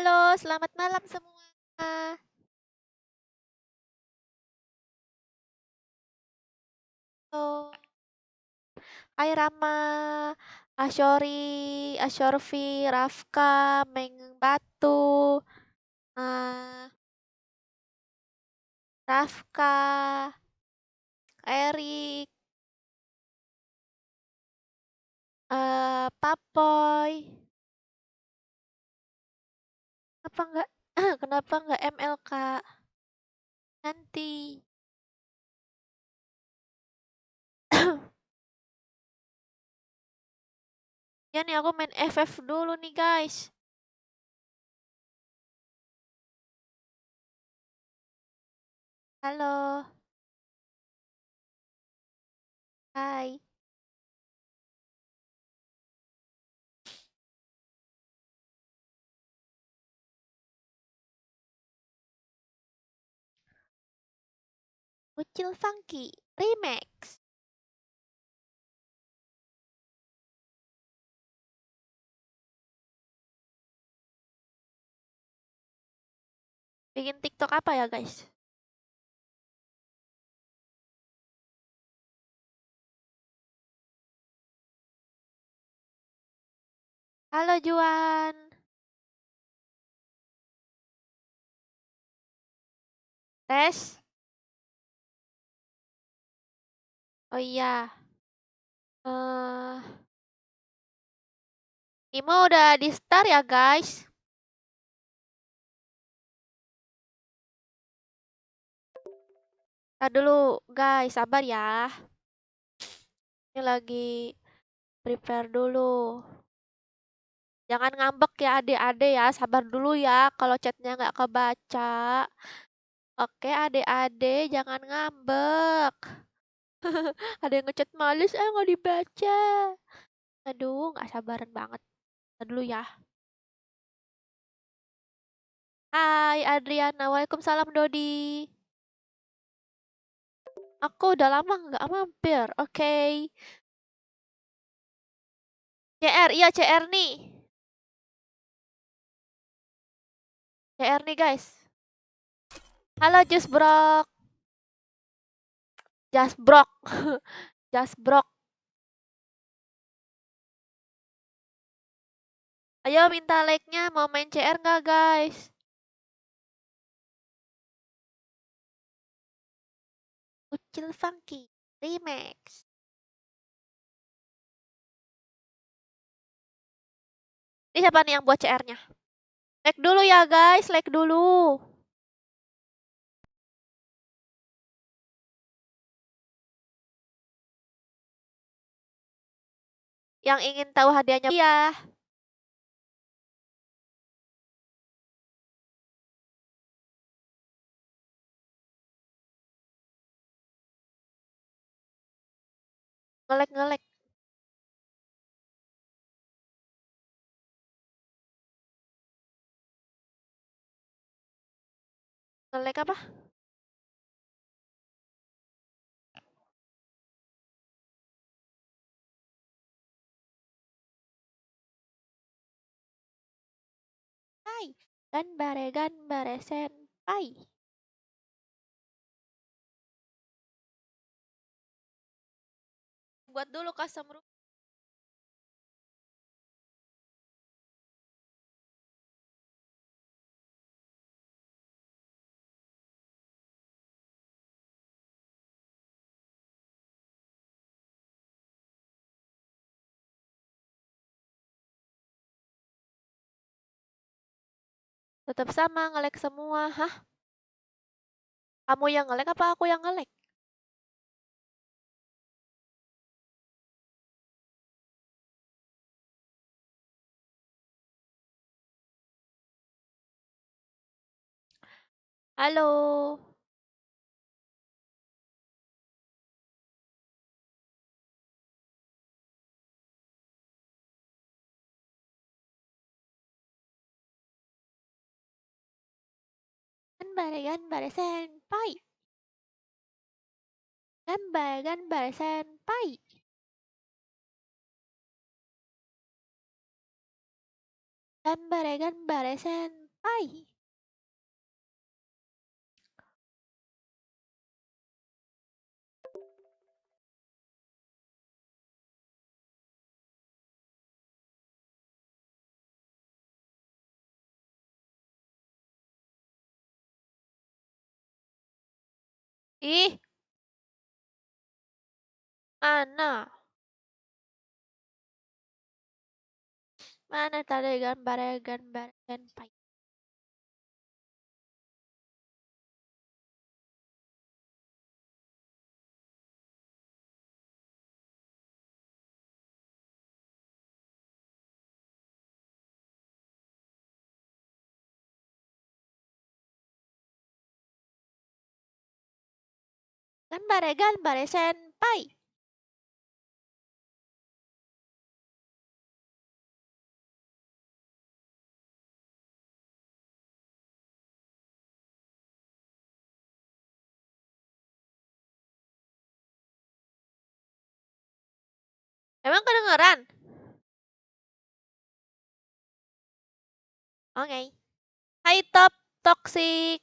Halo, selamat malam semua. Halo, hai Rama, Asyori, Asyorfi, Rafka, Meng Batu, eh, Rafka, Erik, Papoy. Kenapa enggak? Kenapa enggak MLK? Nanti. Ya nih aku main FF dulu nih guys. Halo, hai. Ucil Funky Remix. Bikin TikTok apa ya guys? Halo Juan. Tes. Oh iya. eh Imo udah di start ya guys. Ntar dulu guys, sabar ya. Ini lagi prepare dulu. Jangan ngambek ya adik-adik ya, sabar dulu ya kalau chatnya nggak kebaca. Oke adik-adik, jangan ngambek. Ada yang ngechat males, nggak dibaca. Aduh, nggak sabaran banget. Ntar dulu ya. Hai Adriana, waalaikumsalam Dodi. Aku udah lama nggak mampir, oke. CR, iya CR nih. CR nih guys. Halo Jusbrok. Jasbrok. Jasbrok. Ayo minta like-nya, mau main CR nggak guys? Ucil Funky Remix. Ini siapa nih yang buat CR-nya? Like dulu ya guys, like dulu. Yang ingin tahu hadiahnya, iya. Ngelek-ngelek. Ngelek apa? Hai. Ganbare senpai. Buat dulu custom room. Tetap sama ngelek semua. Hah? Kamu yang ngelek apa aku yang ngelek? Halo. Ganbare senpai. Ganbare senpai. Ganbare senpai. Senpai. Ih, mana? Mana tadi gambar senpai? Gambar senpai. Emang kedengeran? Oke. Hai top toxic.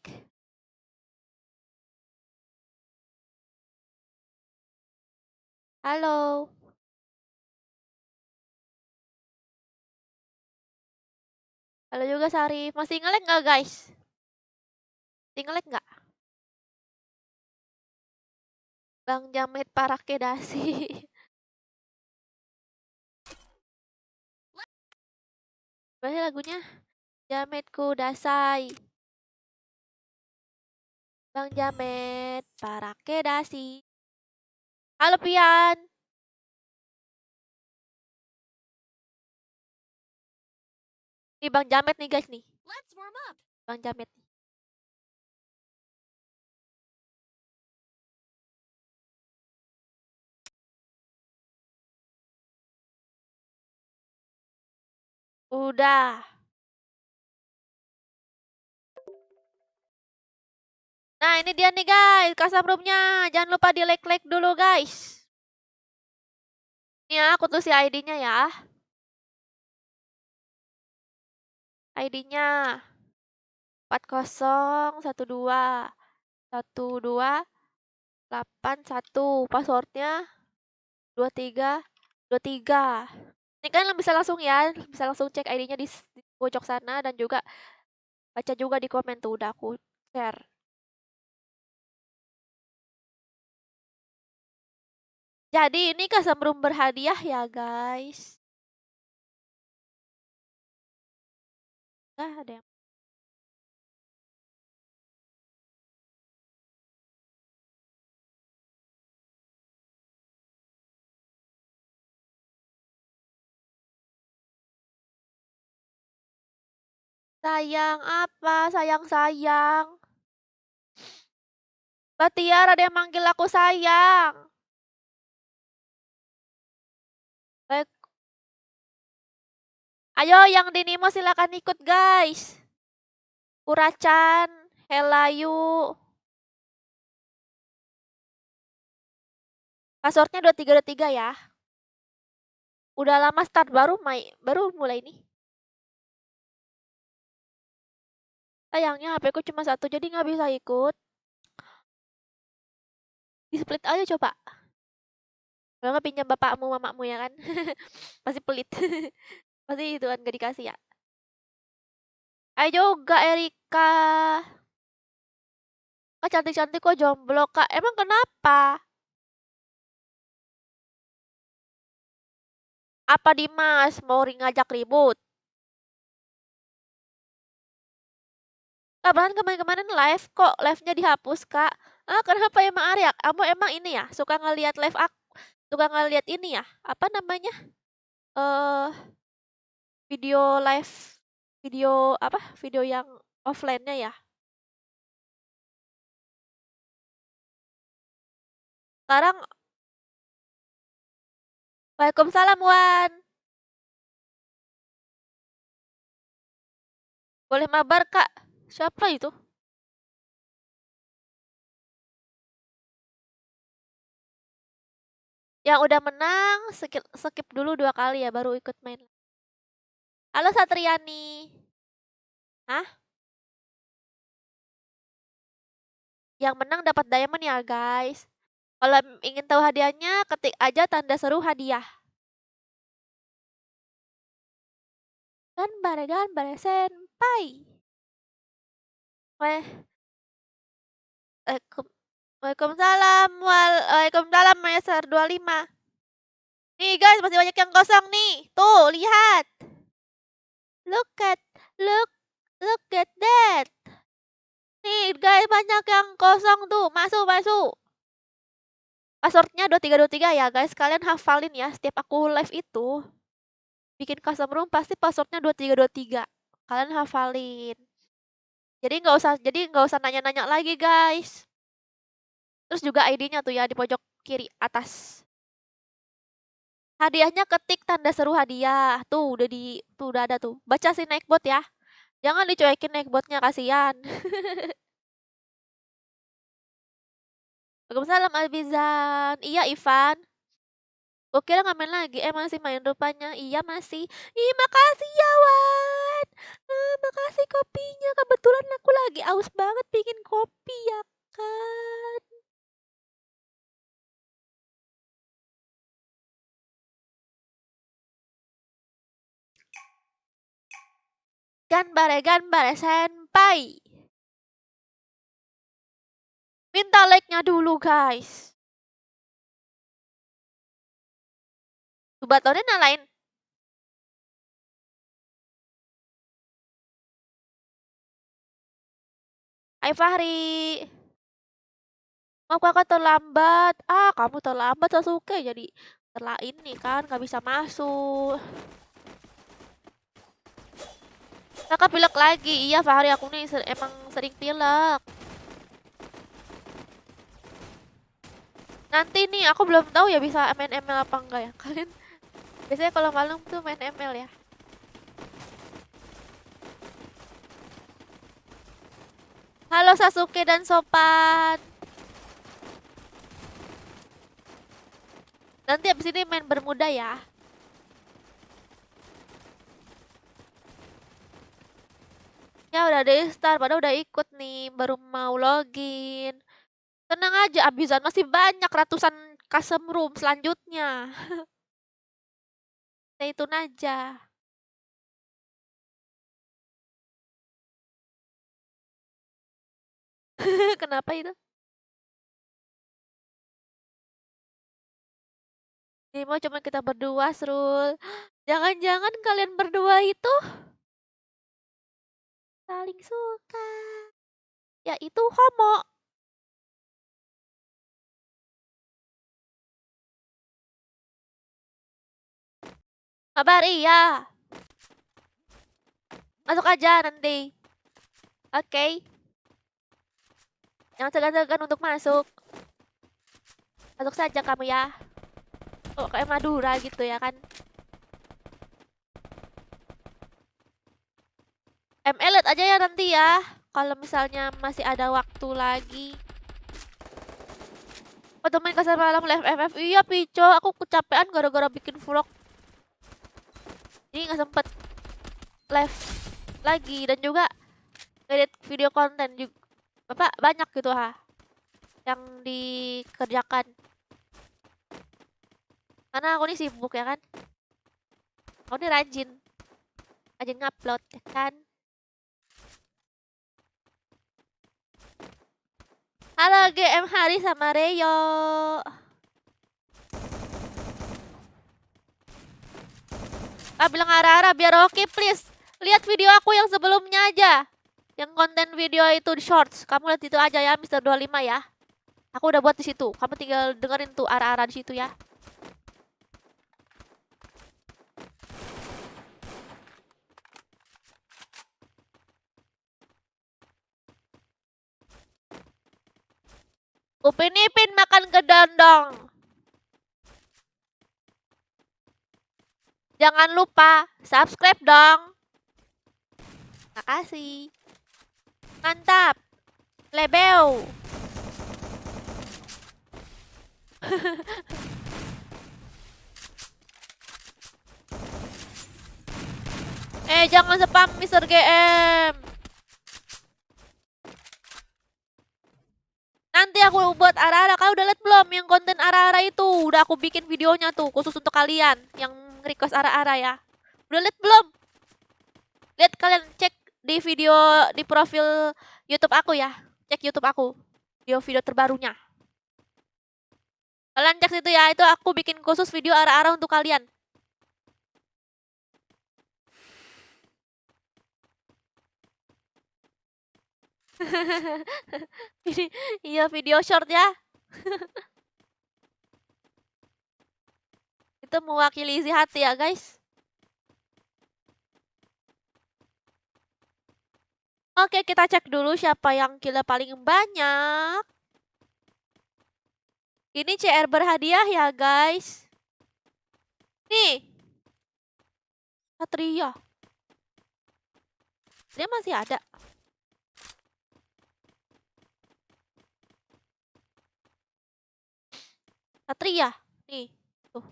Halo. Halo juga Sarif. Masih ngelek nggak guys? Masih ngelek nggak? Bang Jamet Parakedasi. Berarti lagunya Jametku Dasai. Bang Jamet Parakedasi. Halo Pian. Nih Bang Jamet nih guys nih. Bang Jamet. Udah. Nah ini dia nih guys. Custom roomnya. Jangan lupa di like dulu guys. Nih ya, aku tulis ID-nya ya. ID-nya 40121281. Passwordnya 2323. Ini kan bisa langsung ya, bisa langsung cek ID-nya di pojok sana dan juga baca juga di komen tuh udah aku share. Jadi ini custom room berhadiah ya guys. Ada yang sayang apa? Sayang. Batiar ada yang manggil aku sayang. Baik. Ayo yang di Nimo silakan ikut guys. Uracan, Helayu. Passwordnya 2323 ya. Udah lama start baru mulai nih. Sayangnya HP ku cuma satu jadi nggak bisa ikut. Di split aja coba. Kalau nggak pinjam bapakmu, mamamu ya kan. Pasti pelit. Pasti itu kan gak dikasih ya. Ayo juga Erika. Kak cantik-cantik kok jomblo kak. Emang kenapa? Apa Dimas mau ngajak ribut? Kak bahkan kemarin-kemarin live kok live-nya dihapus kak. Ah kenapa emang Arya? Kamu emang ini ya suka ngelihat live aku? Suka ngelihat ini ya? Apa namanya? Eh video live video apa? Video yang offline-nya ya? Sekarang Waalaikumsalam Wan. Boleh mabar kak? Siapa itu? Yang udah menang skip dulu 2 kali ya baru ikut main. Halo Satriani. Hah? Yang menang dapat diamond ya, guys. Kalau ingin tahu hadiahnya, ketik aja tanda seru hadiah. Gambar senpai. Weh, Waalaikumsalam, Waalaikumsalam, Master 25. Nih guys, masih banyak yang kosong nih. Tuh, lihat. Look at, look, look at that. Nih guys, banyak yang kosong tuh. Masuk, masuk. Passwordnya 2323 ya guys. Kalian hafalin ya. Setiap aku live itu, bikin custom room pasti passwordnya 2323. Kalian hafalin. Jadi nggak usah nanya-nanya lagi guys. Terus juga ID-nya tuh ya di pojok kiri atas. Hadiahnya ketik tanda seru hadiah. Tuh udah ada tuh. Baca sih naik bot ya. Jangan dicuekin naik botnya, kasihan. Waalaikumsalam Albizan. Iya Ivan. Gue kira nggak main lagi. Masih main rupanya. Iya masih. Ih makasih ya Wan. Makasih kopinya. Kebetulan aku lagi aus banget pingin kopi ya kan. Ganbare senpai. Minta like-nya dulu guys. Batonnya nyalain. Hai Fahri. Maaf kakak terlambat. Kamu terlambat Sasuke. Jadi telah ini kan nggak bisa masuk. Kakak pilek lagi. Iya Fahri, aku nih emang sering pilek. Nanti nih aku belum tahu ya bisa main ML apa enggak ya. Kalian biasanya kalau malam tuh main ML ya. Halo Sasuke dan Sopan. Nanti abis ini main Bermuda ya. Ya udah deh start, padahal udah ikut nih, baru mau login. Tenang aja, Abizan masih banyak ratusan custom room selanjutnya. Stay tune aja. Kenapa itu? Ini mau cuma kita berdua, Srul. Jangan-jangan kalian berdua itu saling suka. Ya itu homo. Kabar iya. Masuk aja nanti. Oke. Jangan segan-segan untuk masuk. Masuk saja kamu ya. Oh, kayak Madura gitu ya kan. ML aja ya nanti ya. Kalau misalnya masih ada waktu lagi. Oh, temen kasar malam live FF. Iya, Pico. Aku kecapean gara-gara bikin vlog. Jadi nggak sempet live lagi. Dan juga ngedit video konten juga. Bapak banyak gitu yang dikerjakan. Karena aku nih sibuk ya kan. Aku nih rajin ngupload ya kan. Halo GM Hari sama Reyo. Bilang Ara-Ara biar oke please. Lihat video aku yang sebelumnya aja. Yang konten video itu di shorts. Kamu lihat itu aja ya Mister 25 ya. Aku udah buat di situ. Kamu tinggal dengerin tuh Ara-Ara di situ ya. Upin Ipin makan kedondong. Jangan lupa subscribe dong. Makasih. Mantap. Lebeu. Jangan spam Mister GM. buat Ara-Ara. Kalian udah liat belum yang konten Ara-Ara itu? Udah aku bikin videonya tuh khusus untuk kalian yang request Ara-Ara ya. Udah liat belum? Lihat, kalian cek di video di profil YouTube aku ya. Cek YouTube aku. Video-video terbarunya. Kalian cek situ ya. Itu aku bikin khusus video Ara-Ara untuk kalian. Iya, video short ya. Itu mewakili isi hati ya, guys. Oke, kita cek dulu siapa yang kill paling banyak. Ini CR berhadiah ya, guys. Nih. Satria. Dia masih ada. Satria. Nih. Tuh.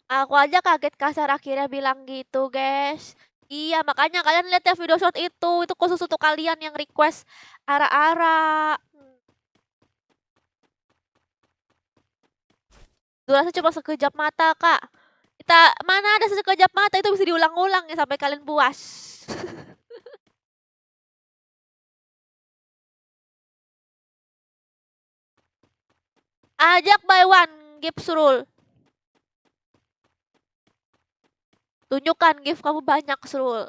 Aku aja kaget kasar akhirnya bilang gitu, guys. Iya, makanya kalian lihat ya video short itu. Itu khusus untuk kalian yang request Ara-Ara. Durasi cuma sekejap mata, Kak. Mana ada sekejap mata, itu bisa diulang-ulang ya sampai kalian puas. Ajak by one, gift rule. Tunjukkan gift kamu banyak, Srul.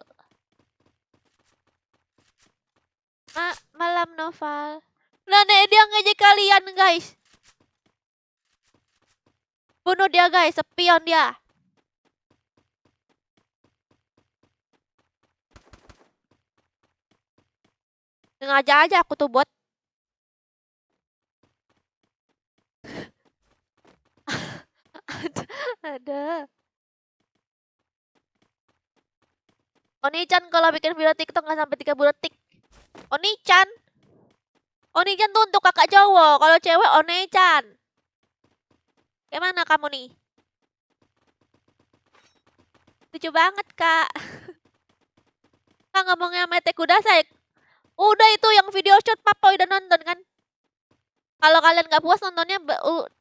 Malam Noval. Nah, dia ngejek kalian, guys. Bunuh dia, guys. Sepion dia. Sengaja aja aku tuh bot. Ada. Oni-chan kalau bikin video TikTok nggak sampai 30 detik. Oni-chan. Oni-chan tuh untuk kakak cowok. Kalau cewek Oni-chan. Gimana kamu nih? Lucu banget, Kak. Kak ngomongnya Mete Kudasai. Udah itu yang video shot Papa udah nonton kan? Kalau kalian nggak puas nontonnya,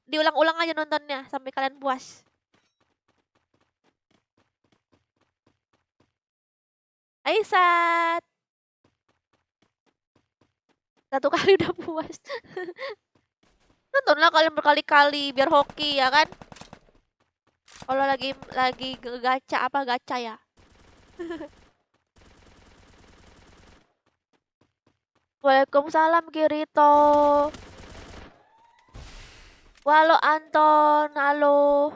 diulang-ulang aja nontonnya sampai kalian puas. Aisat. Satu kali udah puas. Nontonlah kalian berkali-kali biar hoki ya kan? Kalau lagi gacha ya. Waalaikumsalam Kirito. Halo Anton, halo.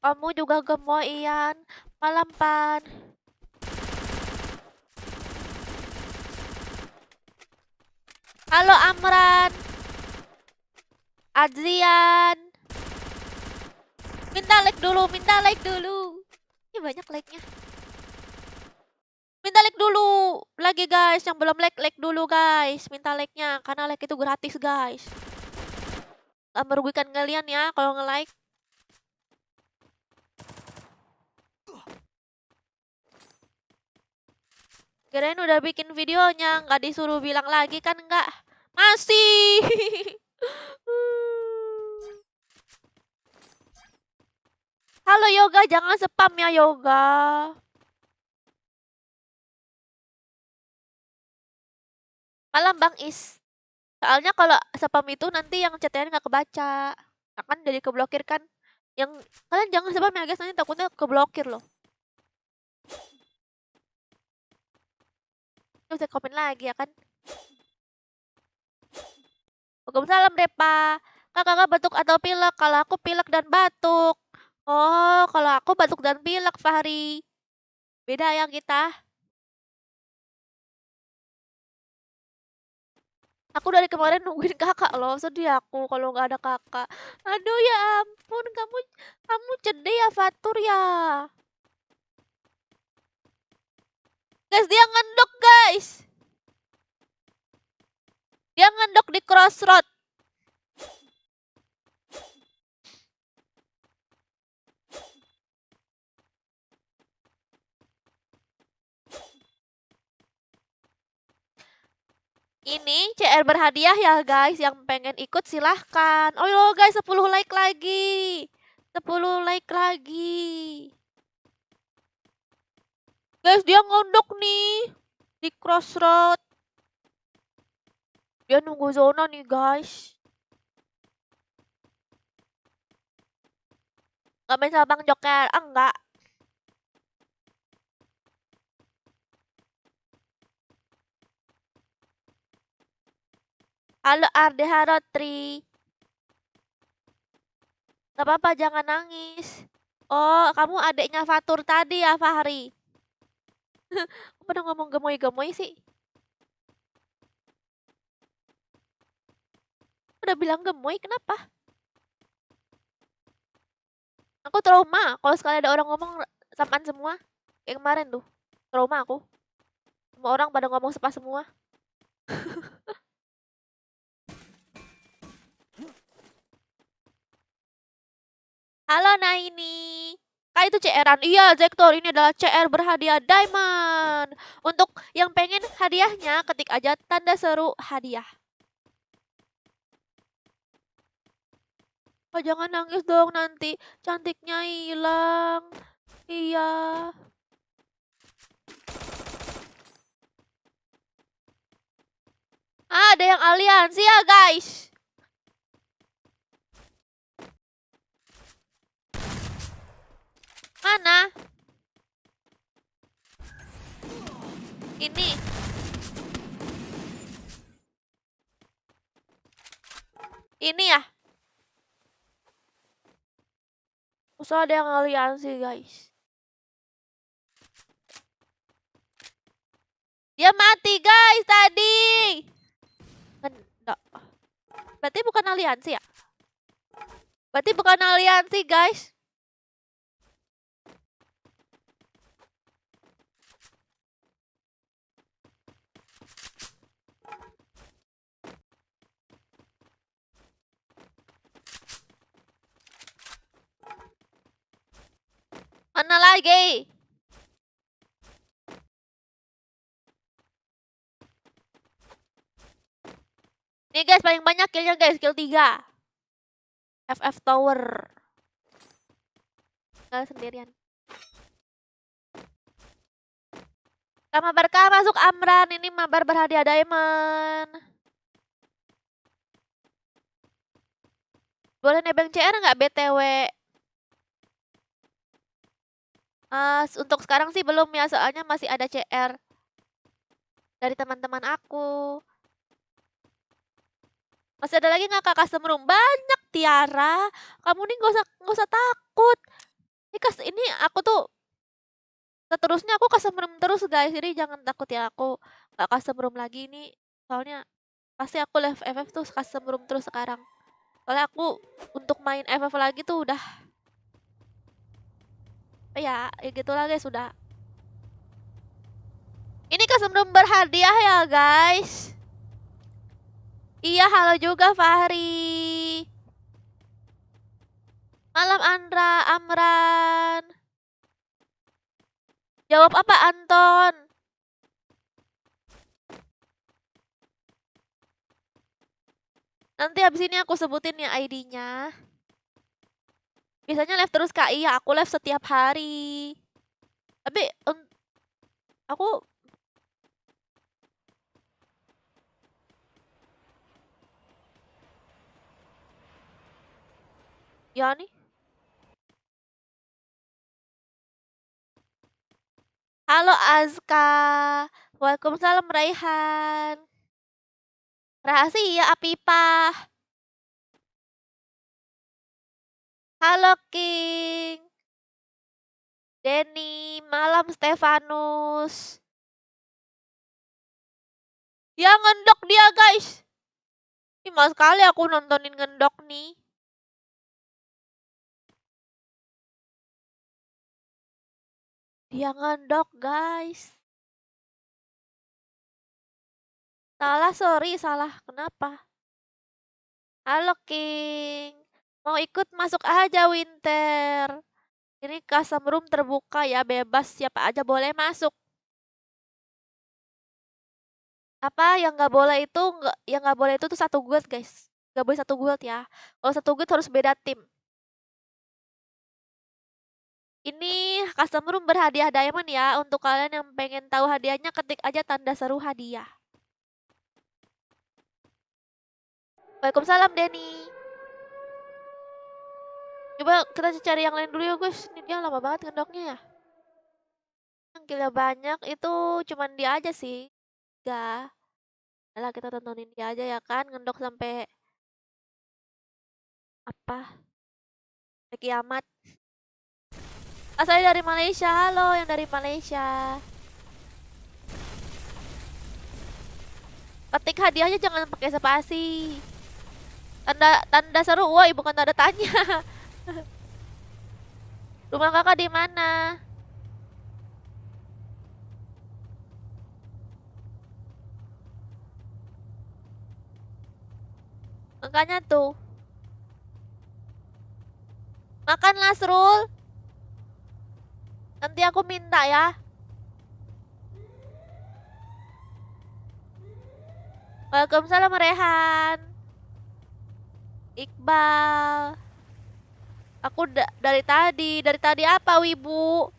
Kamu juga gemoy Ian. Malam Pan. Halo Amran. Adrian. Minta like dulu. Ini banyak like-nya. Minta like dulu. Lagi guys, yang belum like dulu guys. Minta like-nya, karena like itu gratis guys. Gak merugikan kalian ya kalau nge-like. Kirain udah bikin videonya, nggak disuruh bilang lagi kan nggak? Masih. Halo Yoga, jangan spam ya Yoga. Malam Bang Is. Soalnya kalau spam itu nanti yang chatnya nggak kebaca. Akan jadi keblokir kan. Yang kalian jangan spam ya guys, nanti takutnya keblokir loh. Bisa komen lagi ya kan. Waalaikumsalam Repa. Kakak batuk atau pilek? Kalau aku pilek dan batuk. Oh, kalau aku batuk dan pilek Fahri. Beda ya kita. Aku dari kemarin nungguin kakak loh, sedih aku kalau nggak ada kakak. Aduh ya ampun, kamu sedih ya Fatur ya. Guys, dia ngendok guys. Dia ngendok di crossroad. Ini CR berhadiah ya guys, yang pengen ikut silahkan. Oh yo guys, 10 like lagi. 10 like lagi. Guys, dia ngondok nih di crossroad. Dia nunggu zona nih guys. Gak main sama Bang Joker? Ah, enggak. Halo Ardeha Rotri. Gak apa-apa, jangan nangis. Oh, kamu adiknya Fatur tadi ya, Fahri? Aku pada ngomong gemoy-gemoy sih. Udah bilang gemoy, kenapa? Aku trauma kalau sekali ada orang ngomong samaan semua. Kayak kemarin tuh, trauma aku. Semua orang pada ngomong sepa semua. Halo Naini. Kak itu CR-an. Iya, Zektor, ini adalah CR berhadiah diamond. Untuk yang pengen hadiahnya, ketik aja tanda seru hadiah. Oh, jangan nangis dong, nanti cantiknya hilang. Iya. Ah, ada yang aliansi ya, guys. Mana? Ini. Ini ya. Usah ada yang aliansi, guys. Dia mati, guys, tadi. Enggak. Berarti bukan aliansi ya? Berarti bukan aliansi, guys. Mana lagi? Nih guys, paling banyak killnya guys, kill 3. FF Tower. Nggak sendirian. Sama berkah masuk Amran, ini mabar berhadiah diamond. Boleh nebeng CR nggak BTW? Untuk sekarang sih belum ya, soalnya masih ada CR dari teman-teman aku. Masih ada lagi nggak kakak custom room? Banyak Tiara. Kamu nih nggak usah takut. Ini aku tuh seterusnya aku custom room terus guys. Jadi jangan takut ya, aku nggak custom room lagi nih. Soalnya pasti aku live FF tuh custom room terus sekarang. Soalnya aku untuk main FF lagi tuh udah ya gitu lah guys, sudah. Ini custom room berhadiah ya guys. Iya, halo juga Fahri. Malam Andra, Amran. Jawab apa Anton? Nanti habis ini aku sebutin ya ID-nya. Biasanya live terus Kak, iya aku live setiap hari. Tapi aku ya nih. Halo Azka. Waalaikumsalam Raihan. Rahasia Apipah. Halo King. Denny, malam Stefanus. Ya ngendok dia guys. Ih, mas sekali aku nontonin ngendok nih. Dia ngendok guys. Salah, sorry, salah. Kenapa? Halo King. Mau ikut masuk aja Winter. Ini custom room terbuka ya, bebas siapa aja boleh masuk. Apa yang nggak boleh itu yang nggak boleh itu tuh satu guild, guys. Nggak boleh satu guild ya. Kalau satu guild harus beda tim. Ini custom room berhadiah diamond ya. Untuk kalian yang pengen tahu hadiahnya, ketik aja tanda seru hadiah. Waalaikumsalam, Denny. Coba kita cari yang lain dulu ya, guys. Ini dia lama banget ngedoknya ya. Yang gila banyak itu cuman dia aja sih. Gak. Lah kita tontonin dia aja ya kan. Ngendok sampai apa? Sampai kiamat. Asalnya dari Malaysia. Halo yang dari Malaysia. Ketik hadiahnya jangan pakai spasi. Tanda seru, woi bukan tanda tanya. Rumah kakak di mana? Makanya tuh. Makan Lasrul. Nanti aku minta ya. Waalaikumsalam Rehan. Iqbal. Aku dari tadi apa Wibu?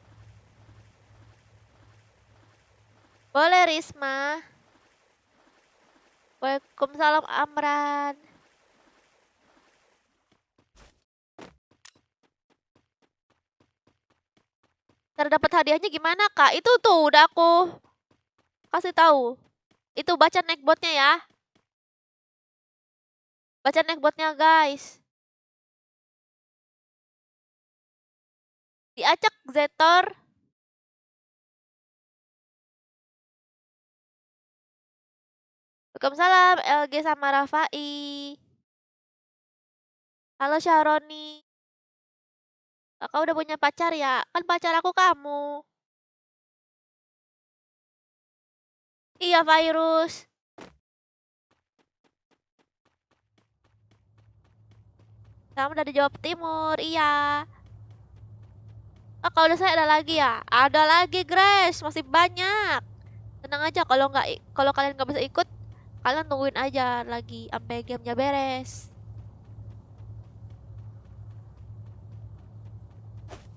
Boleh Risma. Waalaikumsalam Amran. Cara dapat hadiahnya gimana kak? Itu tuh udah aku kasih tahu. Itu baca neckbotnya ya. Baca neckbotnya guys. Diacak Zetor. Waalaikumsalam LG sama Rafai. Halo Sharoni. Kakak udah punya pacar ya? Kan pacar aku kamu. Iya virus. Kamu dari Jawa Timur, iya. Oh, kalau udah saya ada lagi ya? Ada lagi, Grace. Masih banyak. Tenang aja kalau kalian nggak bisa ikut, kalian tungguin aja lagi sampai gamenya beres.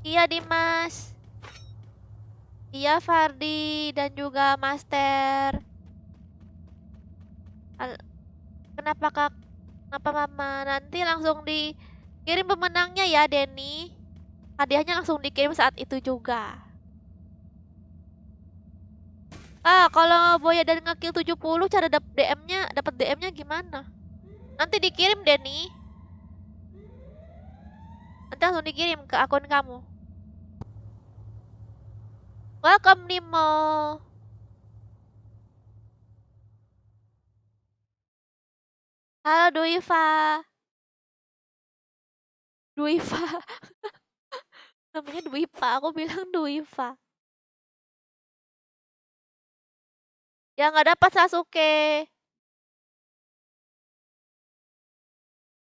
Iya, Dimas. Iya, Fardi dan juga Master. Kenapa Kak? Kenapa Mama? Nanti langsung dikirim pemenangnya ya, Denny. Hadiahnya langsung dikirim saat itu juga. Kalau Boya dan ngekill 70 cara dapat DM-nya gimana? Nanti dikirim Denny. Nanti langsung dikirim ke akun kamu. Welcome Nimo. Halo Duiva. Duiva. Namanya Duiva, aku bilang Duiva. Ya nggak dapat Sasuke.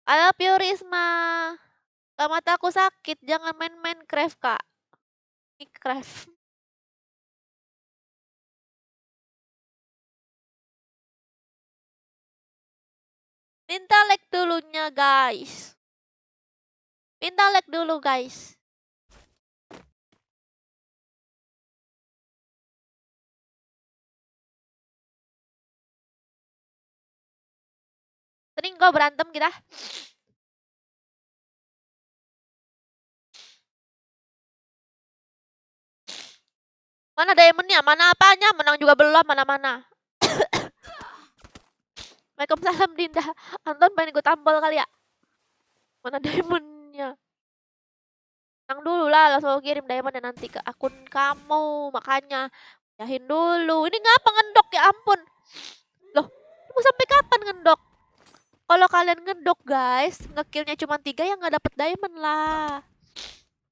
I love you Risma. Mataku sakit, jangan main Minecraft kak. Minecraft. Minta like dulunya guys. Minta like dulu guys. Sering kok berantem kita. Mana diamondnya? Mana apanya? Menang juga belum, mana-mana. Waalaikumsalam Dinda. Anton pengen gue tampol kali ya. Mana diamondnya? Menang dulu lah, langsung kirim diamondnya nanti ke akun kamu. Makanya, yahin dulu. Ini ngapa ngendok ya ampun. Loh, mau sampai kapan ngendok? Kalau kalian ngendok guys, ngekillnya cuma 3 ya nggak dapet diamond lah.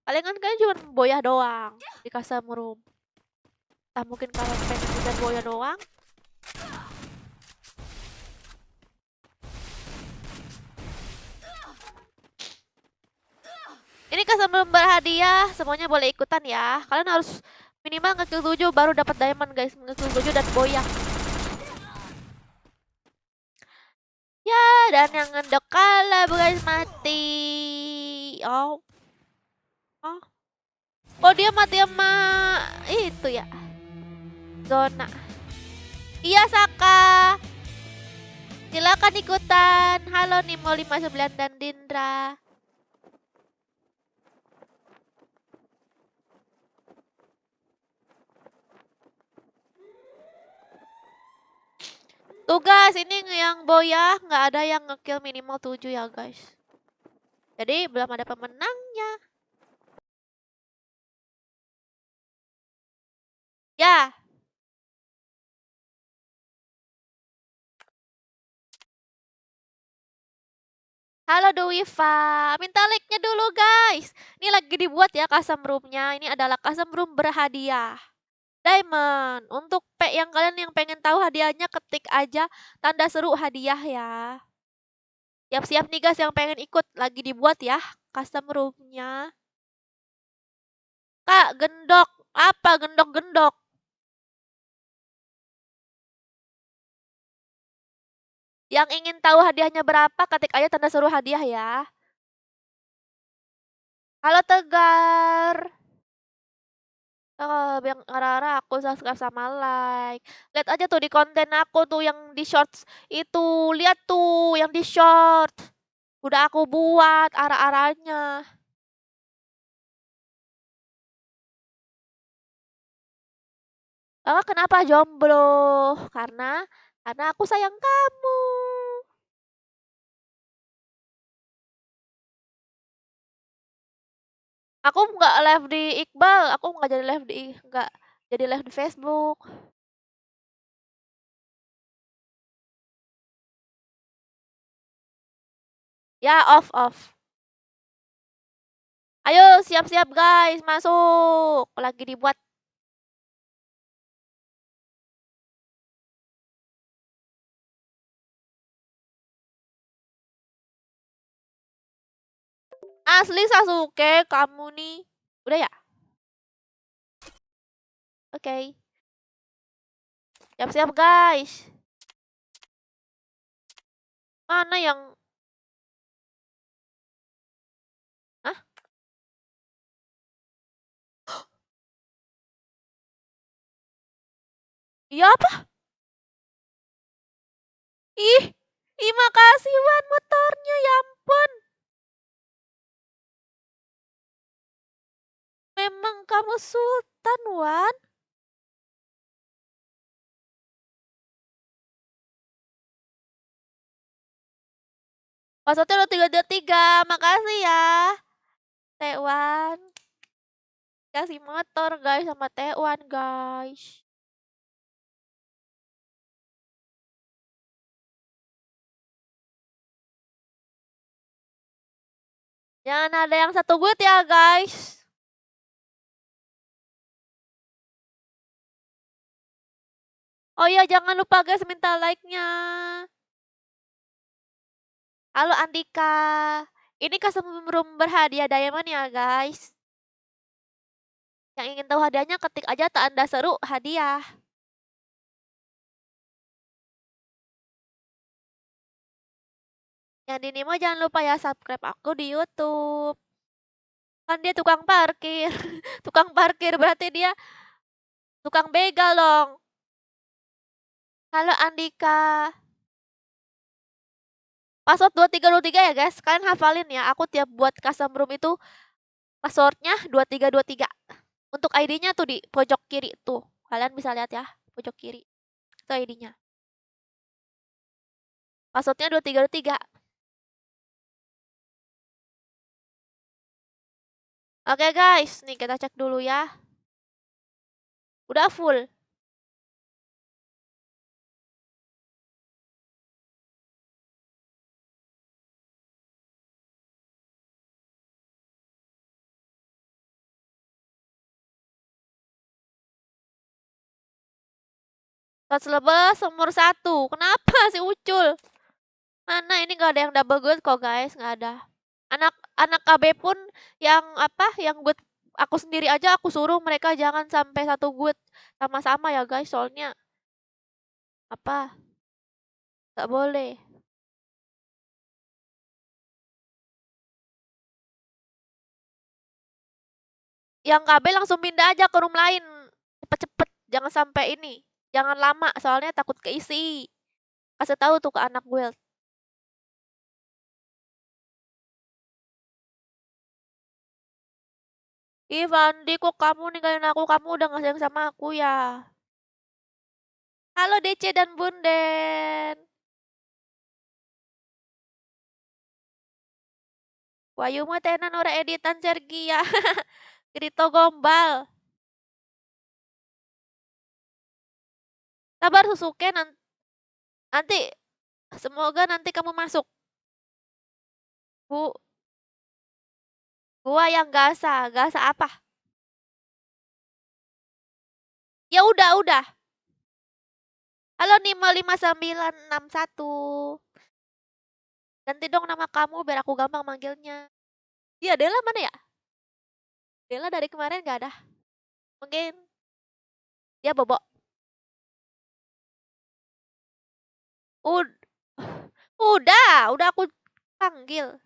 Kalian cuma boyah doang di custom room. Mungkin kalian pengen ngejar boya doang. Ini custom room berhadiah, semuanya boleh ikutan ya. Kalian harus minimal ngekill 7 baru dapat diamond guys. Ngekill 7 dan boya. Ya, dan yang ngendok kalah guys, mati. Oh, oh. Kok dia mati sama itu ya? Zona. Iya, Saka. Silakan ikutan. Halo Nimo 59 dan Dindra. Tugas ini yang boya nggak ada yang ngekill minimal 7 ya guys. Jadi belum ada pemenangnya. Ya. Halo Dewifa, minta like-nya dulu guys. Ini lagi dibuat ya custom room-nya. Ini adalah custom room berhadiah. Diamond. Untuk yang kalian yang pengen tahu hadiahnya, ketik aja tanda seru hadiah ya. Siap-siap nih guys yang pengen ikut, lagi dibuat ya custom room-nya. Kak, gendok. Apa gendok-gendok? Yang ingin tahu hadiahnya berapa, ketik aja tanda seru hadiah ya. Halo Tegar. Yang arah-arah aku subscribe sama like. Lihat aja tuh di konten aku tuh yang di shorts itu. Lihat tuh yang di short. Udah aku buat arah-arahnya. Kenapa jomblo? Karena aku sayang kamu. Aku nggak live di Iqbal, aku nggak jadi live di Facebook. Ya, off. Ayo siap-siap guys, masuk. Lagi dibuat. Asli Sasuke, kamu nih. Udah ya? Oke. Siap-siap guys. Mana yang... Hah? Iya apa? Ih, makasih Wan motornya, ya ampun. Memang kamu sultan, Wan. Maksudnya udah 323, makasih ya. Tewan. Kasih motor guys sama Tewan guys. Jangan ada yang satu gut ya guys. Oh iya, jangan lupa guys minta like-nya. Halo Andika. Ini custom room berhadiah diamond ya guys. Yang ingin tahu hadiahnya, ketik aja tanda seru hadiah. Yang di Nemo jangan lupa ya subscribe aku di YouTube. Kan dia tukang parkir. Tukang parkir berarti dia tukang begal dong. Halo Andika. Password 2323 ya guys. Kalian hafalin ya. Aku tiap buat custom room itu passwordnya 2323. Untuk ID-nya tuh di pojok kiri tuh. Kalian bisa lihat ya, pojok kiri. Itu ID-nya. Passwordnya 2323. Oke guys, nih kita cek dulu ya. Udah full. Tots lebes umur 1. Kenapa sih Ucul? Mana ini gak ada yang double good kok guys, nggak ada. Anak KB pun yang apa, yang good aku sendiri aja aku suruh mereka jangan sampai satu good sama-sama ya guys, soalnya apa? Nggak boleh. Yang KB langsung pindah aja ke room lain. Cepet-cepet, jangan sampai ini. Jangan lama, soalnya takut keisi. Kasih tahu tuh ke anak gue. Ih, Fandi, kok kamu ninggalin aku? Kamu udah gak sayang sama aku ya? Halo DC dan Bunden. Wayu mah tenan ora editan Sergi ya. Krito gombal. Sabar Susuke nanti semoga nanti kamu masuk. Bu, gua yang gasa. Gasa apa? Ya udah. Halo Nima 5961. Ganti dong nama kamu biar aku gampang manggilnya. Iya, Dela mana ya? Dela dari kemarin gak ada. Mungkin dia bobok. Ud udah aku panggil.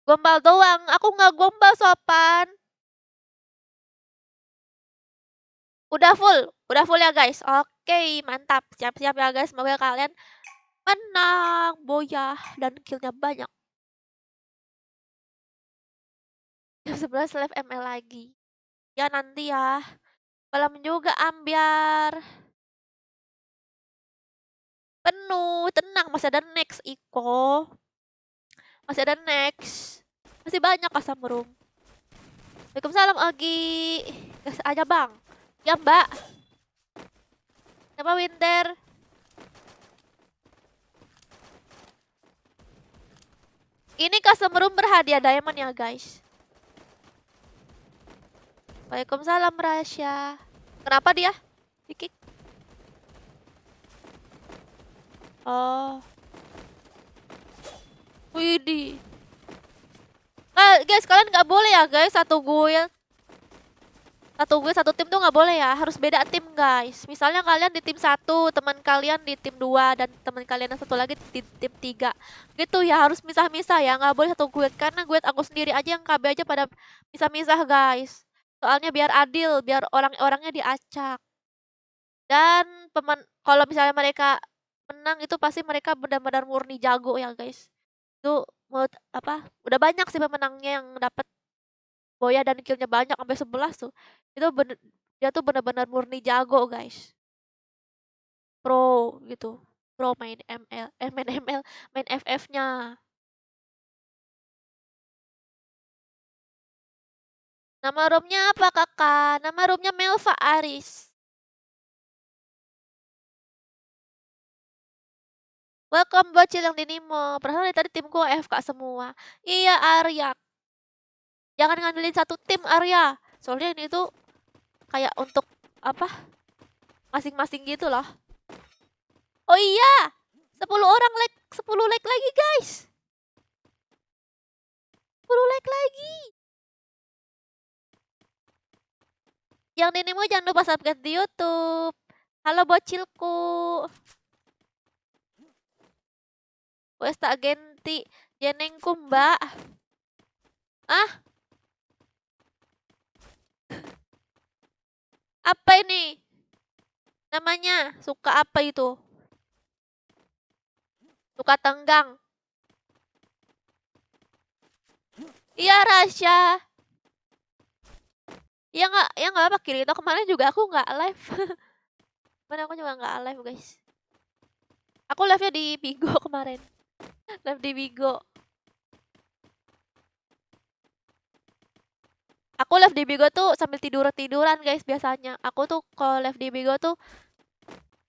Gombal doang, aku nggak gombal sopan. Udah full ya guys. Oke, mantap. Siap-siap ya guys. Semoga kalian menang, boyah, dan killnya banyak. Jam 11 live ML lagi. Ya nanti ya. Malam juga ambiar. Penuh, tenang. Masih ada next, Iko. Masih ada next. Masih banyak asam room. Waalaikumsalam, Agi. Gas aja, Bang. Ya, Mbak. Siapa Winter? Ini custom room berhadiah diamond ya, guys. Waalaikumsalam, Rasya. Kenapa dia? Dikik. Oh. Widih. Guys, kalian nggak boleh ya, guys. Satu tim tuh nggak boleh ya, harus beda tim guys. Misalnya kalian di tim 1, teman kalian di tim 2, dan teman kalian yang satu lagi di tim 3. Gitu ya, harus misah-misah ya, nggak boleh satu guild. Karena guild aku sendiri aja yang KB aja pada misah-misah guys. Soalnya biar adil, biar orang-orangnya diacak. Dan kalau misalnya mereka menang itu pasti mereka benar-benar murni jago ya guys. Itu udah banyak sih pemenangnya yang dapat Boya dan killnya banyak sampai 11 tuh. Dia tuh benar-benar murni jago, guys. Pro gitu. Pro main ML, main ML, main FF-nya. Nama roomnya apa, Kakak? Nama roomnya Melva Aris. Welcome bocil yang di Nimo. Perasaan dari tadi timku AFK semua. Iya, Arya. Jangan ngandelin satu tim, Arya. Soalnya ini tuh kayak untuk apa? Masing-masing gitu loh. Oh iya, 10 like lagi, guys. 10 like lagi. Yang Ninimu jangan lupa subscribe di YouTube. Halo bocilku. Wes tak ganti jenengku, Mbak. Ah, apa ini? Namanya suka apa itu? Suka tenggang. Iya, Rasya. Ya nggak apa kiri itu kemarin juga aku nggak live. Kemarin aku juga nggak live, guys. Aku live-nya di Bigo kemarin. Live di Bigo. Aku live di Bigo tuh sambil tiduran guys biasanya. Aku tuh kalau live di Bigo tuh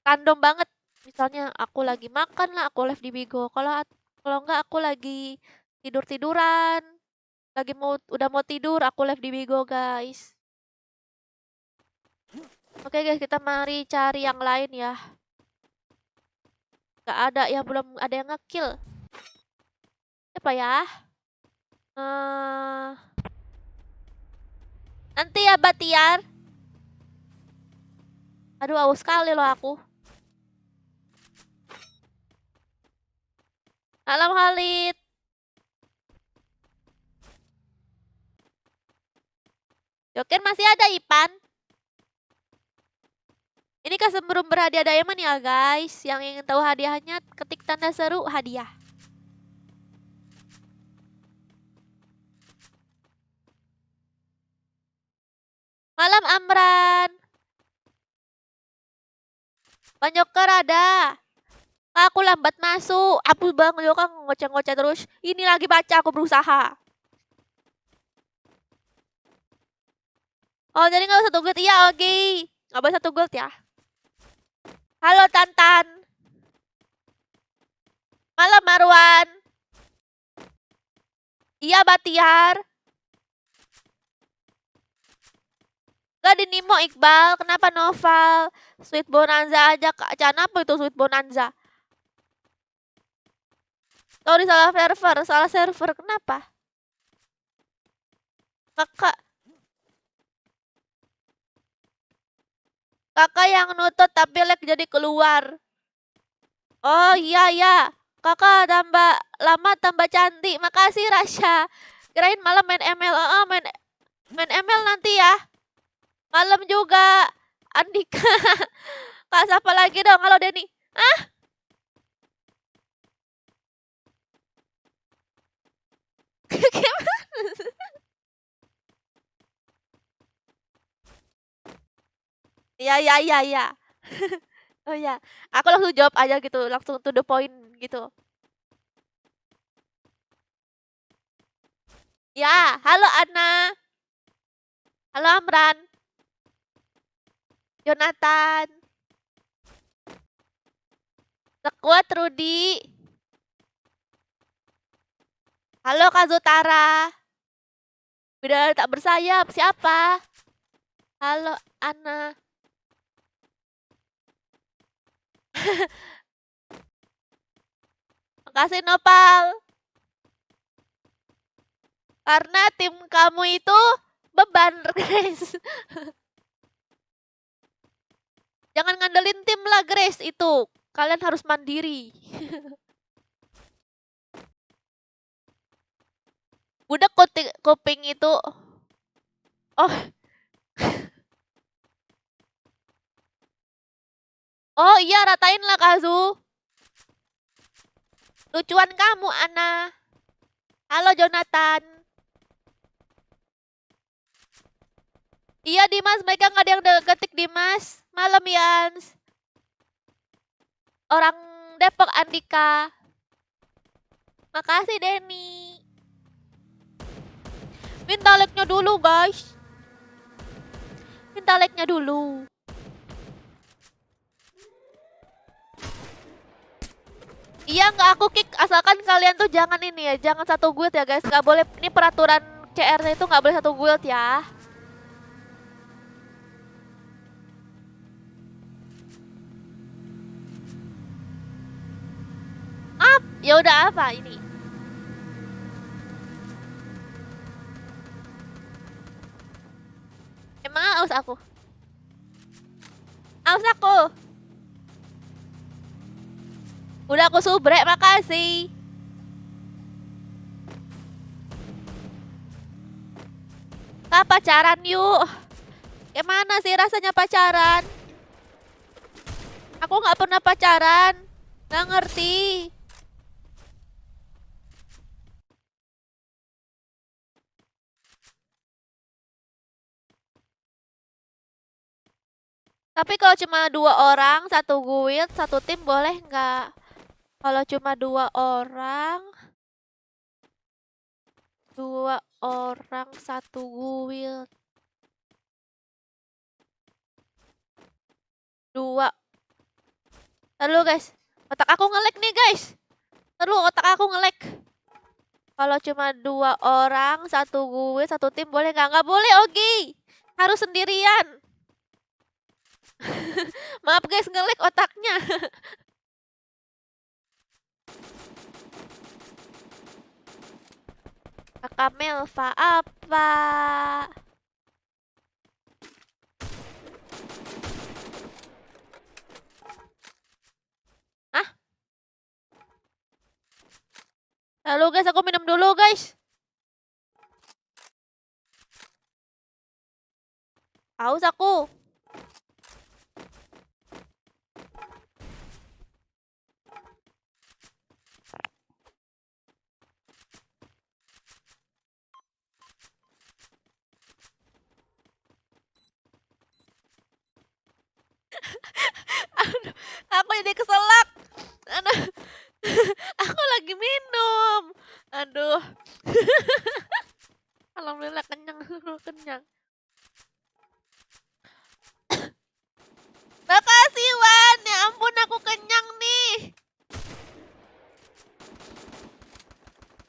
random banget. Misalnya aku lagi makan lah, aku live di Bigo. Kalau enggak aku lagi tiduran, udah mau tidur, aku live di Bigo, guys. Oke, guys, kita mari cari yang lain ya. Gak ada yang belum ada yang ngekill. Siapa ya? Nanti ya, Batiar. Aduh, aus sekali loh aku. Salam Halid. Joker masih ada, Ipan. Ini kan sebelum berhadiah diamond ya, guys. Yang ingin tahu hadiahnya, ketik tanda seru hadiah. Malam, Amran. Bang Joker ada. Aku lambat masuk. Aku Bang Joker ngoceh-ngoceh terus. Ini lagi baca, aku berusaha. Oh, jadi nggak usah satu gold. Iya, oke. Nggak boleh satu gold ya. Halo, Tantan. Malam, Marwan. Iya, Batiar. Gak di Nemo, Iqbal. Kenapa Noval? Sweet Bonanza aja, Kak. Jangan apa itu Sweet Bonanza? Sorry, salah server. Salah server. Kenapa? Kakak. Kakak yang nutut tapi lag jadi keluar. Oh iya ya. Kakak tambah lama tambah cantik. Makasih Rasya. Kirain malam main ML. Main ML nanti ya. Malam juga. Andika. Kak siapa lagi dong? Halo Denny. Ah? Gimana? Iya iya iya iya. Oh iya. Aku langsung jawab aja gitu. Langsung to the point gitu. Ya, halo Ana. Halo Amran. Jonathan. Sekuat Rudi. Halo Kak Zutara. Bidadari tak bersayap. Siapa? Halo Ana. Makasih Nopal. Karena tim kamu itu beban, Grace. Jangan ngandelin tim lah, Grace. Itu. Kalian harus mandiri. Budak kuping itu. Oh. Oh iya, ratain lah Kazu. Lucuan kamu, Ana. Halo Jonathan. Iya Dimas, mereka nggak ada yang ketik Dimas. Malam Yans. Orang Depok Andika. Makasih Denny. Minta like-nya dulu guys. Minta like-nya dulu. Iya nggak aku kick, asalkan kalian tuh jangan ini ya, jangan satu guild ya guys, nggak boleh, ini peraturan CR itu nggak boleh satu guild ya. Ya udah apa ini? Emang aus aku? Aus aku? Udah aku subrek, makasih. Kak pacaran yuk. Gimana sih rasanya pacaran? Aku nggak pernah pacaran, nggak ngerti. Tapi kalau cuma 2 orang, satu guild, satu tim boleh nggak? Kalau cuma 2 orang, 2 orang satu guild. 2. Lalu guys, otak aku nge-lag nih guys. Lalu otak aku nge-lag. Kalau cuma 2 orang, satu guild, satu tim boleh nggak? Nggak boleh, Ogi. Harus sendirian. Maaf guys, nge-lag otaknya. Kakak Melva apa? Hah? Lalu guys, aku minum dulu guys. Haus aku. Aduh, aku jadi keselak. Aduh, aku lagi minum. Aduh. Alhamdulillah kenyang, kenyang. Makasih Wan, ya ampun aku kenyang nih.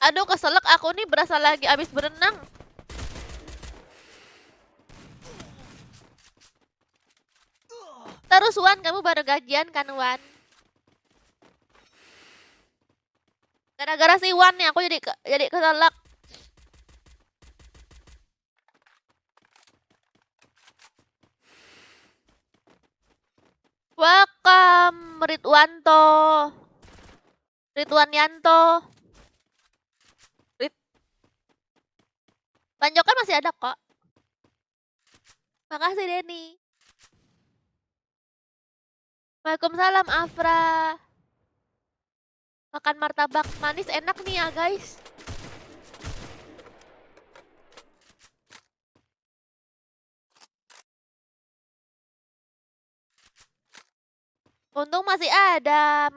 Aduh keselak aku nih berasa lagi abis berenang. Terus Wan, kamu baru gajian kan Wan? Gara-gara si Wan nih aku jadi keselak. Welcome Ridwanto. Ridwan Yanto. Tanjokan masih ada kok. Makasih Denny. Waalaikumsalam Afra. Makan martabak manis enak nih ya guys. Untung masih ada.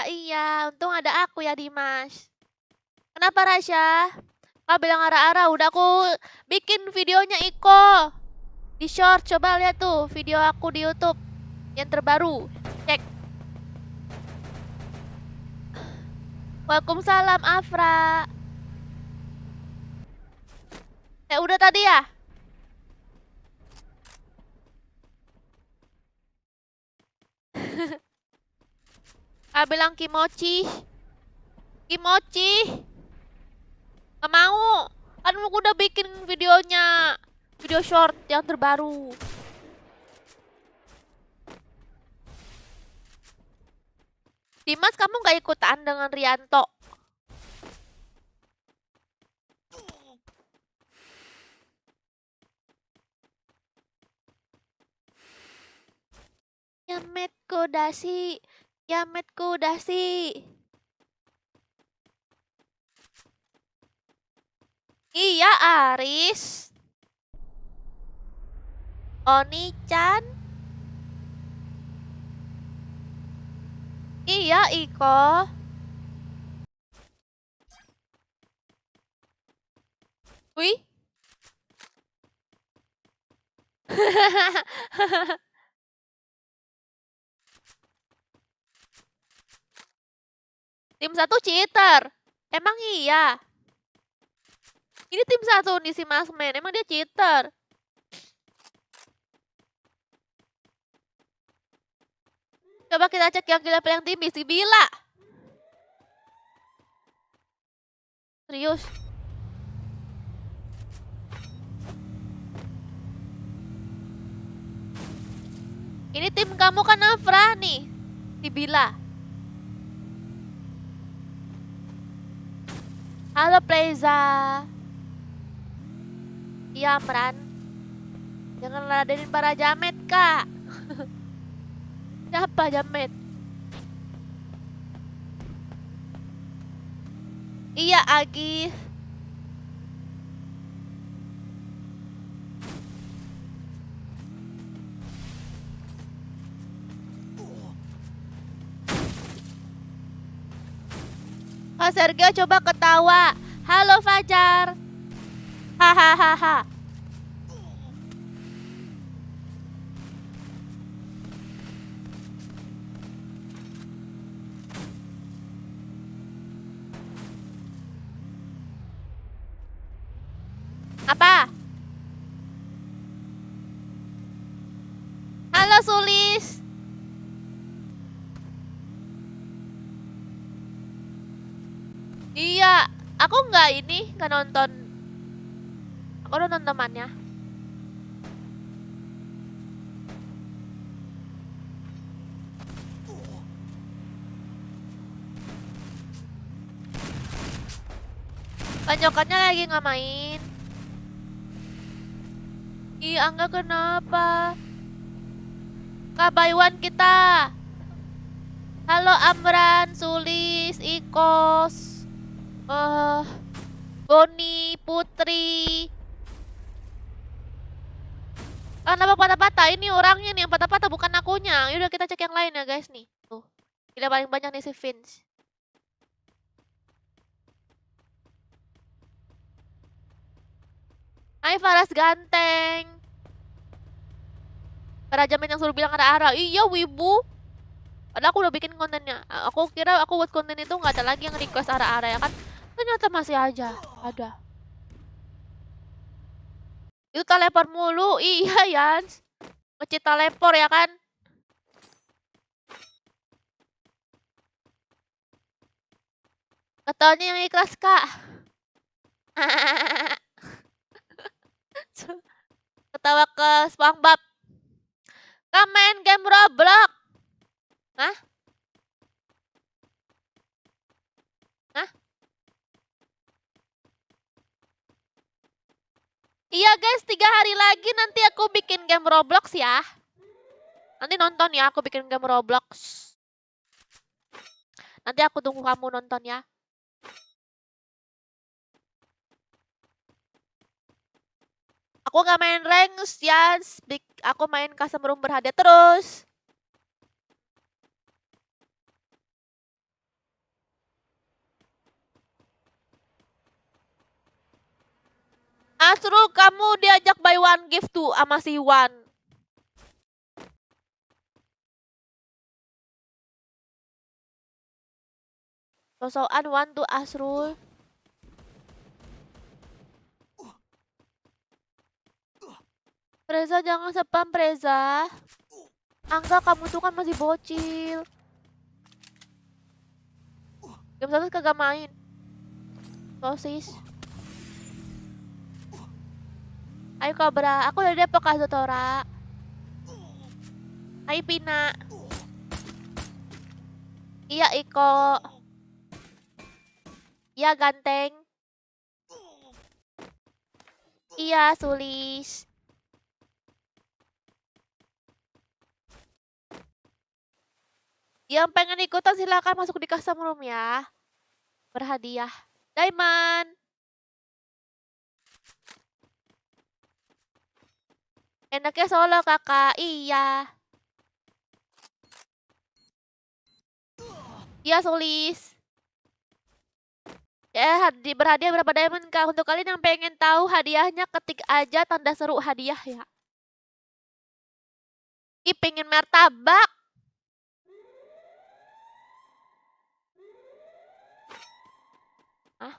Iya, untung ada aku ya Dimas. Kenapa Rasya? Kau bilang arah-arah, udah aku bikin videonya Iko. Di short, coba lihat tuh video aku di YouTube yang terbaru. Cek. Waalaikumsalam Afra. Udah tadi ya? Bilang kimochi. Kimochi. Gak mau. Kan aku udah bikin videonya. Video short yang terbaru. Dimas, kamu gak ikutan dengan Rianto? Yametku dasi. Yametku dasi. Iya, Aris. Oni-chan. Iya, Iko. Wih. Tim 1 cheater. Emang iya? Ini tim 1 nih si Masmen. Emang dia cheater? Coba kita cek yang kill yang tipis. Si Bila. Serius. Ini tim kamu kan Afra nih. Si Bila. Halo Pleza. Iya Amran. Jangan ladenin para jamet kak. Siapa jamet? Iya Agis. Kak Sergio coba ketawa. Halo Fajar. Hahaha. Apa? Halo Sulis. Iya, aku nggak nonton. Aku nonton temannya. Panjokannya lagi nggak main. Ih, Angga kenapa? Kak Baywan kita. Halo Amran, Sulis, Ikos, eh Boni, Putri. Kenapa patah-patah? Ini orangnya nih yang patah-patah, bukan akunya. Yaudah kita cek yang lain ya guys nih. Tuh, gila paling banyak nih si Vince. Hai Faras ganteng. Para jamin yang suruh bilang ada arah. Iya wibu. Padahal aku udah bikin kontennya. Aku kira aku buat konten itu nggak ada lagi yang request arah-arah ya kan. Ternyata masih aja ada. Itu teleport mulu. Iya Yans. Ngecit teleport ya kan. Katanya yang ikhlas kak. Ketawa ke SpongeBob. Kak main game Roblox. Hah? Hah? Iya guys, 3 hari lagi nanti aku bikin game Roblox ya. Nanti nonton ya, aku bikin game Roblox. Nanti aku tunggu kamu nonton ya. Aku nggak main ranks ya, aku main custom room berhadiah terus. Asrul, kamu diajak buy one gift tuh sama si Wan. Sosokan Wan tuh Asrul. Preza jangan spam Preza. Angga kamu tuh kan masih bocil. Game 1 kagak main. Sosis. Ayo Kobra, aku dari Depok Kak Zotora. Hai Pina. Iya Iko. Iya ganteng. Iya Sulis. Yang pengen ikutan silakan masuk di custom room ya. Berhadiah diamond. Enaknya solo kakak. Iya. Iya Sulis. Ya, berhadiah berapa diamond kak? Untuk kalian yang pengen tahu hadiahnya, ketik aja tanda seru hadiah ya. Ih, pengen martabak. Hah?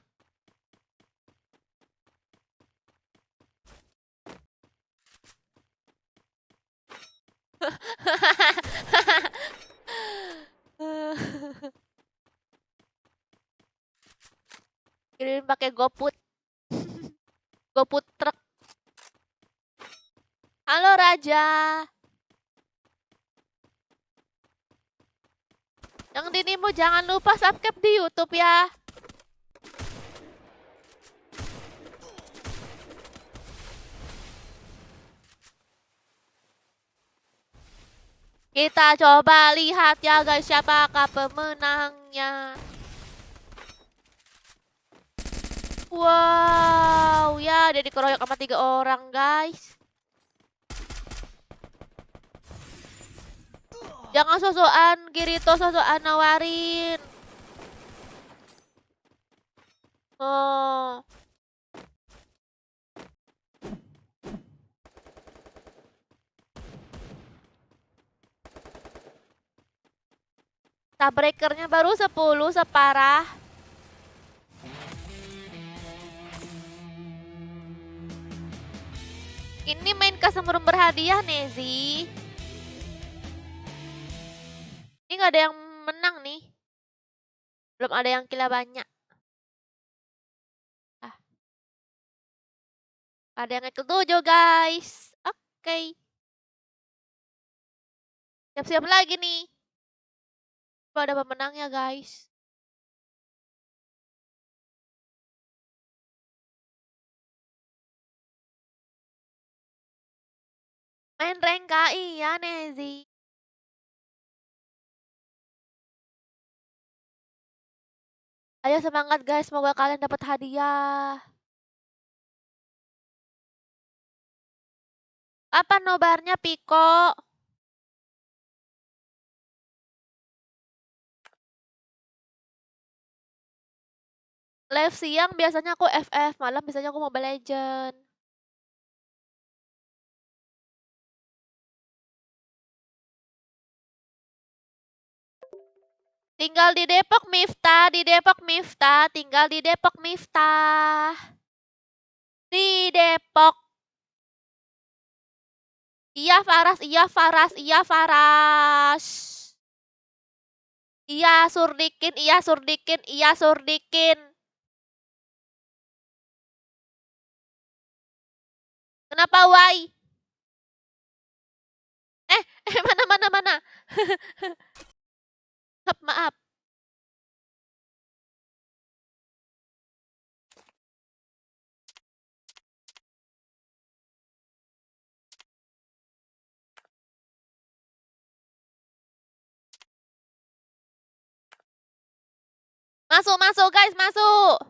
Kirim pakai GoFood. GoFood truk. Halo Raja. Yang dinimu jangan lupa subscribe di YouTube ya. Kita coba lihat ya guys, siapakah pemenangnya. Wow, ya dia dikeroyok sama 3 orang guys. Jangan sosokan Kirito, sosokan nawarin. Oh. Tiebreakernya baru 10, separah. Ini main customer berhadiah Nezi. Ini nggak ada yang menang nih. Belum ada yang kila banyak. Ah. Ada yang ke-7 guys. Oke. Okay. Siap-siap lagi nih. Ada pemenangnya guys. Main rank kah? Iya, Nezi. Ayo semangat guys, semoga kalian dapat hadiah. Apa nobarnya Piko? Live siang biasanya aku FF, malam biasanya aku Mobile Legend. Tinggal di Depok Miftah, di Depok Miftah, tinggal di Depok Miftah. Di Depok. Iya Faras, iya Faras, iya Faras. Iya Surdikin, iya Surdikin, iya Surdikin. Kenapa why? Mana. Maaf. Masuk guys, masuk.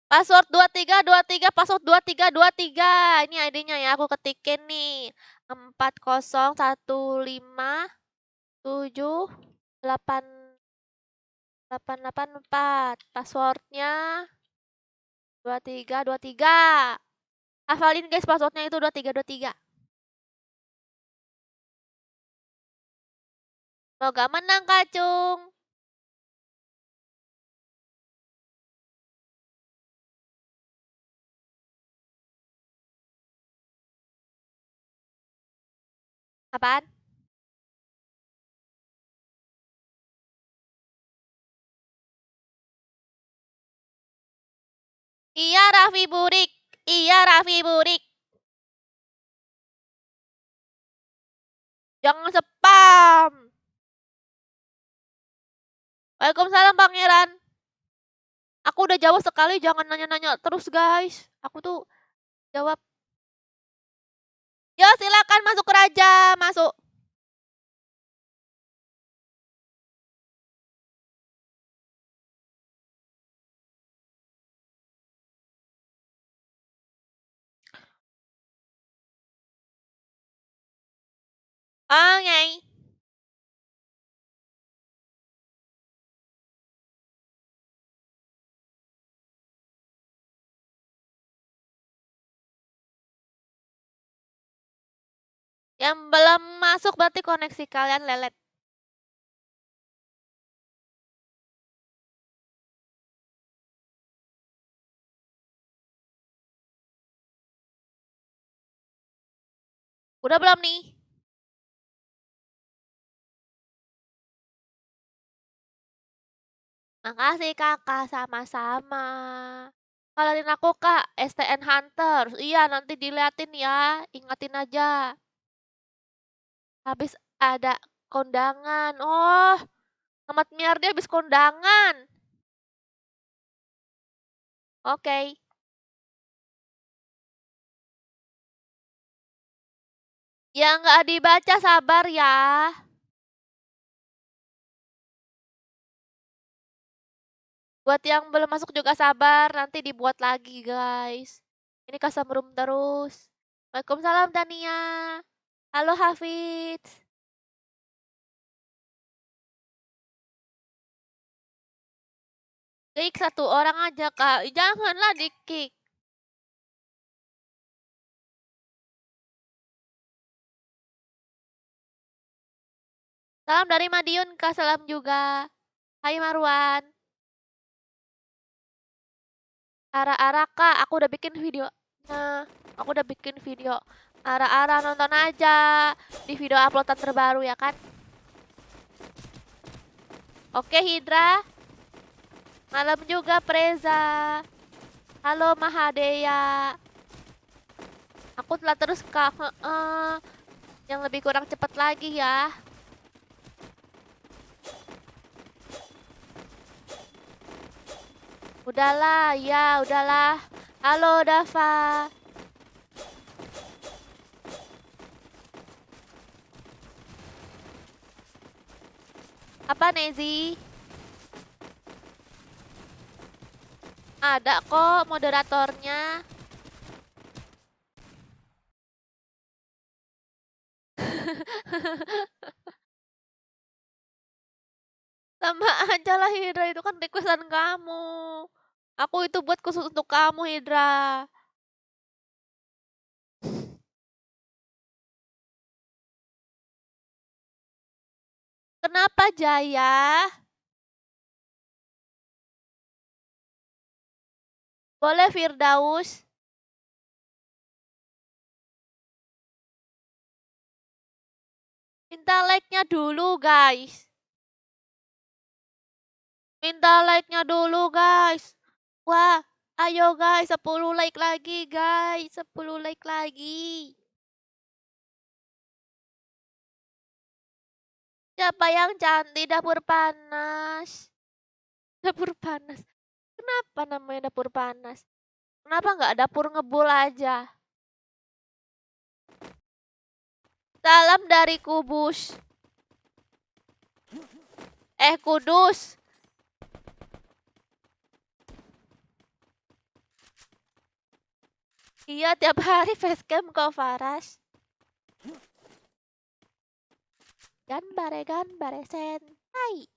Password 2323, password 2323. Ini ID-nya ya, aku ketikin nih. 401578884. Passwordnya 2323. Hafalin guys, passwordnya itu 2323. Semoga menang Kacung. Apaan? Iya Raffi Burik. Iya Raffi Burik. Jangan spam. Waalaikumsalam Pangeran. Aku udah jawab sekali, jangan nanya-nanya terus guys. Aku tuh jawab. Yo silakan masuk ke raja, masuk. Oke. Yang belum masuk berarti koneksi kalian lelet. Udah belum nih? Makasih kakak, sama-sama. Kalian aku kak, STN Hunter. Iya nanti diliatin ya, ingatin aja. Habis ada kondangan. Oh, Ahmad Miardi habis kondangan. Oke. Yang nggak dibaca sabar ya. Buat yang belum masuk juga sabar, nanti dibuat lagi guys. Ini custom room terus. Waalaikumsalam Tania. Halo Hafiz. Kick satu orang aja kak. Janganlah di kick. Salam dari Madiun kak, salam juga. Hai Marwan. Ara-ara kak, aku udah bikin video. Nah, aku udah bikin video. Ara-ara nonton aja di video uploadan terbaru ya kan. Oke Hidra. Malam juga Preza. Halo Mahadeya. Aku telah terus kak. Yang lebih kurang cepat lagi ya. Udahlah, ya udahlah. Halo Dava. Apa Nezi? Ada kok moderatornya. Sama aja lah Hidra, itu kan requestan kamu. Aku itu buat khusus untuk kamu Hidra. Kenapa Jaya? Boleh Firdaus? Minta like-nya dulu guys. Minta like-nya dulu guys. Wah, ayo guys, 10 like lagi guys. 10 like lagi. Siapa yang cantik? Dapur panas. Dapur panas. Kenapa namanya dapur panas? Kenapa nggak dapur ngebul aja? Salam dari Kubus. Kudus. Iya, tiap hari facecam kok Faras. Ganbare sentai.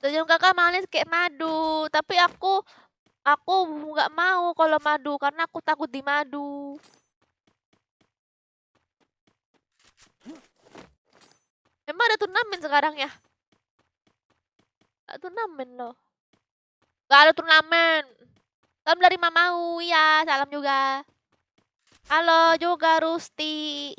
Senyum kakak manis kayak madu, tapi aku nggak mau kalau madu karena aku takut di madu. Emang ada turnamen sekarang ya? Ada turnamen loh. Gak ada turnamen. Salam dari Mamau, ya salam juga. Halo juga Rusti.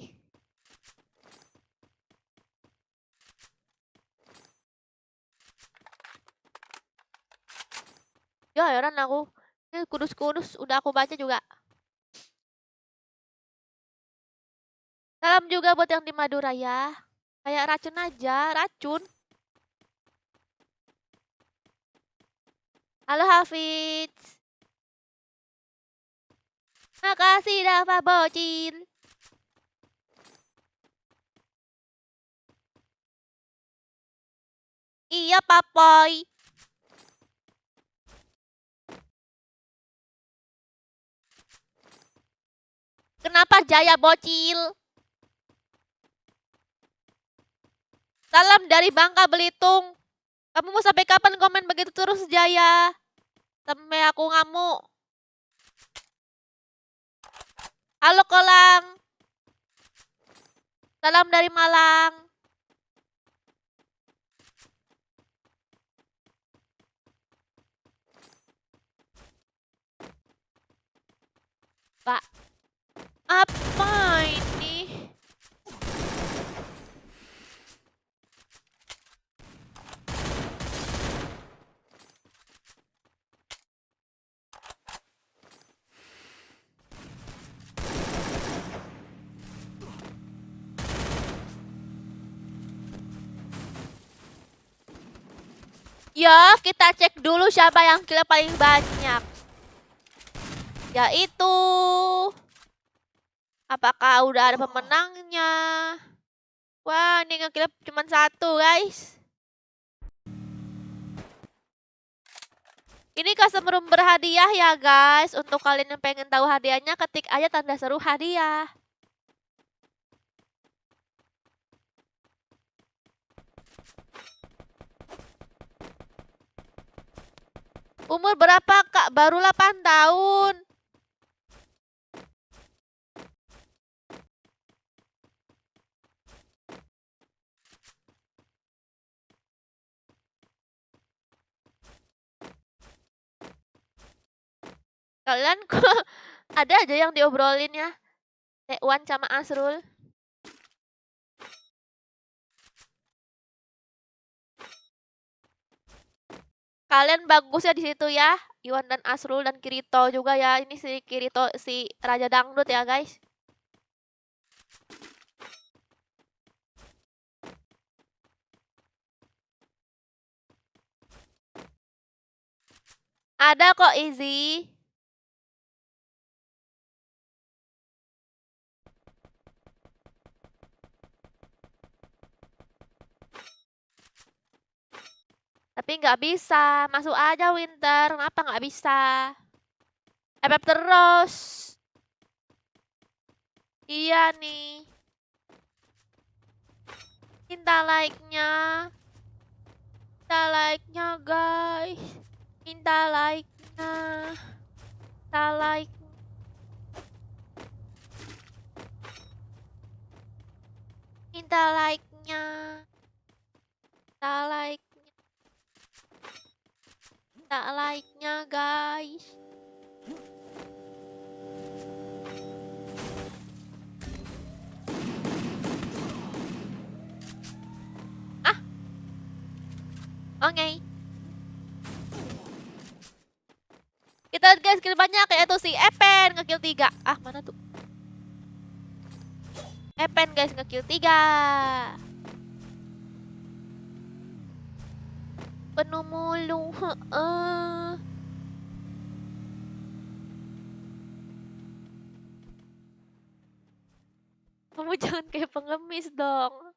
Ya heran aku. Ini kudus-kudus udah aku baca juga. Salam juga buat yang di Madura ya. Kayak racun aja, racun. Halo Hafiz. Makasih Dava Bocil. Iya Papoy. Kenapa Jaya Bocil? Salam dari Bangka Belitung. Kamu mau sampai kapan komen begitu terus Jaya? Sampai aku ngamuk. Halo Kolang. Salam dari Malang. Pak. Apa ini? Ya, kita cek dulu siapa yang kill paling banyak. Yaitu... Apakah udah ada pemenangnya? Wah, ini nge-kill cuma satu, guys. Ini custom room berhadiah ya, guys. Untuk kalian yang pengen tahu hadiahnya, ketik aja tanda seru hadiah. Umur berapa, Kak? Baru 8 tahun. Kalian kok ada aja yang diobrolin ya? Tekwan sama Asrul. Kalian bagusnya di situ ya. Iwan dan Asrul dan Kirito juga ya. Ini si Kirito si Raja Dangdut ya, guys. Ada kok Izzy. Tapi nggak bisa. Masuk aja Winter. Kenapa nggak bisa? FF terus. Iya nih. Minta like-nya. Minta like-nya guys. Minta like-nya. Minta like. Minta like-nya. Minta like. Minta like-nya guys. Ah. Oke. Kita lihat guys, skill banyak yaitu si Epen ngekill 3. Ah, mana tuh? Epen guys ngekill 3. Penuh mulu. Kamu jangan kayak pengemis dong.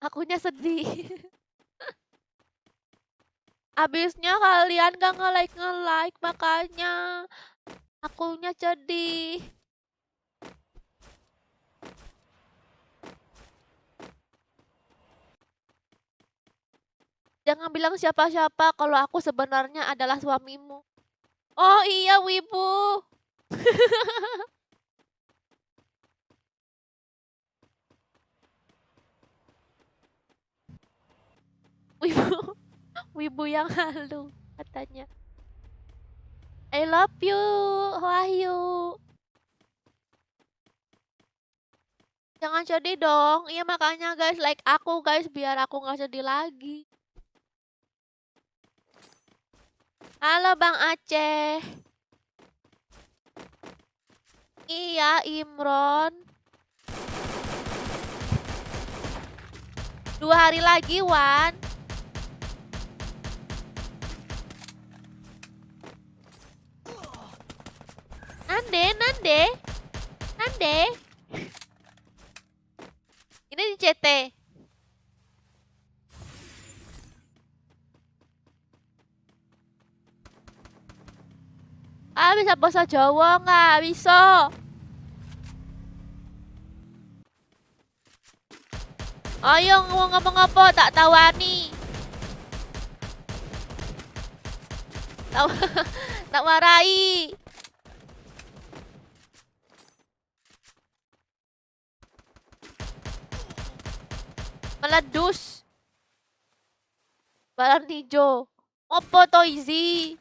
Akunya sedih. Abisnya kalian gak nge-like makanya akunya sedih. Jangan bilang siapa-siapa kalau aku sebenarnya adalah suamimu. Oh iya, Wibu. Wibu. Wibu yang halu katanya. I love you, Wahyu. Jangan sedih dong. Iya makanya guys, like aku guys biar aku nggak sedih lagi. Halo Bang Aceh. Iya Imron. 2 hari lagi Wan. Nande. Ini di CT. Ah, bisa bahasa Jawa nggak? Bisa. Ayo ngomong apa? Tak tawani. Tak warai. Meledus. Balon hijau. Opo to easy?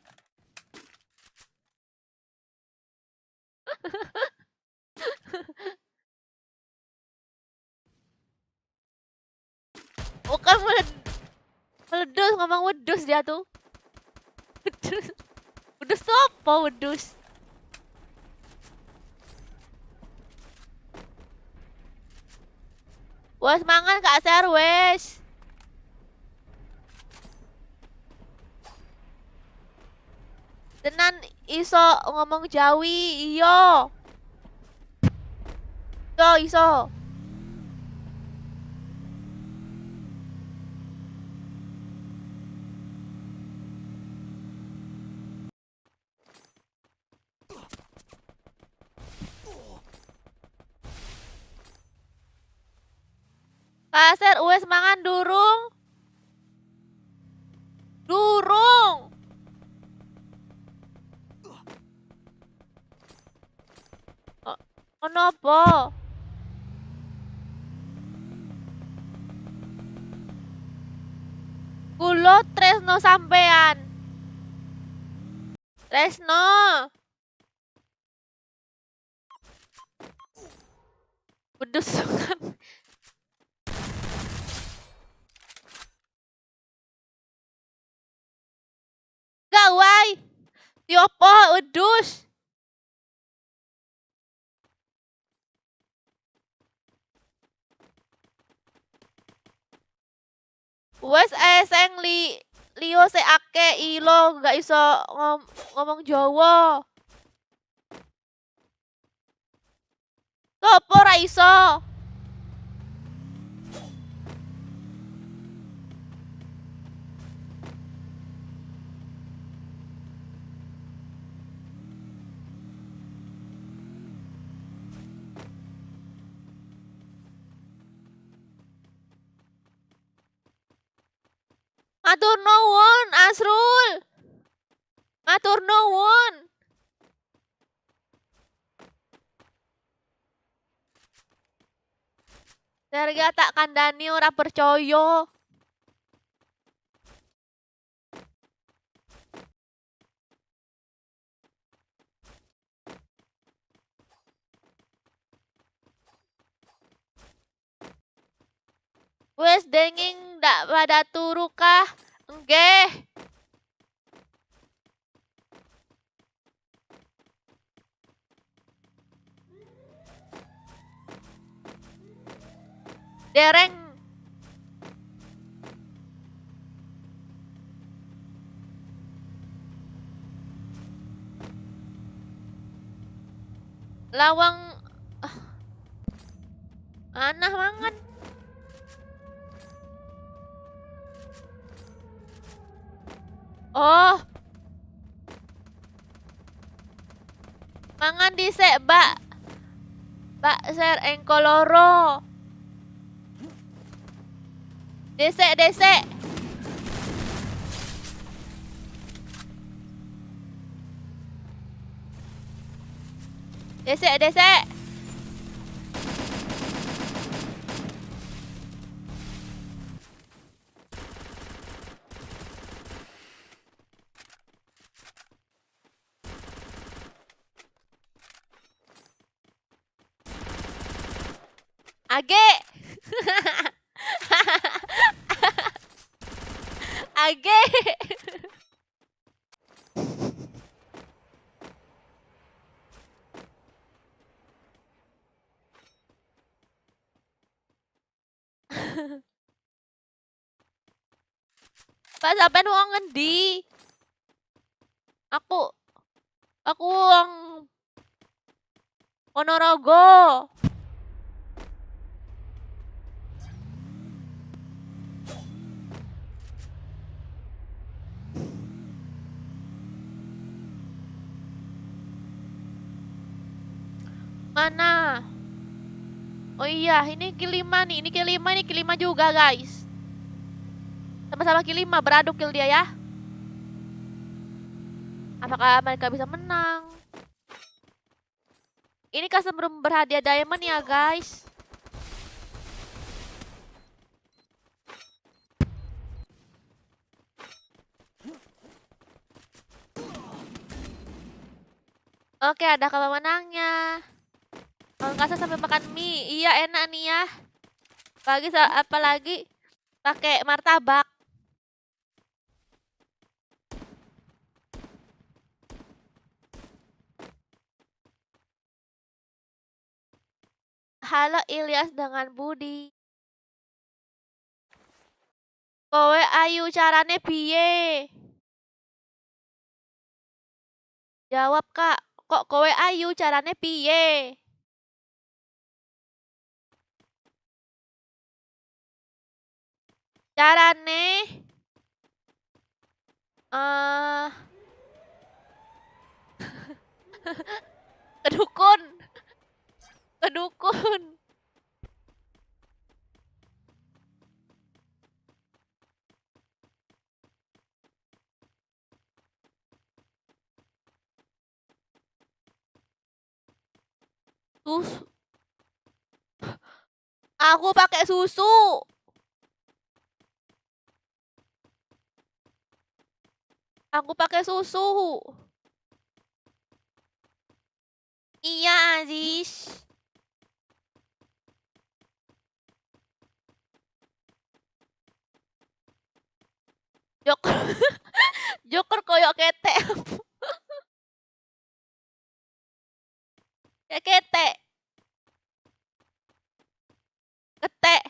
Bukan meledus, ngomong wedus dia tuh. Wedus. Wedus tuh apa wedus? Wes mangan Kak Ser wes. Tenan iso ngomong Jawi, iyo. Iso. Kaser wes mangan durung. Kenapa? Kulo tresno sampean. Tresno. Wedus kan. Gawai. Tiopo wedus. Wes seng Lio se ake ilo gak iso ngomong Jawa. Sopo ra iso? Matur nuwun, Asrul. Matur nuwun. Derga tak kandhani ora percaya. Wes denging ndak pada turu kah? Nggih. Dereng. Lawang anah mangan. Oh. Mangan dhisik, Mbak. Mbak ser engko loro. Desek. Desek. Age. Age. Pak sampean wong ngendi? Aku wong Ponorogo. Mana? Oh iya, ini kill 5 nih. Ini kill 5 juga, guys. Sama-sama kill 5, beraduk kill dia ya. Apakah mereka bisa menang? Ini custom room berhadiah diamond ya, guys. Oke, ada pemenangnya. Kasar sampai makan mie. Iya, enak nih ya. Apalagi pakai martabak. Halo Ilyas dengan Budi. Kowe ayu carane piye? Jawab, Kak. Kok kowe ayu carane piye? Carane kedukun. Susu. Aku pakai susu. Iya, Aziz. Joker. Joker koyok ketek. Ya ketek. Ketek.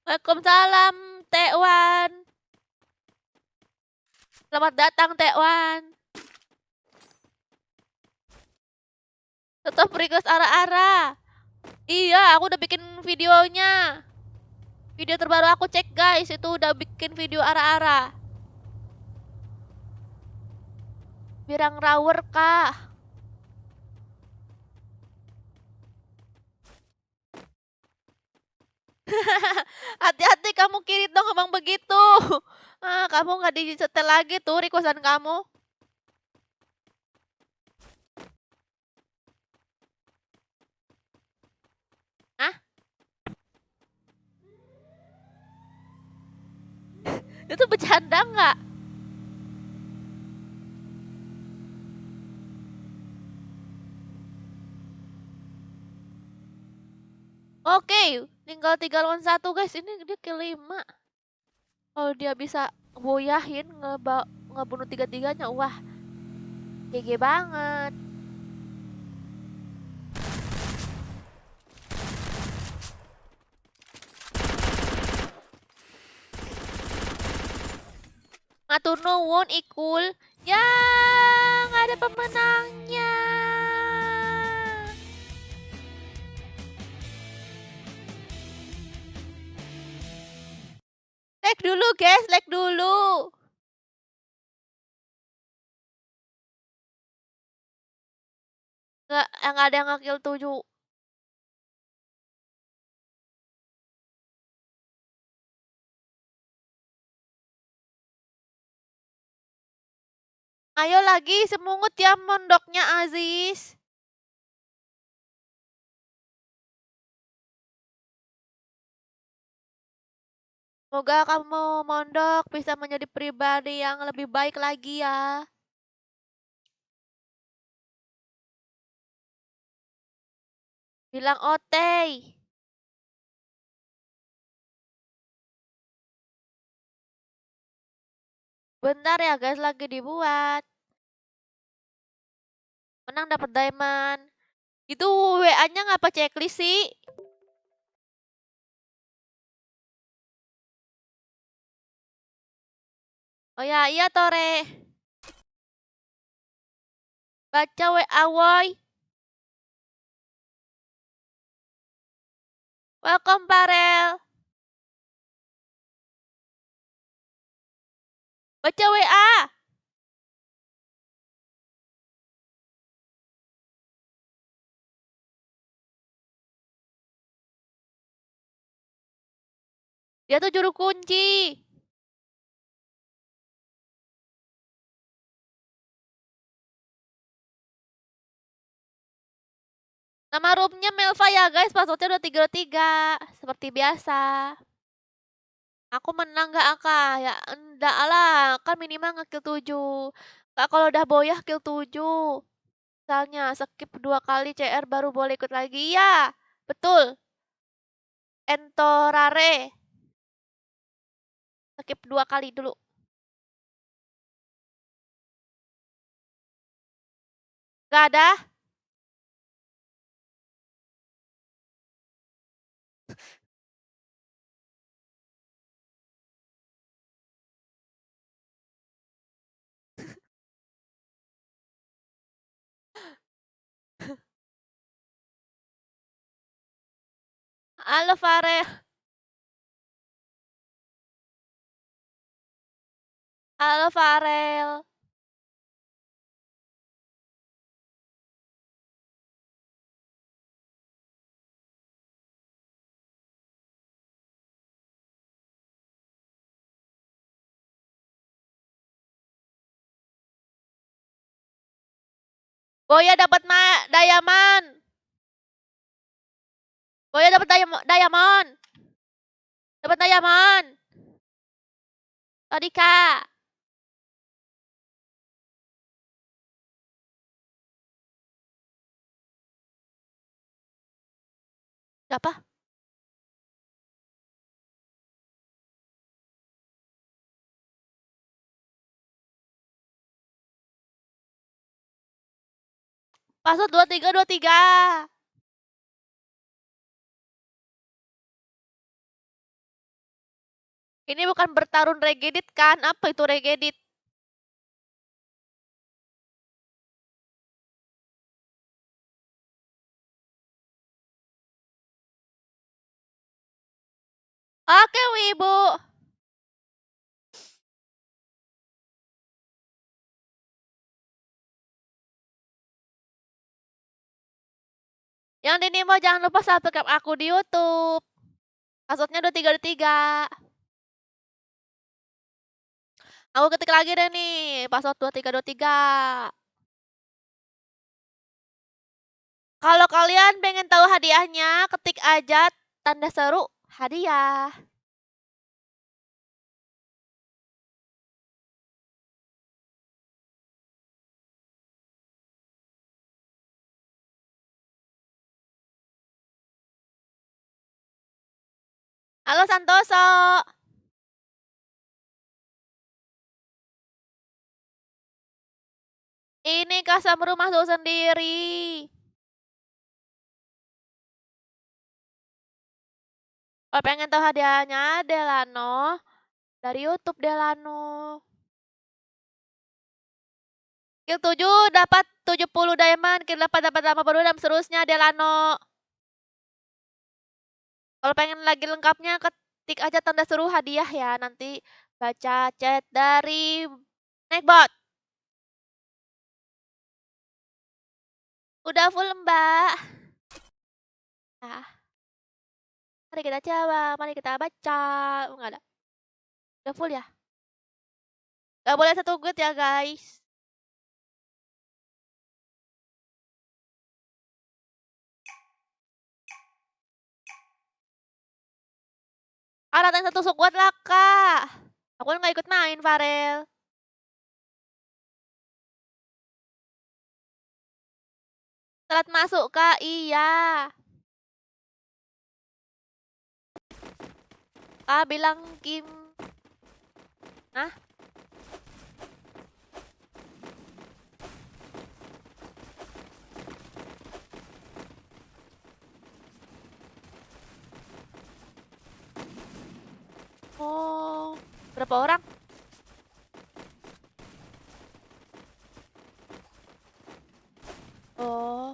Waalaikumsalam, Tekwan. Selamat datang, Tekwan. Tetap request ara-ara. Iya, aku udah bikin videonya. Video terbaru aku cek, guys. Itu udah bikin video ara-ara. Birang Rawer kah? Hati-hati kamu kiri dong emang begitu. Ah, kamu nggak disetel lagi tuh requestan kamu. Ah, itu bercanda nggak? Oke, tinggal 3 lawan 1 guys. Ini dia kelima. Kalau dia bisa boyahin ngebunuh tiga-tiganya, wah, GG banget. Matur nuwun Ikul. Ya, nggak ada pemenangnya. Like dulu guys, like dulu. Nggak ada yang nge-kill 7. Ayo lagi semungut ya mondoknya Aziz. Semoga kamu mondok bisa menjadi pribadi yang lebih baik lagi ya. Bilang otey. Bentar ya guys, lagi dibuat. Menang dapat diamond. Itu WA-nya ngapa checklist sih? Oh ya, iya Tore. Baca WA woy. Welcome Parel. Baca WA. Dia tuh juru kunci. Nama roomnya Melva ya guys, passwordnya 2323. Seperti biasa. Aku menang gak Aka? Ya enggak lah, kan minimal nge-kill 7. Kak kalau udah boyah kill 7. Misalnya skip 2 kali CR baru boleh ikut lagi. Ya, betul. Entorare. Skip 2 kali dulu. Gak ada? Halo Farel. Halo Farel. Boya dapat diamond. Boya dapat diamond. Dapat diamond. Tadi Kak. Siapa? Password 2323. Ini bukan bertarung regedit kan? Apa itu regedit? Oke, Wibu. Yang di Nimo jangan lupa subscribe aku di YouTube. Passwordnya 2323. Aku ketik lagi deh nih, password 2323. Kalau kalian pengen tahu hadiahnya, ketik aja tanda seru hadiah. Halo Santoso. Ini customer masuk sendiri. Kalau pengen tahu hadiahnya, Delano. Dari YouTube Delano. Kill 7 dapat 70 diamond, kill 8 dapat 82 dan seterusnya Delano. Kalau pengen lagi lengkapnya, ketik aja tanda seru hadiah ya. Nanti baca chat dari Nekbot. Udah full mbak. Nah, mari kita coba, mari kita baca. Enggak ada. Udah full ya? Gak boleh satu guide ya guys. Ratain satu squad lah kak. Aku kan gak ikut main Farel. Telat masuk kak, iya. Kak bilang Kim. Hah? Oh, berapa orang? Oh,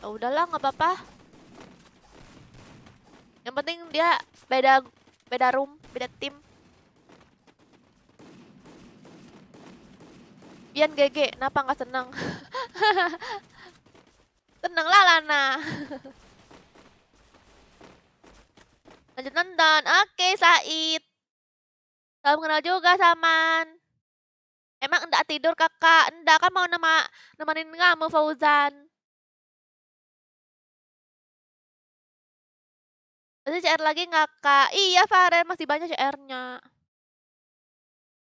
ya udahlah nggak apa-apa. Yang penting dia beda room, beda tim. Pian GG, kenapa nggak seneng? Seneng lah Lana. Lanjut nonton. Oke, Said. Salam kenal juga, Saman. Emang enggak tidur kakak? Enggak kan mau nemenin kamu Fauzan. Masih CR lagi nggak kak? Iya Farel masih banyak CR-nya.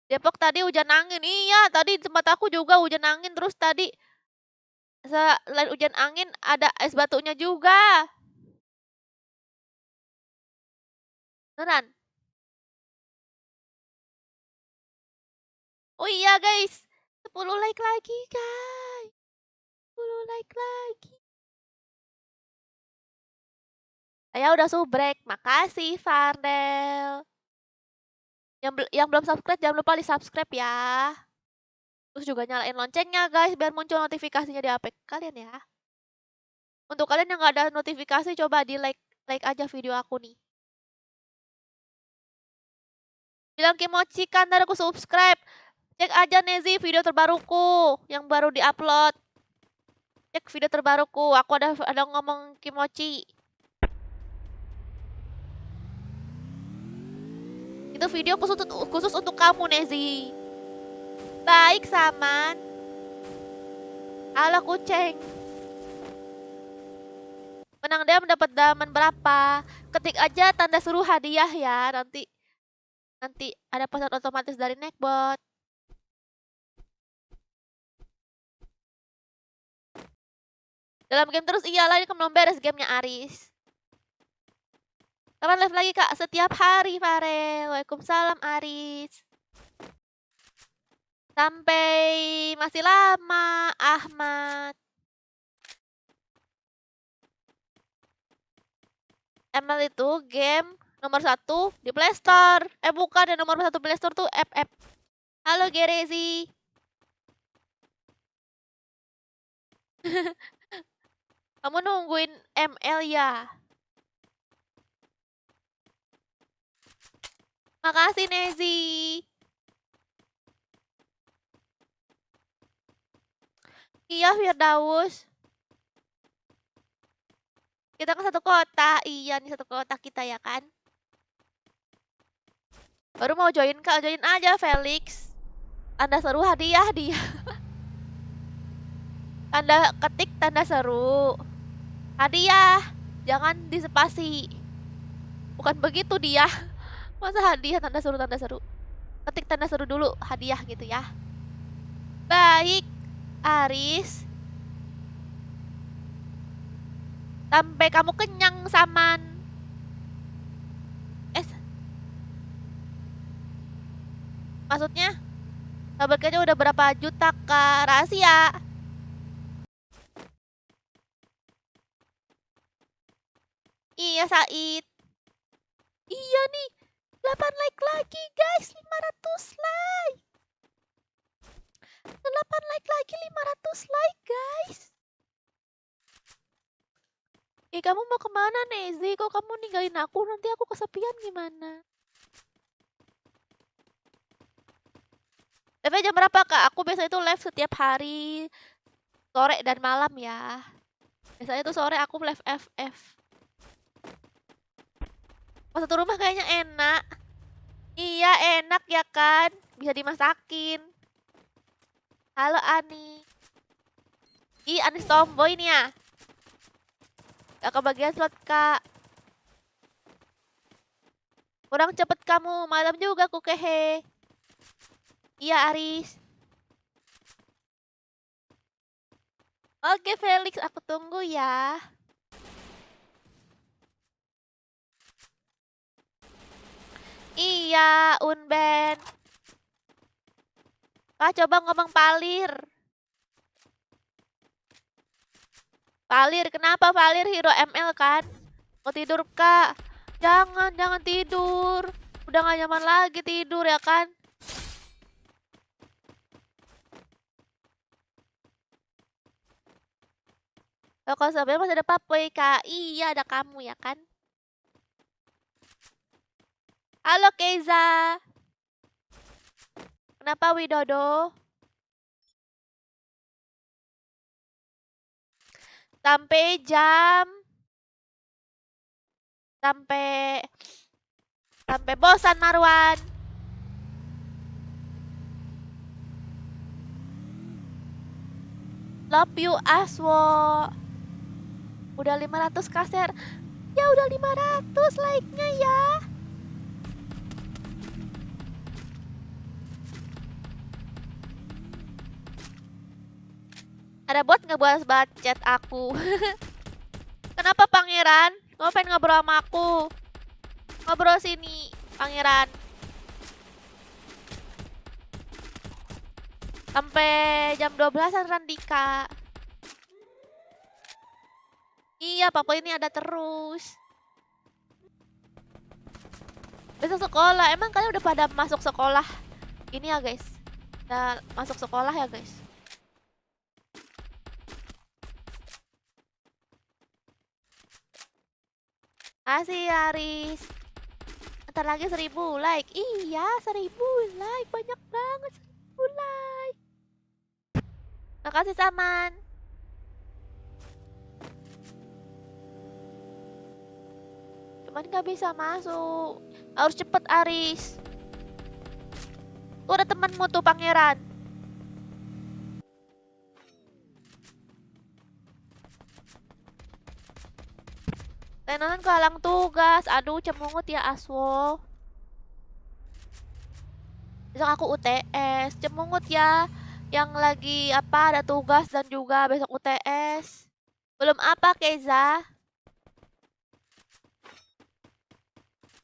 Depok tadi hujan angin. Iya tadi di tempat aku juga hujan angin. Terus tadi selain hujan angin ada es batunya juga. Beneran. Oh iya guys. 10 like lagi guys. 10 like lagi. Saya udah subrek. Makasih Farel. Yang belum subscribe jangan lupa di subscribe ya. Terus juga nyalain loncengnya guys biar muncul notifikasinya di HP kalian ya. Untuk kalian yang gak ada notifikasi coba di like aja video aku nih. Bilang Kimochi kan ntar aku subscribe. Cek aja Nezi video terbaruku yang baru diupload. Cek video terbaruku. Aku ada ngomong Kimochi. Itu video khusus untuk kamu Nezi. Baik Saman. Ala kucing. Menang dia mendapat daman berapa? Ketik aja tanda suruh hadiah ya. Nanti ada pesan otomatis dari Nekbot. Dalam game terus iyalah ini kan belum beres gamenya Aris. Kapan live lagi kak? Setiap hari Farel. Waalaikumsalam Aris. Sampai masih lama Ahmad. ML itu game nomor 1 di Play Store. Bukan, yang nomor 1 Play Store tuh FF. Halo Gerezi. Kamu nungguin ML ya? Makasih Nezi. Iya Firdaus. Kita kan satu kota. Iya nih satu kota kita ya kan. Baru mau join Kak, join aja Felix. Tanda seru hadiah dia. Tanda ketik tanda seru. Hadiah. Jangan disepasi. Bukan begitu dia. Masa hadiah tanda seru tanda seru. Ketik tanda seru dulu hadiah gitu ya. Baik, Aris. Sampai kamu kenyang, Saman. Maksudnya? Sabarnya udah berapa juta, Kak? Rahasia. Iya, Said. Iya nih. 8 like lagi, guys. 500 like. 8 like lagi, 500 like, guys. Kamu mau kemana, Nezi? Kok kamu ninggalin aku? Nanti aku kesepian gimana? Live jam berapa, Kak? Aku biasanya itu live setiap hari. Sore dan malam ya. Biasanya tuh sore aku live FF. Pas satu rumah kayaknya enak. Iya, enak ya kan? Bisa dimasakin. Halo, Ani. Ih, Anis tomboy nih ya. Gak kebagian slot, Kak. Kurang cepet kamu. Malam juga aku kehe. Iya, Aris. Oke, Felix. Aku tunggu ya. Iya, Unben. Kak, coba ngomong Palir. Palir, kenapa Palir hero ML kan? Mau tidur, Kak? Jangan tidur. Udah gak nyaman lagi tidur ya kan? Kalau sebenarnya masih ada Papoy, Kak. Iya, ada kamu ya kan? Halo, Keiza. Kenapa Widodo? Sampai bosan Marwan. Love you Aswo. Udah 500 kaser. Ya udah 500 like-nya ya. Ada bot ngebalas chat aku. Kenapa Pangeran? Kamu pengen ngobrol sama aku? Ngobrol sini, Pangeran. Sampai jam 12-an Randika. Iya, Papa ini ada terus. Besok sekolah. Emang kalian udah pada masuk sekolah? Ini ya, guys. Udah masuk sekolah ya, guys. Asih, Aris. Ntar lagi 1000 like. Iya, 1000 like. Banyak banget 1000 like. Makasih, Saman. Cuman gak bisa masuk. Harus cepet, Aris. Tuh ada temenmu tuh, Pangeran. Tenan kehalang tugas. Aduh, cemungut ya, Aswo. Besok aku UTS. Cemungut ya. Yang lagi ada tugas dan juga besok UTS. Belum apa, Keza?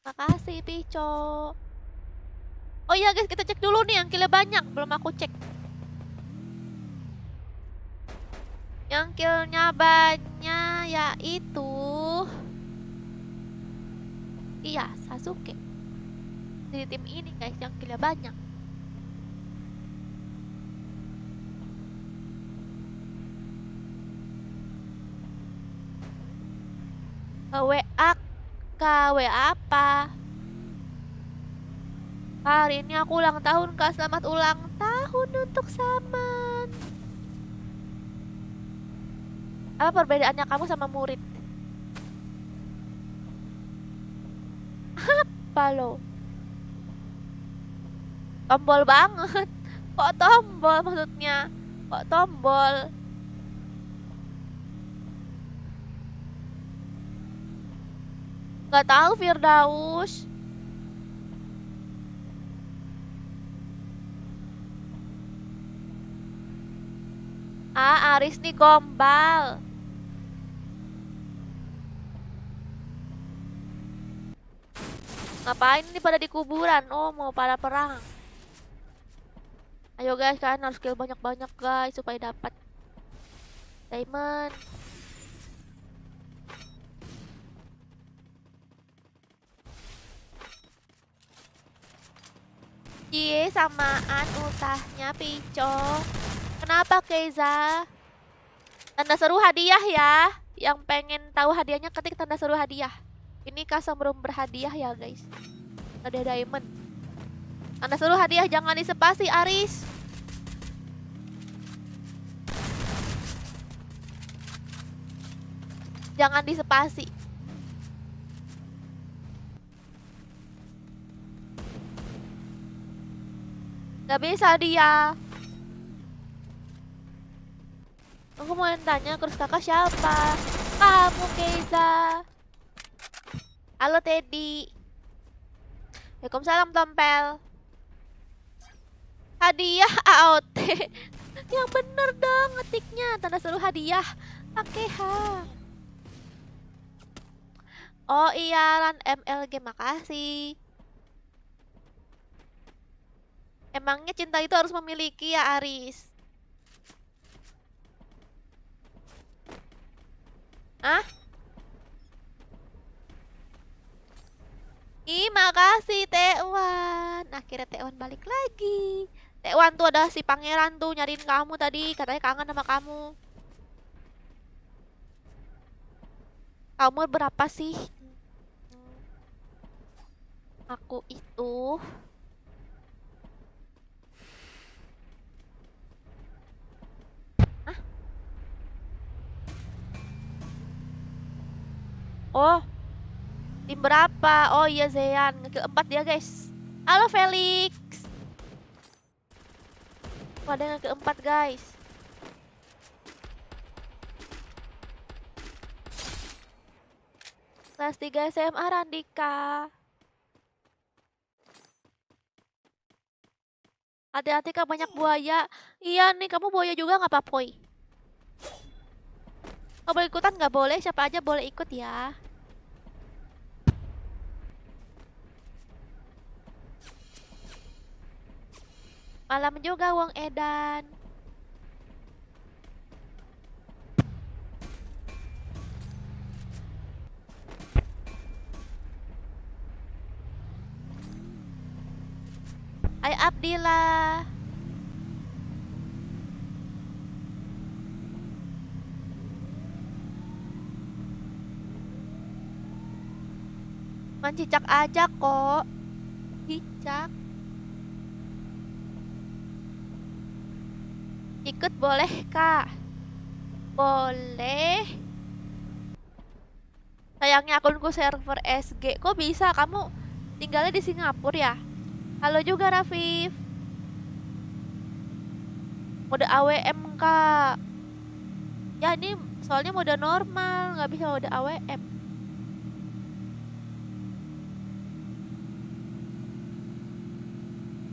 Makasih, Pico. Oh iya, guys, kita cek dulu nih yang killnya banyak. Belum aku cek. Yang killnya banyak yaitu... Iya, Sasuke. Di tim ini, guys, yang killnya banyak. WA KW apa? Hari ini aku ulang tahun, Kak. Selamat ulang tahun untuk Saman. Apa perbedaannya kamu sama murid? Apa lo? Tombol banget. Kok tombol maksudnya? Kok tombol? Gak tahu Firdaus. Aris nih gombal. Ngapain nih pada di kuburan? Oh, mau pada perang. Ayo guys, kan harus kill banyak-banyak guys supaya dapat diamond. Cie, samaan ultahnya Pico. Kenapa Keiza? Tanda seru hadiah ya. Yang pengen tahu hadiahnya ketik tanda seru hadiah. Ini kasam belum berhadiah ya guys. Ada diamond. Tanda seru hadiah jangan disepasi Aris. Jangan disepasi. Gak bisa dia. Aku mau tanya terus kakak siapa? Kamu Keiza. Halo Teddy. Waalaikumsalam Tompel. Hadiah AOT. Yang bener dong ngetiknya. Tanda seru hadiah. Pakai H. Oh iya Lan MLG makasih. Emangnya cinta itu harus memiliki ya Aris? Ah? Ih, makasih Tewan. Akhirnya Tewan balik lagi. Tewan tuh ada si pangeran tuh nyariin kamu tadi. Katanya kangen sama kamu. Kamu berapa sih? Aku itu... Hah? Oh, tim berapa? Oh iya Zeyan, keempat dia guys. Halo Felix. Ada yang keempat guys. Kelas 3 SMA Randika. Hati-hati kak banyak buaya. Iya nih kamu buaya juga nggak Papoy? Kalau boleh ikutan nggak boleh, siapa aja boleh ikut ya. Malam juga Wong Edan. Hai Abdillah. Mencicak aja kok. Cicak. Ikut boleh kak? Boleh. Sayangnya akunku server SG. Kok bisa? Kamu tinggalnya di Singapura ya? Halo juga Rafif. Mode AWM kak. Ya ini soalnya mode normal, nggak bisa mode AWM.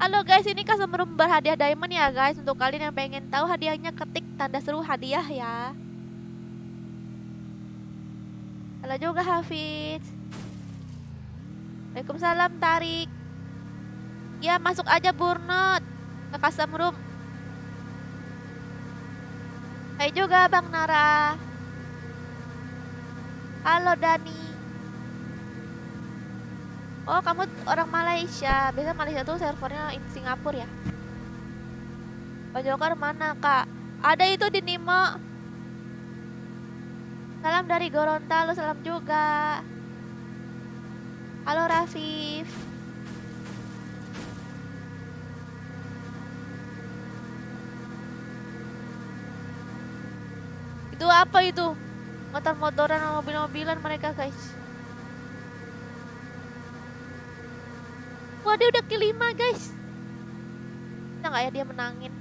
Halo guys, ini customer berhadiah diamond ya guys. Untuk kalian yang pengen tahu hadiahnya ketik tanda seru hadiah ya. Halo juga Hafiz. Waalaikumsalam Tarik. Ya masuk aja Burnot ke custom room. Hai juga Bang Nara. Halo Dani. Oh kamu orang Malaysia. Biasanya Malaysia tuh servernya in Singapura ya. Pak Jokar mana kak? Ada itu di Nimo. Salam dari Gorontalo, salam juga. Halo Rafif. Itu apa itu? Motor-motoran sama mobil-mobilan mereka guys. Wah, dia udah kill 5, guys. Bisa nggak ya dia menangin?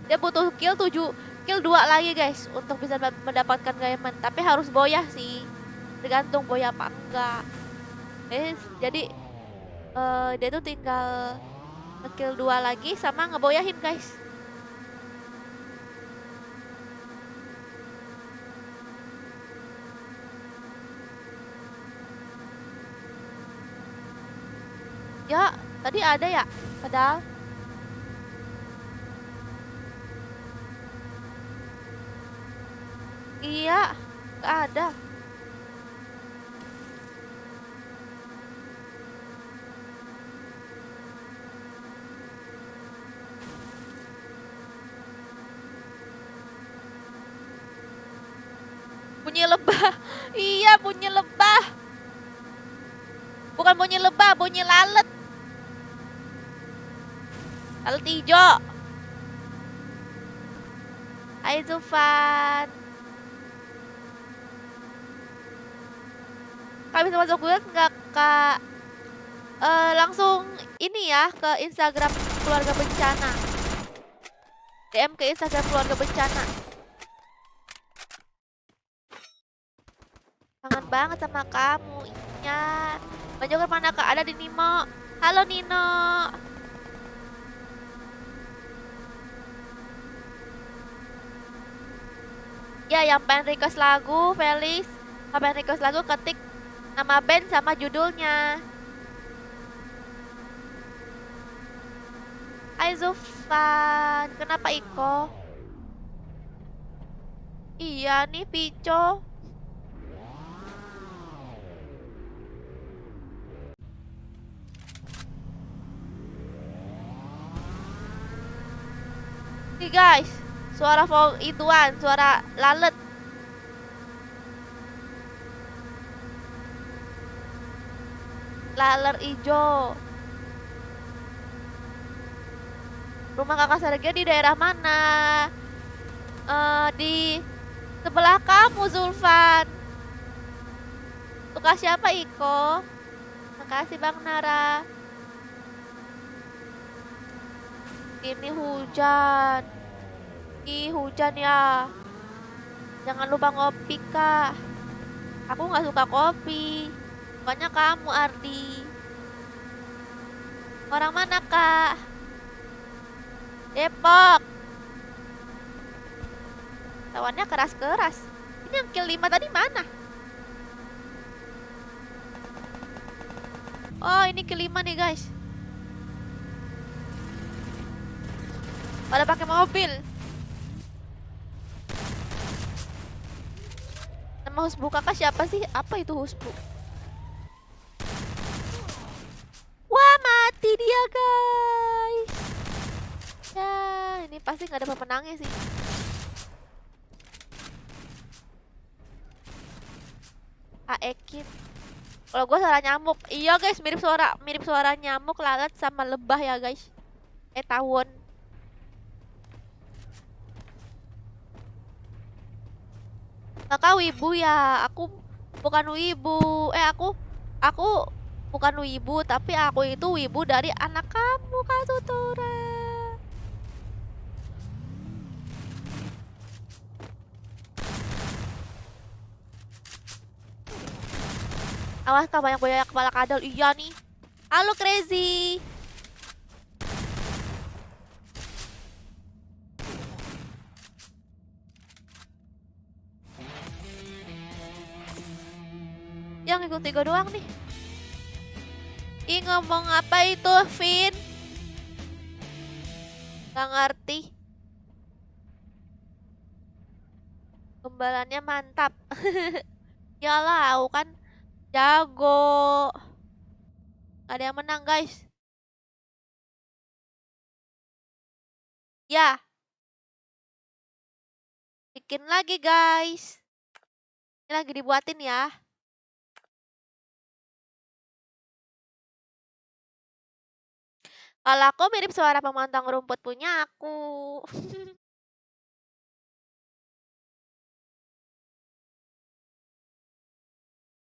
Dia butuh kill 7, kill 2 lagi, guys, untuk bisa mendapatkan diamond. Tapi harus boyah sih. Tergantung boyah apa enggak. Jadi dia tuh tinggal ngekill 2 lagi sama ngeboyahin, guys. Ya, tadi ada ya, padahal. Iya, nggak ada. Bunyi lebah. Iya, bunyi lebah. Bukan bunyi lebah, bunyi lalat. Lalat hijau. Hai Zufan. Kak bisa masuk gue nggak, Kak? Langsung ini ya ke Instagram Keluarga Bencana. DM ke Instagram Keluarga Bencana. Kangen banget sama kamu. Iya. Bang Joker mana, Kak? Ada di Nimo. Halo Nino. Ya, yang pengen request lagu, Felix. Kalau pengen request lagu, ketik nama band sama judulnya. Hai Zufan. Kenapa Iko? Iya nih, Pico. Nih guys, suara ituan, suara lalat. Laler ijo. Rumah kakak Sergio di daerah mana? Di sebelah kamu, Zulfan. Tukang siapa, Iko? Makasih Bang Nara. Ini hujan. Ih, hujan ya. Jangan lupa ngopi, Kak. Aku nggak suka kopi. Sukanya kamu, Ardi. Orang mana, Kak? Depok. Lawannya keras-keras. Ini yang kill 5 tadi mana? Oh, ini kill 5 nih, guys. Pada pakai mobil. Nama husbu kakak siapa sih? Apa itu husbu? Wah, mati dia, guys. Ya, ini pasti nggak ada pemenangnya sih. Aekin. Kalau gue suara nyamuk. Iya, guys, mirip suara nyamuk, lalat sama lebah ya, guys. Tawon. Kakak wibu ya. Aku bukan wibu. Aku bukan wibu, tapi aku itu wibu dari anak kamu, Kak Tutura. Awas Kak, banyak buaya kepala kadal. Iya nih. Halo Crazy. Yang ikut 3 doang nih. Ih, ngomong apa itu, Vin? Gak ngerti. Gembalannya mantap. Yalah, aku kan jago. Gak ada yang menang, guys. Ya, bikin lagi, guys. Ini lagi dibuatin ya. Kalau aku mirip suara pemantang rumput punya aku.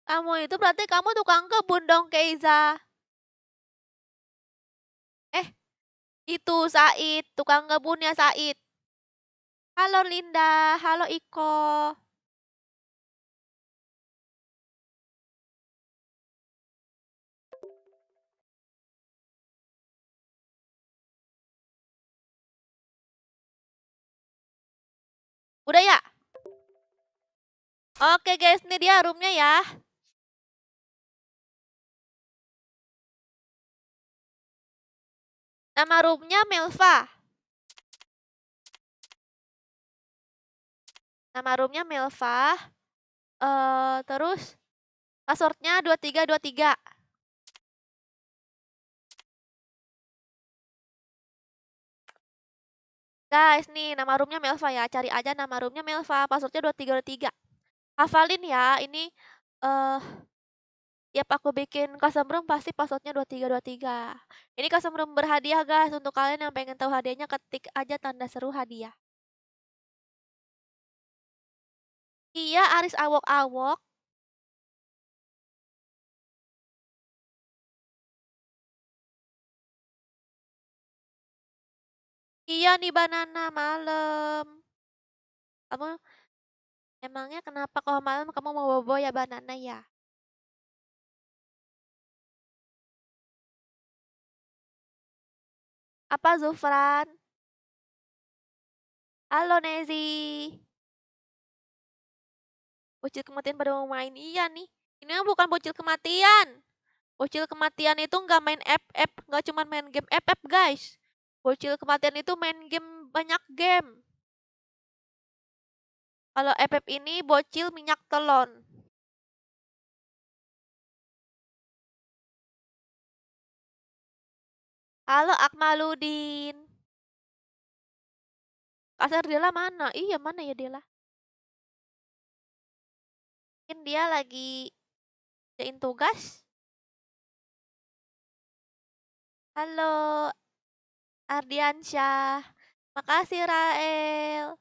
Kamu itu berarti kamu tukang kebun dong, Keiza. Itu Said, tukang kebunnya Said. Halo Linda, halo Iko. Udah ya? Oke guys, ini dia roomnya ya. Nama roomnya Melva. Nama roomnya Melva. Terus passwordnya 2323. Guys, nih nama roomnya Melva ya. Cari aja nama roomnya Melva. Passwordnya 2323. Hafalin ya. Ini eh tiap aku bikin custom room pasti passwordnya 2323. Ini custom room berhadiah guys. Untuk kalian yang pengen tahu hadiahnya, ketik aja tanda seru hadiah. Iya, Aris awok-awok. Iya nih banana malam. Kamu emangnya kenapa kalau malam kamu mau bobo ya banana ya? Apa Zufran? Halo Nezi. Bocil kematian pada mau main. Iya nih. Ini mah bukan bocil kematian. Bocil kematian itu nggak main FF, nggak cuma main game FF guys. Bocil kematian itu main game banyak game. Kalau FF ini bocil minyak telon. Halo Akmaludin. Kasar Dela mana? Iya mana ya Dela? Mungkin dia lagi kerjain tugas. Halo Ardiansyah. Makasih Rael.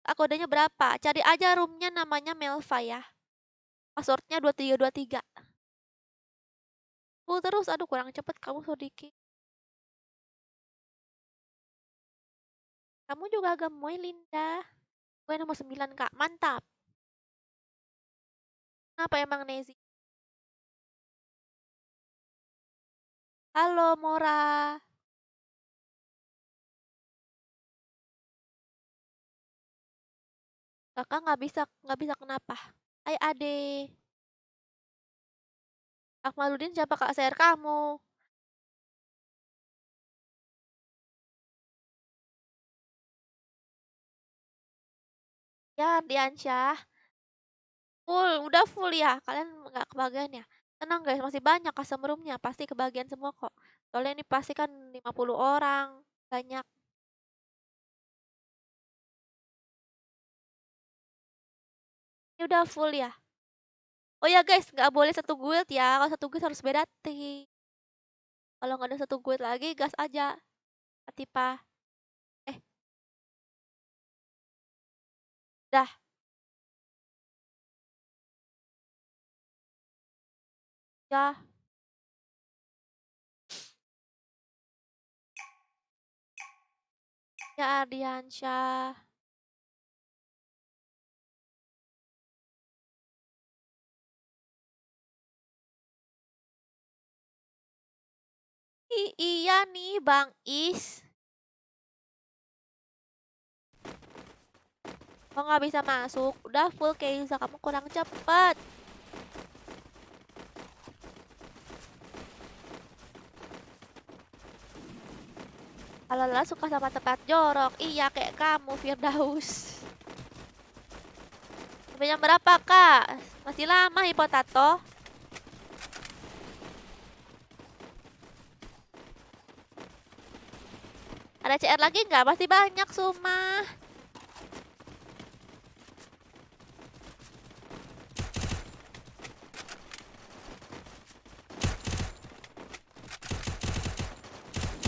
Aku kodenya berapa? Cari aja roomnya namanya Melva ya. Passwordnya 2323. Full terus, aduh kurang cepet kamu Sodiki. Kamu juga gemoy Linda. Gue nomor 9 kak, mantap. Kenapa emang Nezi? Halo Mora. Kakak nggak bisa kenapa? Hai Ade. Akmaludin siapa kak share kamu? Ya Ardiansyah. Full, udah full ya. Kalian nggak kebagian ya? Tenang guys, masih banyak custom roomnya. Pasti kebagian semua kok. Soalnya ini pasti kan 50 orang. Banyak. Ini udah full ya. Oh ya guys, nggak boleh satu guild ya. Kalau satu guild harus beda tim. Kalau nggak ada satu guild lagi, gas aja. Tipa. Eh, dah. Ya, ya Ardiansyah. Iya nih, Bang Is. Kok nggak bisa masuk? Udah full Keiza, kamu kurang cepet. Alala suka sama tempat jorok. Iya, kayak kamu, Firdaus. Sampai jam berapa, Kak? Masih lama, Hipotato. Ada CR lagi nggak? Masih banyak, Suma.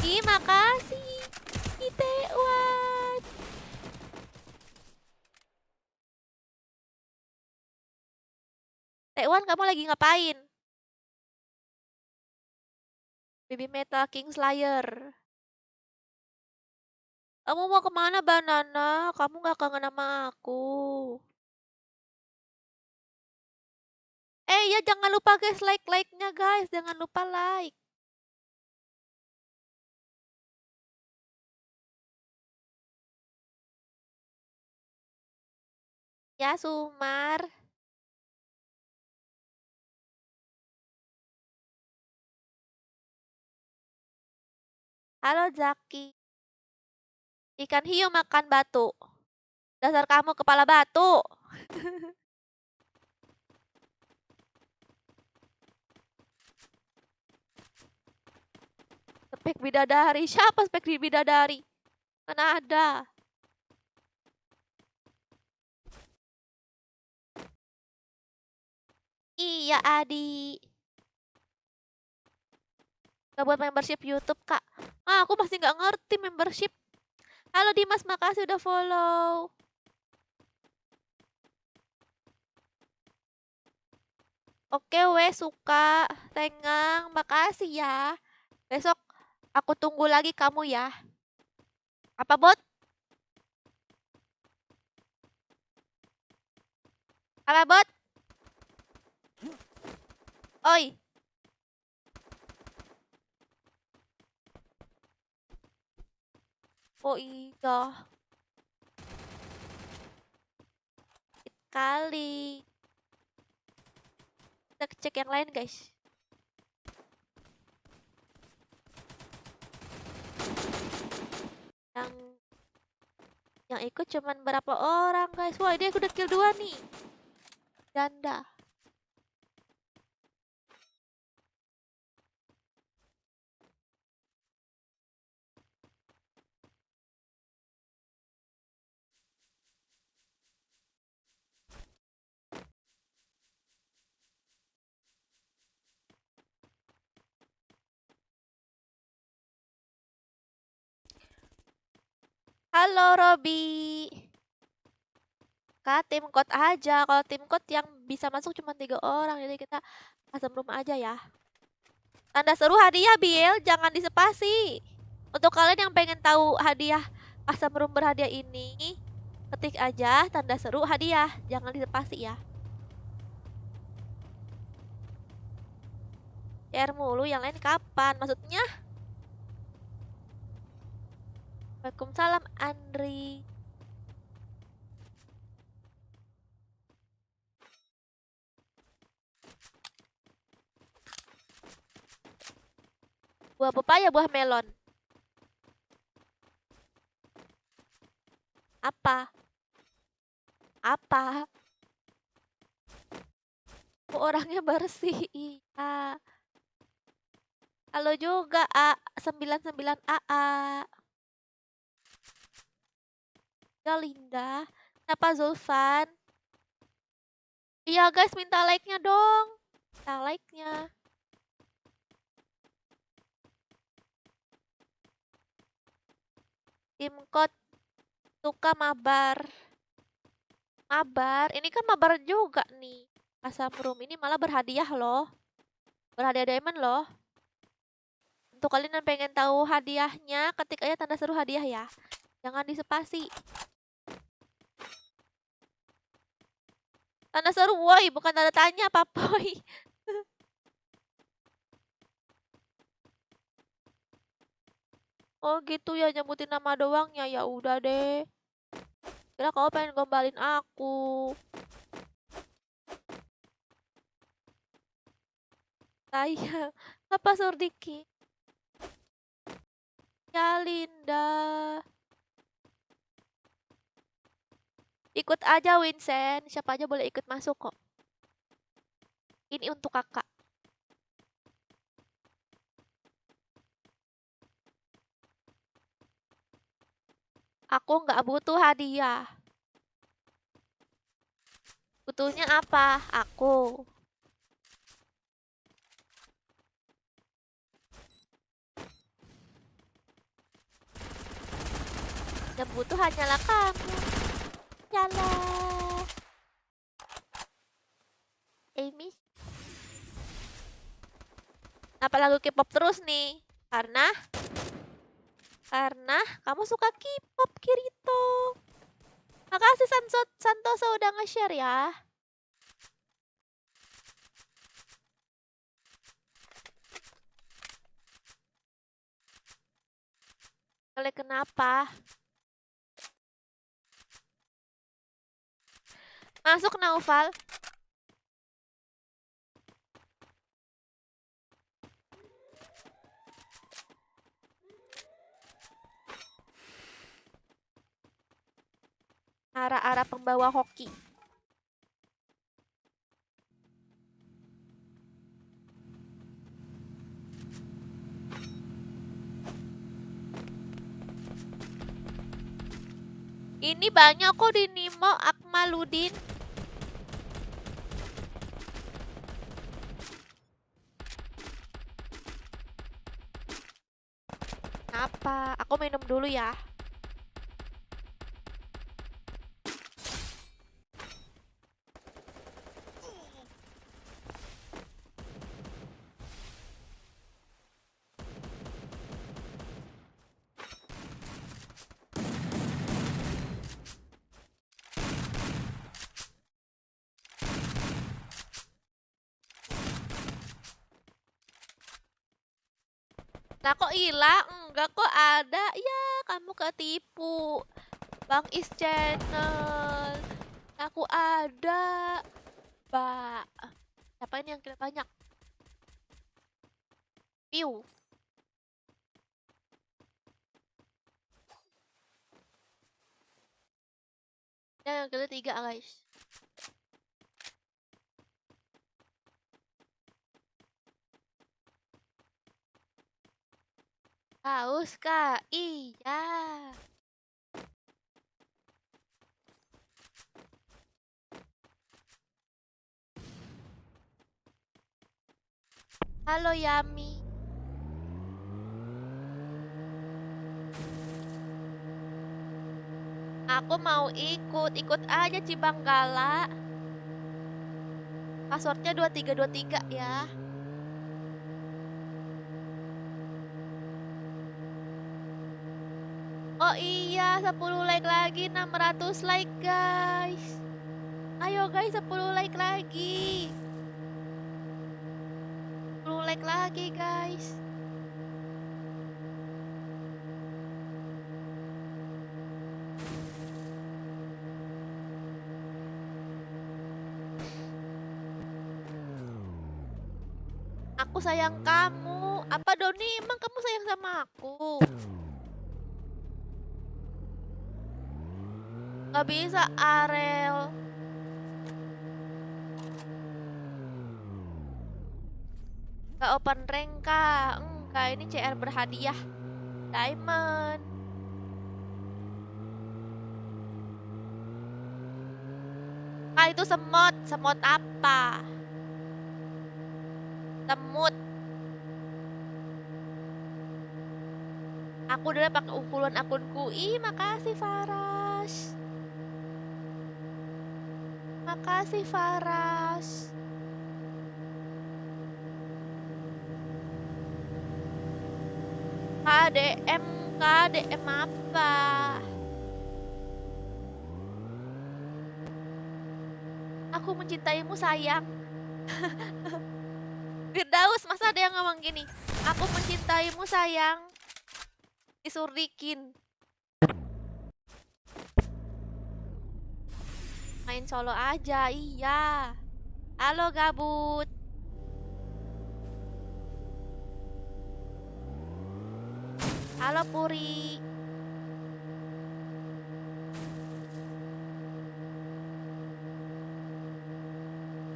Ih, makasih. Itewan. Tewan, kamu lagi ngapain? Baby Metal King Slayer. Kamu mau kemana, Banana? Kamu gak kangen sama aku. Ya jangan lupa guys, like-nya guys. Jangan lupa like. Ya, Sumar. Halo, Zaki. Ikan hiu makan batu. Dasar kamu kepala batu. Spek bidadari. Siapa spek bidadari? Mana ada? Iya, Adi. Gak buat membership YouTube, Kak. Aku masih gak ngerti membership. Halo Dimas, makasih udah follow. Oke, suka. Tengang, makasih ya. Besok aku tunggu lagi kamu ya. Apa bot? Apa bot? Oi. Oh iya. Kali. Kita cek yang lain guys. Yang ikut cuman berapa orang guys. Wah, ini aku udah kill 2 nih. Janda. Halo Robi. Kak, tim code aja. Kalau tim code yang bisa masuk cuma 3 orang. Jadi kita custom room aja ya. Tanda seru hadiah, Biel. Jangan disepasi. Untuk kalian yang pengen tahu hadiah custom room berhadiah ini, ketik aja tanda seru hadiah. Jangan disepasi ya. Share mulu, yang lain kapan? Maksudnya? Waalaikumsalam, Andri. Buah pepaya, buah melon. Apa? Apa? Oh, orangnya bersih. Iya. Halo juga, A99AA. Ya, Linda. Kenapa Zulfan? Iya guys, minta like-nya dong. Minta like-nya. Tim code suka mabar. Mabar, ini kan mabar juga nih. Asam room ini malah berhadiah loh. Berhadiah diamond loh. Untuk kalian yang pengen tahu hadiahnya, ketik aja tanda seru hadiah ya. Jangan disepasi. Tanda seru, woi, bukan tanda tanya, papoy. Oh gitu ya, nyebutin nama doangnya. Ya udah deh. Kira kau pengen gombalin aku. Sayang. Apa Surdiki? Ya Linda. Ikut aja Vincent. Siapa aja boleh ikut masuk kok. Ini untuk kakak. Aku nggak butuh hadiah. Butuhnya apa? Aku. Yang butuh hanyalah kamu. Yalah. Amy. Kenapa lagu K-pop terus nih? Karena Karena kamu suka K-pop, Kirito. Makasih Santoso udah nge-share ya. Kalian kenapa? Masuk Naufal. Arah-arah pembawa hoki. Ini banyak kok di Nimo Akmaludin. Kenapa? Aku minum dulu ya. Nah kok hilang? Enggak kok ada. Ya kamu ketipu. Bang Is Channel. Aku ada. Mbak. Siapa ini yang kira banyak? Piu. Yang kira 3 guys. Haus kak? Iya. Halo Yami. Aku mau ikut aja Cibanggala. Passwordnya 2323 ya. Oh iya, 10 like lagi, 600 like guys. Ayo guys, 10 like lagi. 10 like lagi guys. Aku sayang kamu. Apa Doni? Emang kamu sayang sama aku? Gak bisa Arel. Gak open rank kak. Enggak, ini CR berhadiah diamond. Kak itu semut. Semut apa? Semut. Aku udah pakai ukuran akunku. Ih, makasih Faras. Makasih Faras. KDM apa? Aku mencintaimu sayang. Firdaus, masa ada yang ngomong gini? Aku mencintaimu sayang. Disurdikin. Main solo aja, iya. Halo gabut. Halo Puri.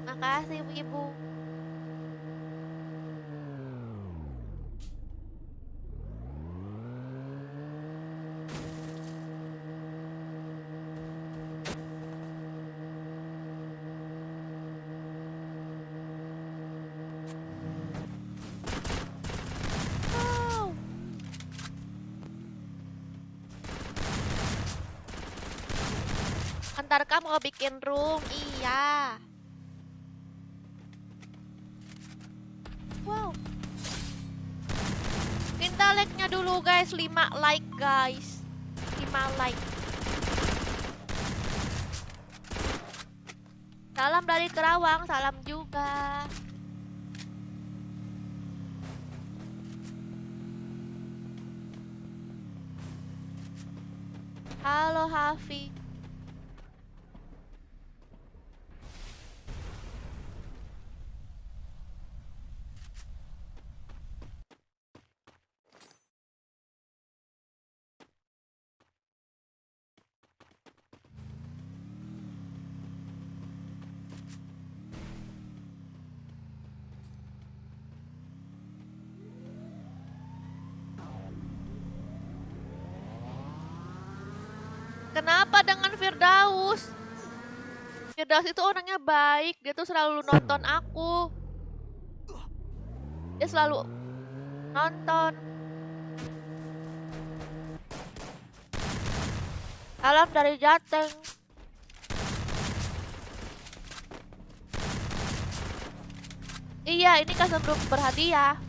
Makasih ibu. Wow. Ntar kamu mau bikin room, iya. Wow. Mungkin Minta like-nya dulu guys, 5 like guys. 5 like. Salam dari Kerawang, salam juga. Halo Hafi. Kenapa dengan Firdaus? Firdaus itu orangnya baik, dia tuh selalu nonton aku. Dia selalu nonton. Salam dari Jateng. Iya, ini custom room berhadiah.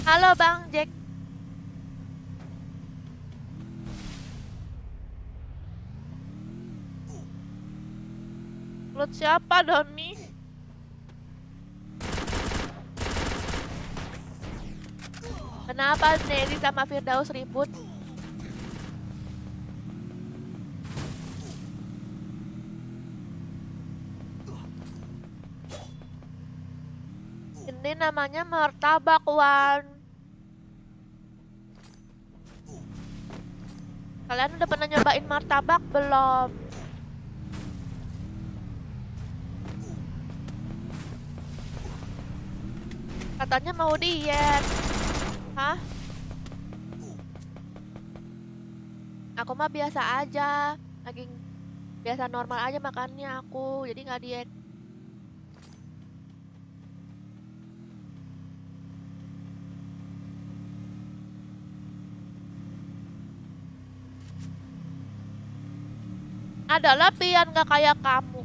Halo Bang Jack. Loot siapa Doni? Kenapa Nelly sama Firdaus ribut? Ini namanya martabak Wan. Kalian udah pernah nyobain martabak belum? Katanya mau diet. Hah? Aku mah biasa aja. Lagi biasa normal aja makannya aku. Jadi nggak diet. Adalah pian nggak kayak kamu.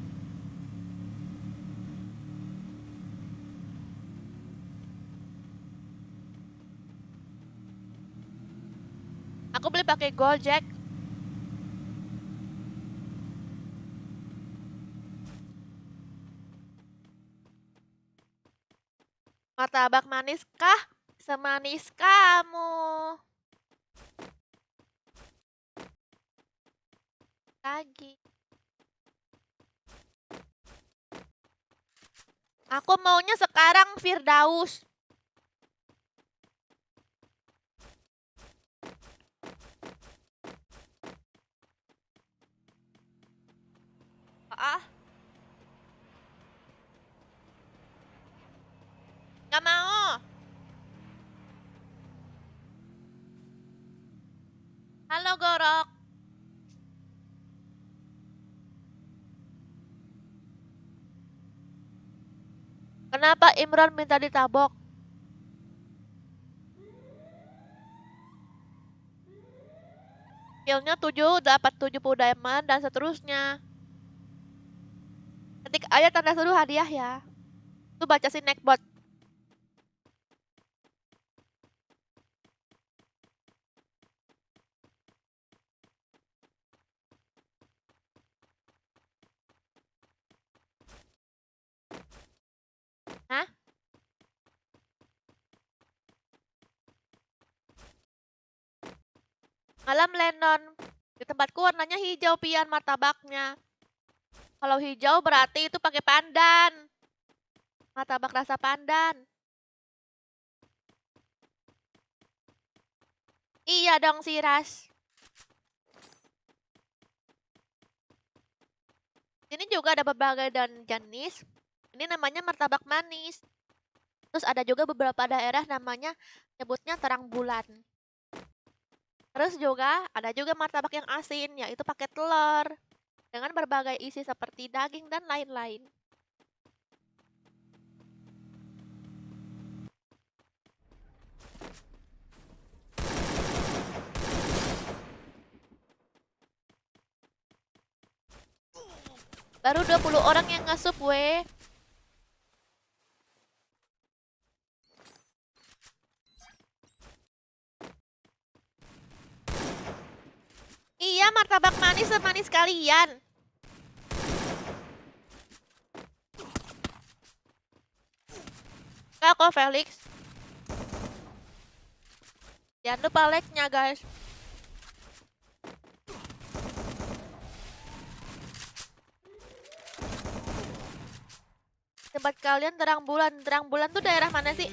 Aku beli pakai Gojek. Martabak manis kah? Semanis kamu. Lagi. Aku maunya sekarang Firdaus. Ah, nggak mau. Halo Gorok. Kenapa Imran minta ditabok? Skillnya 7 dapat 70 diamond dan seterusnya. Ketik aja tanda seru hadiah ya. Tuh baca si Neckbot. Hah? Malam Lennon. Di tempatku warnanya hijau pian martabaknya. Kalau hijau berarti itu pakai pandan. Martabak rasa pandan. Iya dong Siras. Ini juga ada berbagai dan jenis. Ini namanya martabak manis. Terus ada juga beberapa daerah namanya nyebutnya terang bulan. Terus juga ada juga martabak yang asin, yaitu pakai telur. Dengan berbagai isi seperti daging dan lain-lain. Baru 20 orang yang nge-sub, weh. Iya, martabak manis semanis kalian. Enggak kok, Felix. Jangan lupa like-nya, guys. Tempat kalian terang bulan. Terang bulan tuh daerah mana sih?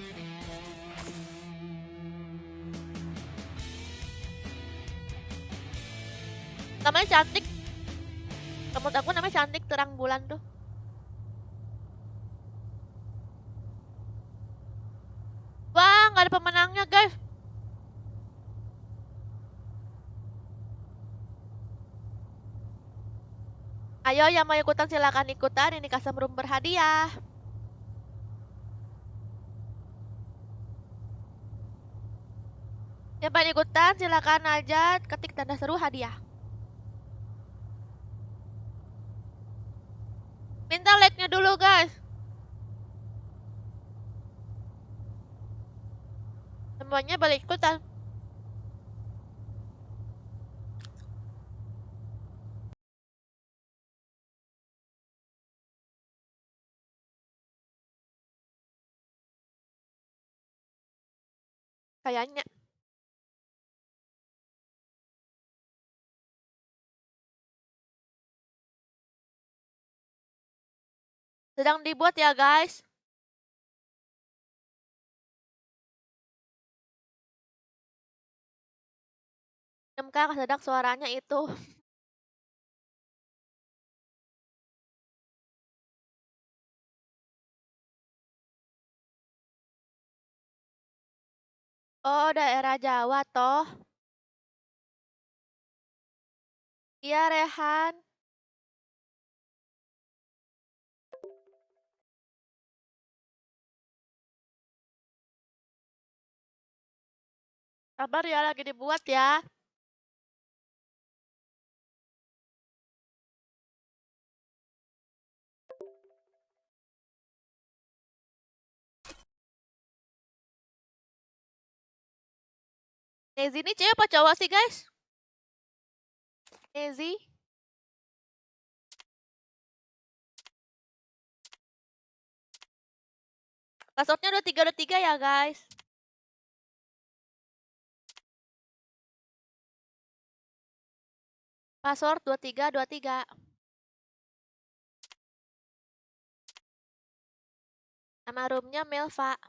Namanya cantik. Menurut aku namanya cantik, terang bulan tuh. Wah, nggak ada pemenangnya, guys. Ayo yang mau ikutan silakan ikutan. Ini custom room berhadiah. Yang pengen ikutan silakan aja ketik tanda seru hadiah. Minta like-nya dulu, guys. Semuanya balik ikutan. Kayaknya. Sedang dibuat ya, guys. MK kesedak suaranya itu. Oh, daerah Jawa toh. Iya, Rehan. Sabar ya, lagi dibuat ya. Nezi ini cewek apa cowok sih, guys? Nezi. Passwordnya 2323 ya, guys. Password 2323. Nama roomnya Melva.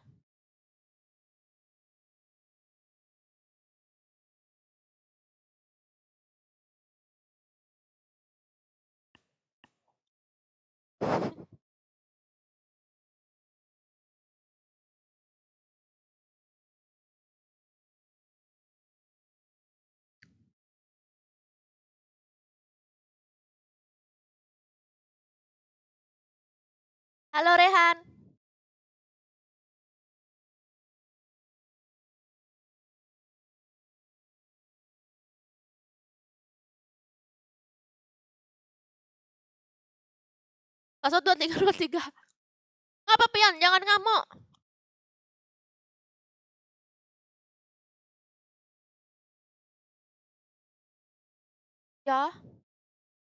Halo, Rehan. Password 2323. Ngapa, Pian? Jangan ngamuk. Ya,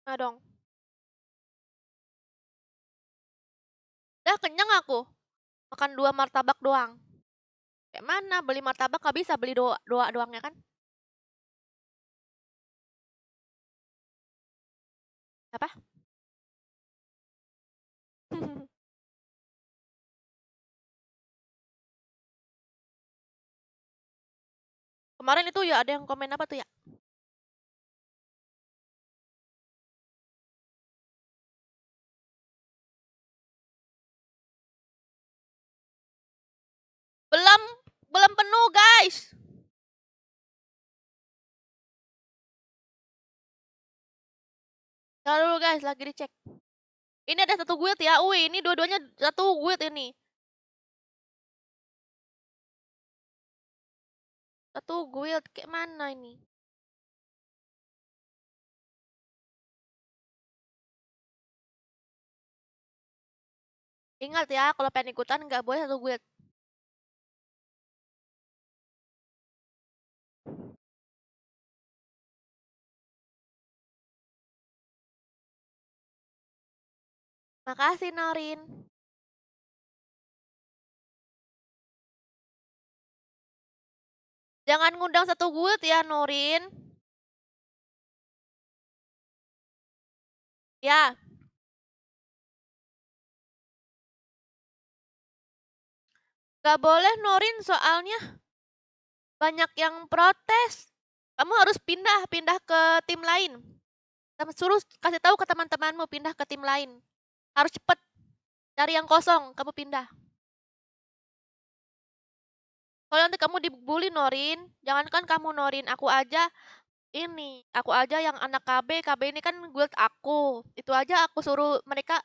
nah dong. Dah kenyang aku. Makan 2 martabak doang. Kayak mana beli martabak nggak bisa beli dua doang ya kan? Apa? Kemarin itu ya ada yang komen apa tuh ya? Belum, belum penuh, guys. Jangan dulu, guys, lagi dicek. Ini ada satu guild ya. Wih, ini dua-duanya satu guild ini. Satu guild kayak mana ini? Ingat ya, kalau pengen ikutan nggak boleh satu guild. Makasih, Norin. Jangan ngundang satu guild ya, Norin. Ya, nggak boleh, Norin, soalnya banyak yang protes. Kamu harus pindah ke tim lain. Suruh kasih tahu ke teman-temanmu pindah ke tim lain. Harus cepet. Cari yang kosong, kamu pindah. Kalau nanti kamu dibully, Norin, jangankan kamu, Norin, aku aja yang anak KB ini kan guild aku. Itu aja aku suruh mereka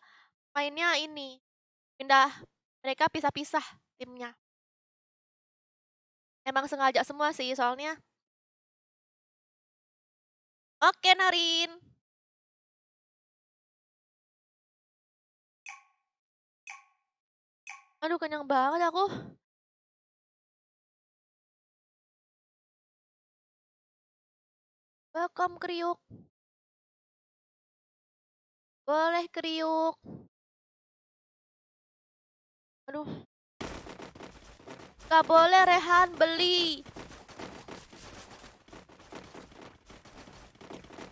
mainnya ini, pindah, mereka pisah-pisah timnya. Emang sengaja semua sih, soalnya. Oke, Norin. Aduh, kenyang banget aku. Welcome, kriuk. Boleh, kriuk. Aduh, gak boleh, Rehan, beli.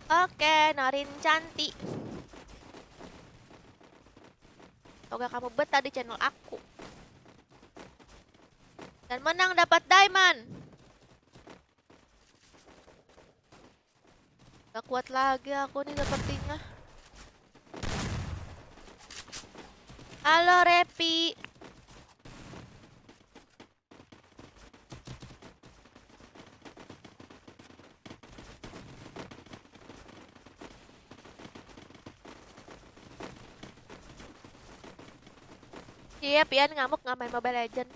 Oke, Norin cantik. Semoga kamu betah di channel aku. Dan menang dapat diamond. Gak kuat lagi aku nih sepertinya. Halo, Repi. Iya, Pian ngamuk nggak main Mobile Legend.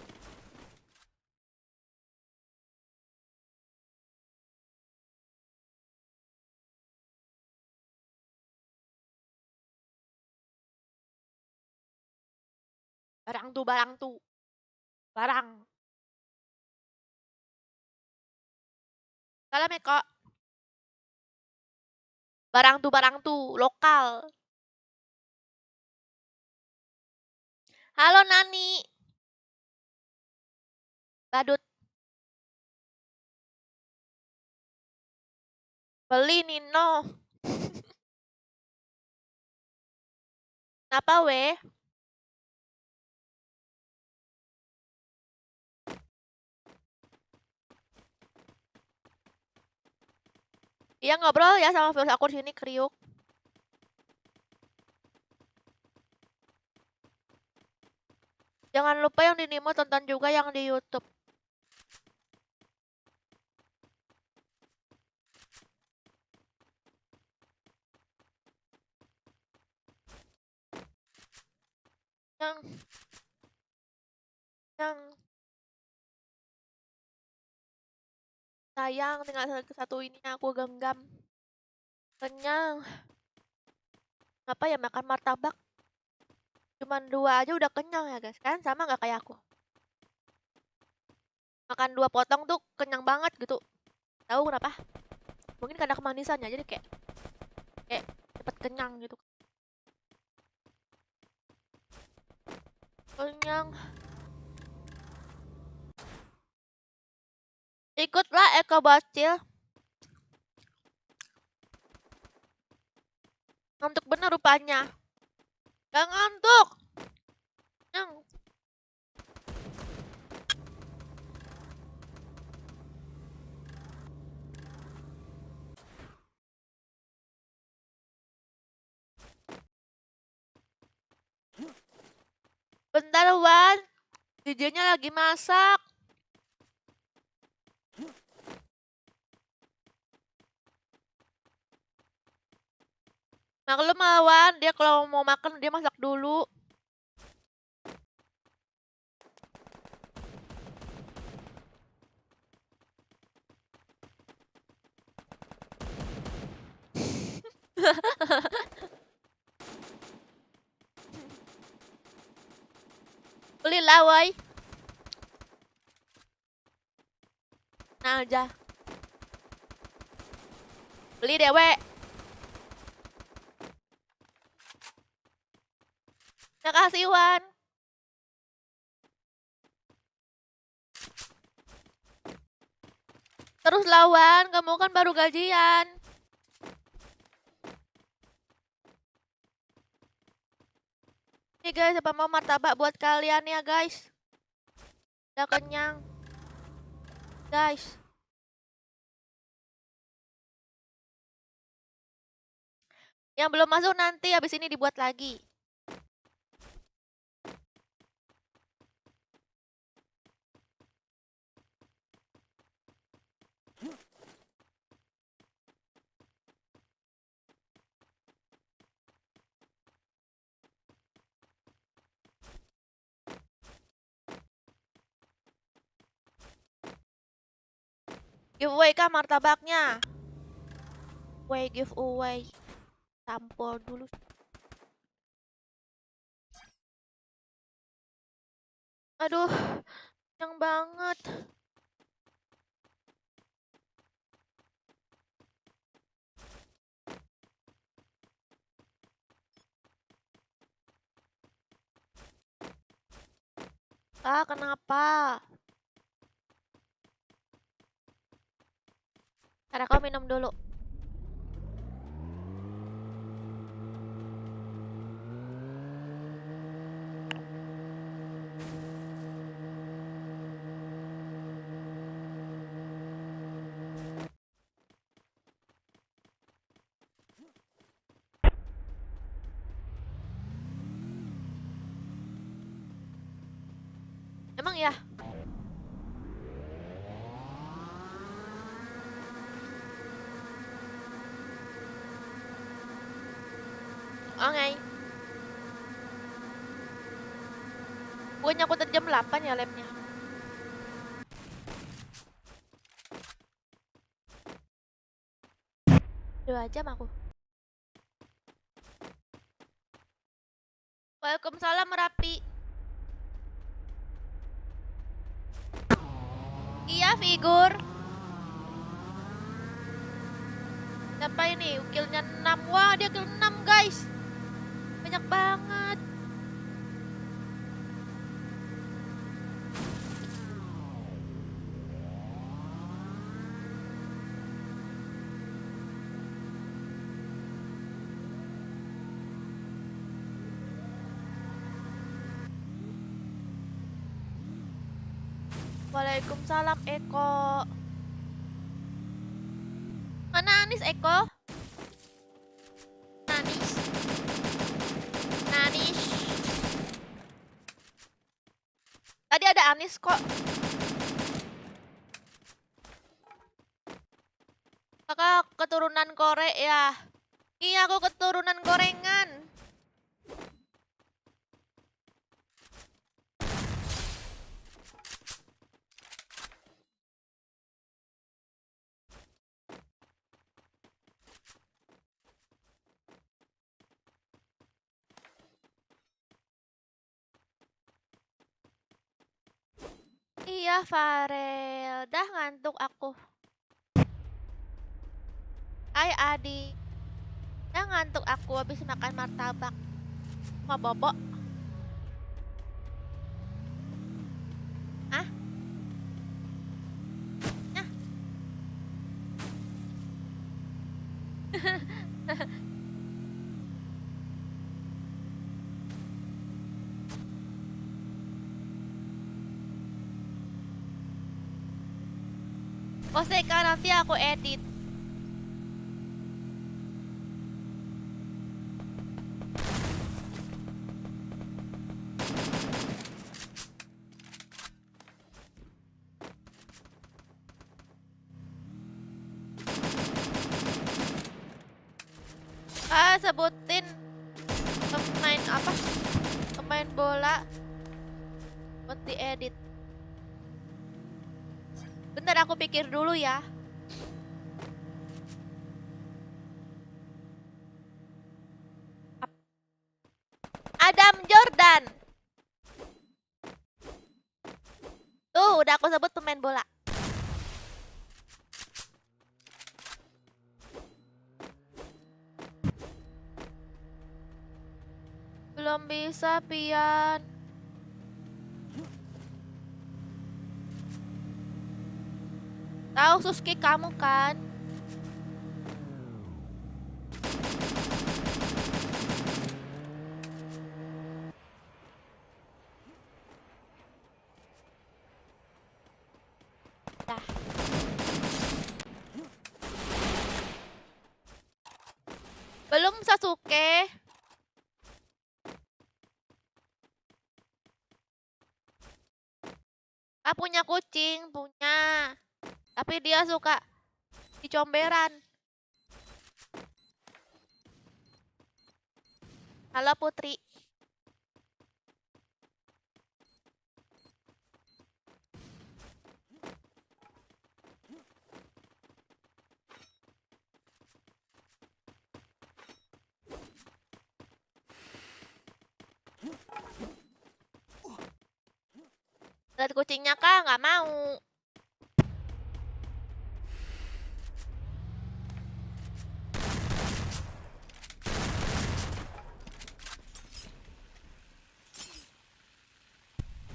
Barang tuh. Barang. Salam ya, Kak. Barang tuh. Lokal. Halo, Nani. Badut. Beli, Nino. Kenapa, weh? Iya, ngobrol ya sama viewers aku di sini, kriuk. Jangan lupa yang di Nimo tonton juga yang di YouTube. Yang yang sayang tinggal satu ini aku genggam. Kenyang. Apa ya makan martabak? Cuman 2 aja udah kenyang ya, guys. Kan sama nggak kayak aku? Makan 2 potong tuh kenyang banget gitu. Tahu kenapa? Mungkin karena kemanisannya jadi kayak cepet kenyang gitu. Kenyang. Ikutlah Eko Bacil. Ngantuk bener rupanya. Gak ngantuk. Yang bentar, Wan. DJ-nya lagi masak. Maklum Wan, dia kalau mau makan dia masak dulu. Alhamdulillah, woi. Nah aja. Beli dewe. Makasih, Wan. Terus lawan, kamu kan baru gajian. Nih guys, apa mau martabak buat kalian ya guys? Udah kenyang. Guys. Yang belum masuk nanti habis ini dibuat lagi. Giveaway kah martabaknya? Giveaway. Tampol dulu. Aduh, kenyang banget. Ah, kenapa? Karena kau minum dulu. Emang ya? Oke. Gue nyangkut jam 8 ya labnya. Dua jam aku. Waalaikumsalam Merapi. Iya, figur. Siapa ini? Ukilnya 6. Wah, dia kill 6, guys. Banyak banget. Waalaikumsalam Eko. Mana Anis Eko? Anis. Anis. Tadi ada Anis kok. Kakak keturunan Korek ya? Iya, aku keturunan gorengan. Iya, Farel. Dah ngantuk aku. Hai, Adi. Dah ngantuk aku habis makan martabak. Mau bobo? Ah? Nah. Koseka nanti aku edit. Sebutin pemain apa? Pemain bola buat diedit. Bentar aku pikir dulu ya. Adam Jordan. udah aku sebut pemain bola. Belum bisa, Pian. Tahu Suski kamu kan? Dah. Belum Sasuke. Ah, punya kucing, punya. Tapi dia suka dicomberan. Halo Putri. Lihat kucingnya kah? Nggak mau.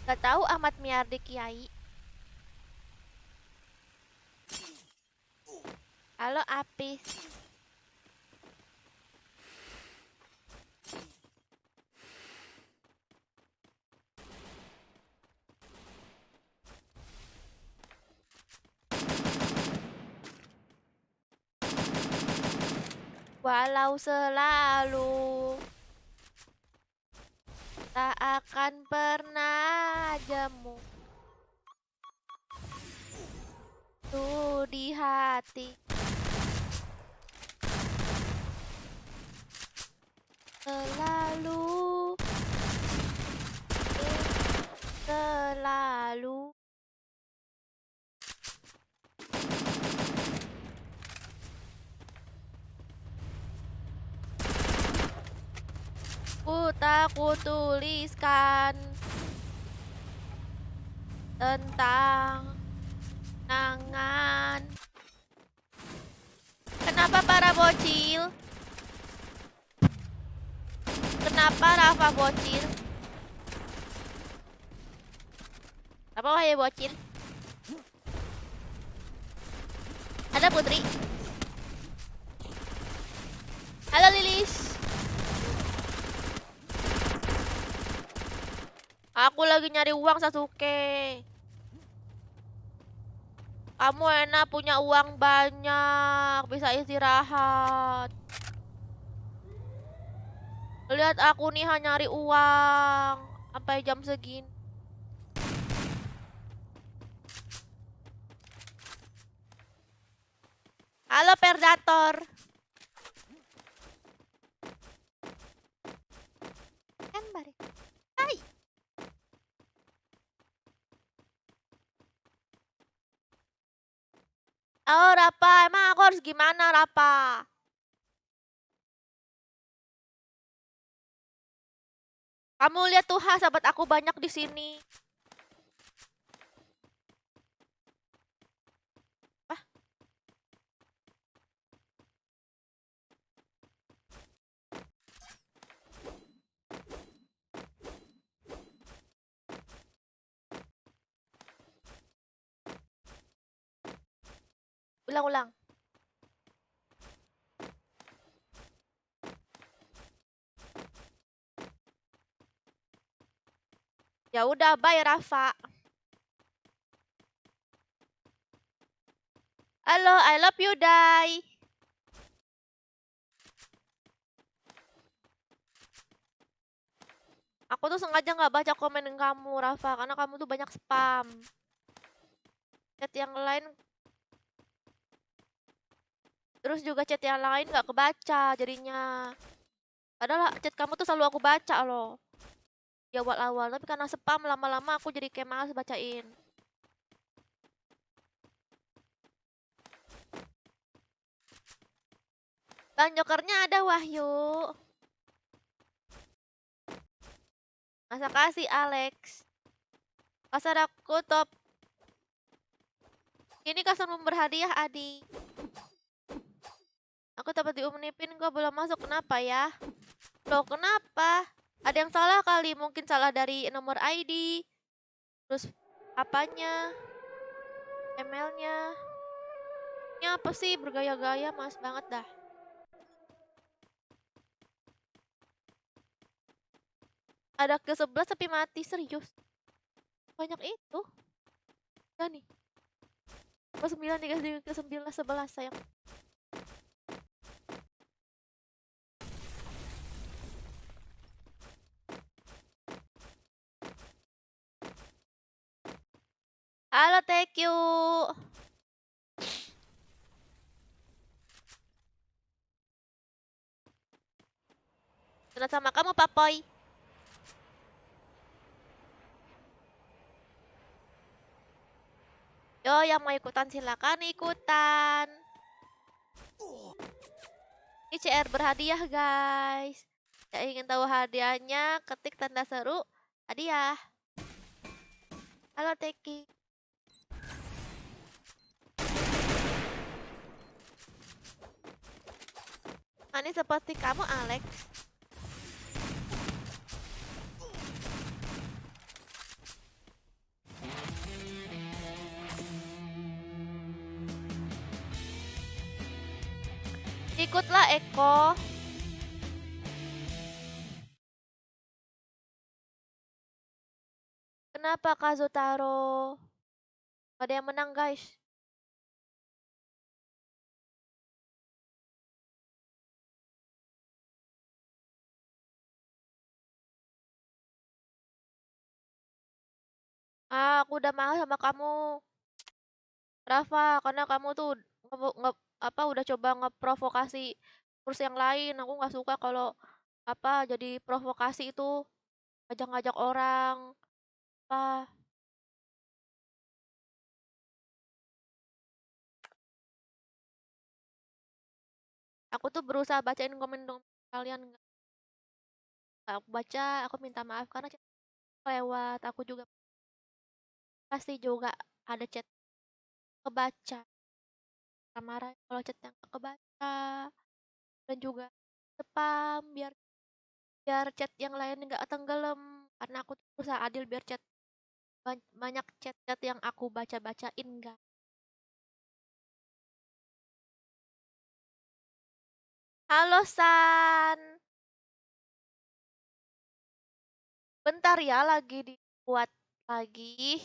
Gak tahu Ahmad Miardi Kiai. Halo Apis. Walau selalu tak akan pernah jemu tuh di hati. Selalu, selalu. Tak kutuliskan tentang nangan. Kenapa para bocil? Kenapa Rafa bocil? Apa wahai bocil? Ada Putri. Halo Lilis. Aku lagi nyari uang Sasuke. Kamu enak punya uang banyak, bisa istirahat. Lihat aku nih hanya nyari uang sampai jam segini. Halo Predator. Kan bare. Hai. Oh, Rapa, emang aku harus gimana, Rapa? Kamu lihat tuh, sahabat aku banyak di sini. Ah, ulang-ulang. Ya udah, bye Rafa. Halo, I love you, Dai. Aku tuh sengaja nggak baca komen kamu, Rafa, karena kamu tuh banyak spam. Chat yang lain, terus juga chat yang lain nggak kebaca jadinya. Padahal chat kamu tuh selalu aku baca loh di awal-awal, tapi karena spam lama-lama aku jadi kayak malas bacain. Bang Jokernya ada Wahyu. Masa kasih Alex. Pasar aku top Ini customer berhadiah, Adi. Aku dapat diumnipin kok belum masuk. Kenapa ya? Loh, kenapa? Ada yang salah kali. Mungkin salah dari nomor ID. Terus apanya? Emailnya. Ini apa sih? Bergaya-gaya, mas banget dah. Ada ke 11 tapi mati. Serius. Banyak itu. Ya nih. Ke 9 dikasih ke 9, 11 sayang. Halo, thank you. Senang sama kamu, Papoy. Yo, yang mau ikutan silakan ikutan. Ini CR berhadiah, guys. Yang ingin tahu hadiahnya, ketik tanda seru hadiah. Halo, Teki. Ini seperti kamu, Alex. Ikutlah, Eko. Kenapa Kazutaro? Ada yang menang, guys. Aku udah mahal sama kamu, Rafa, karena kamu tuh udah coba ngeprovokasi kurs yang lain. Aku nggak suka kalau jadi provokasi itu ngajak-ngajak orang apa. Aku tuh berusaha bacain komen dong kalian. Nggak aku baca, aku minta maaf karena chat lewat. Aku juga pasti juga ada chat kebaca. Marah kalau chat yang nggak kebaca, dan juga spam biar biar chat yang lain nggak tenggelam, karena aku tuh berusaha adil biar chat banyak chat-chat yang aku baca-bacain enggak. Halo San. Bentar ya, lagi dibuat lagi.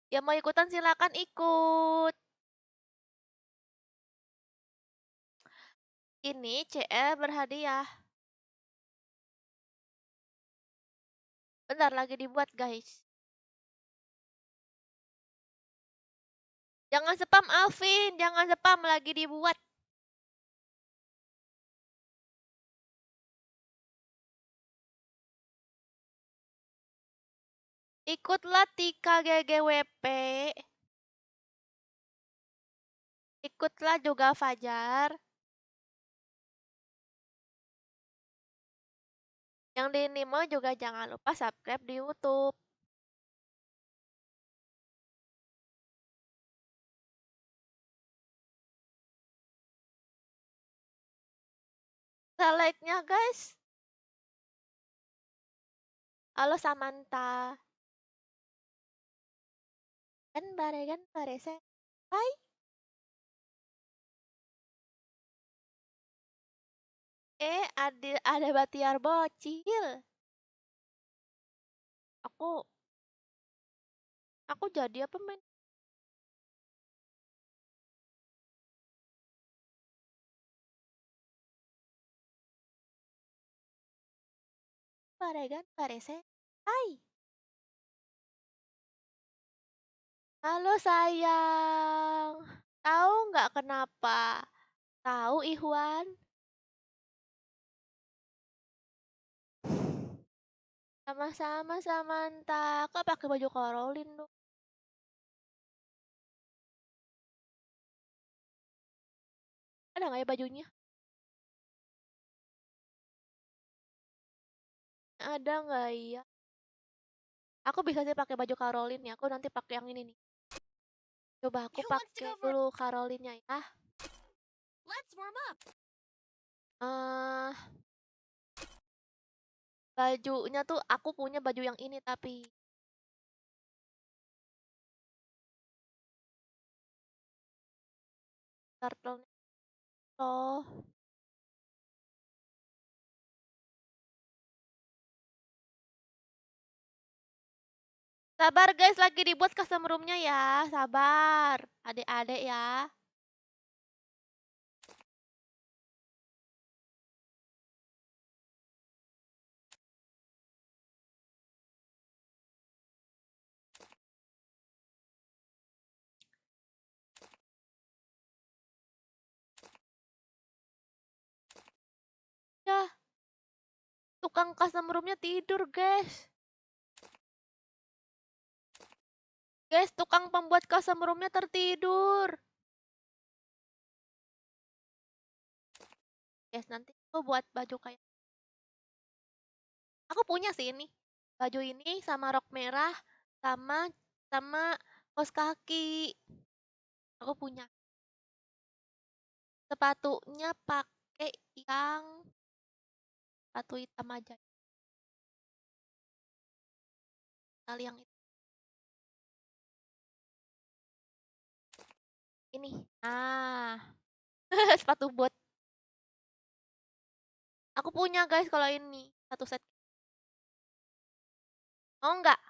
Yang mau ikutan silakan ikut. Ini CL berhadiah. Bentar lagi dibuat, guys. Jangan spam Alvin, jangan spam, lagi dibuat. Ikutlah Tika GGWP. Ikutlah juga Fajar. Yang di Nimo juga jangan lupa subscribe di YouTube. Like-nya, guys. Halo Samantha. Kan bare saya. Hai. Ada Batiar bocil. Aku jadi apa, men? Bare saya. Hai. Halo sayang. Tahu nggak kenapa? Tahu Ihwan? Sama-sama Samantha. Kok pakai baju Caroline dong? Ada nggak ya bajunya? Ada nggak ya? Aku bisa sih pakai baju Caroline ya. Aku nanti pakai yang ini nih. Coba aku pakai dulu Caroline-nya ya. Let's warm up. Eh, bajunya tuh aku punya baju yang ini tapi turtle loh. Sabar guys, lagi dibuat custom room-nya ya. Sabar, adik-adik ya. Ya, tukang custom room-nya tidur guys. Guys, tukang pembuat custom room-nya tertidur. Guys, nanti aku buat baju kayak aku punya sih ini. Baju ini sama rok merah sama sama kaos kaki. Aku punya. Sepatunya pakai yang sepatu hitam aja. Kali yang ini. Nah, sepatu bot. Aku punya guys kalau ini satu set. Mau nggak?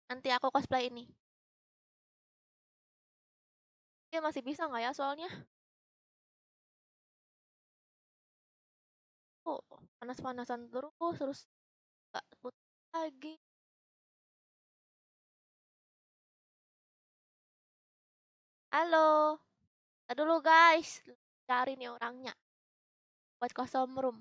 Nanti aku cosplay ini. Dia masih bisa nggak ya soalnya? Oh, panas-panasan terus nggak sebut lagi. Halo, tar dulu guys. Cari nih orangnya buat custom room.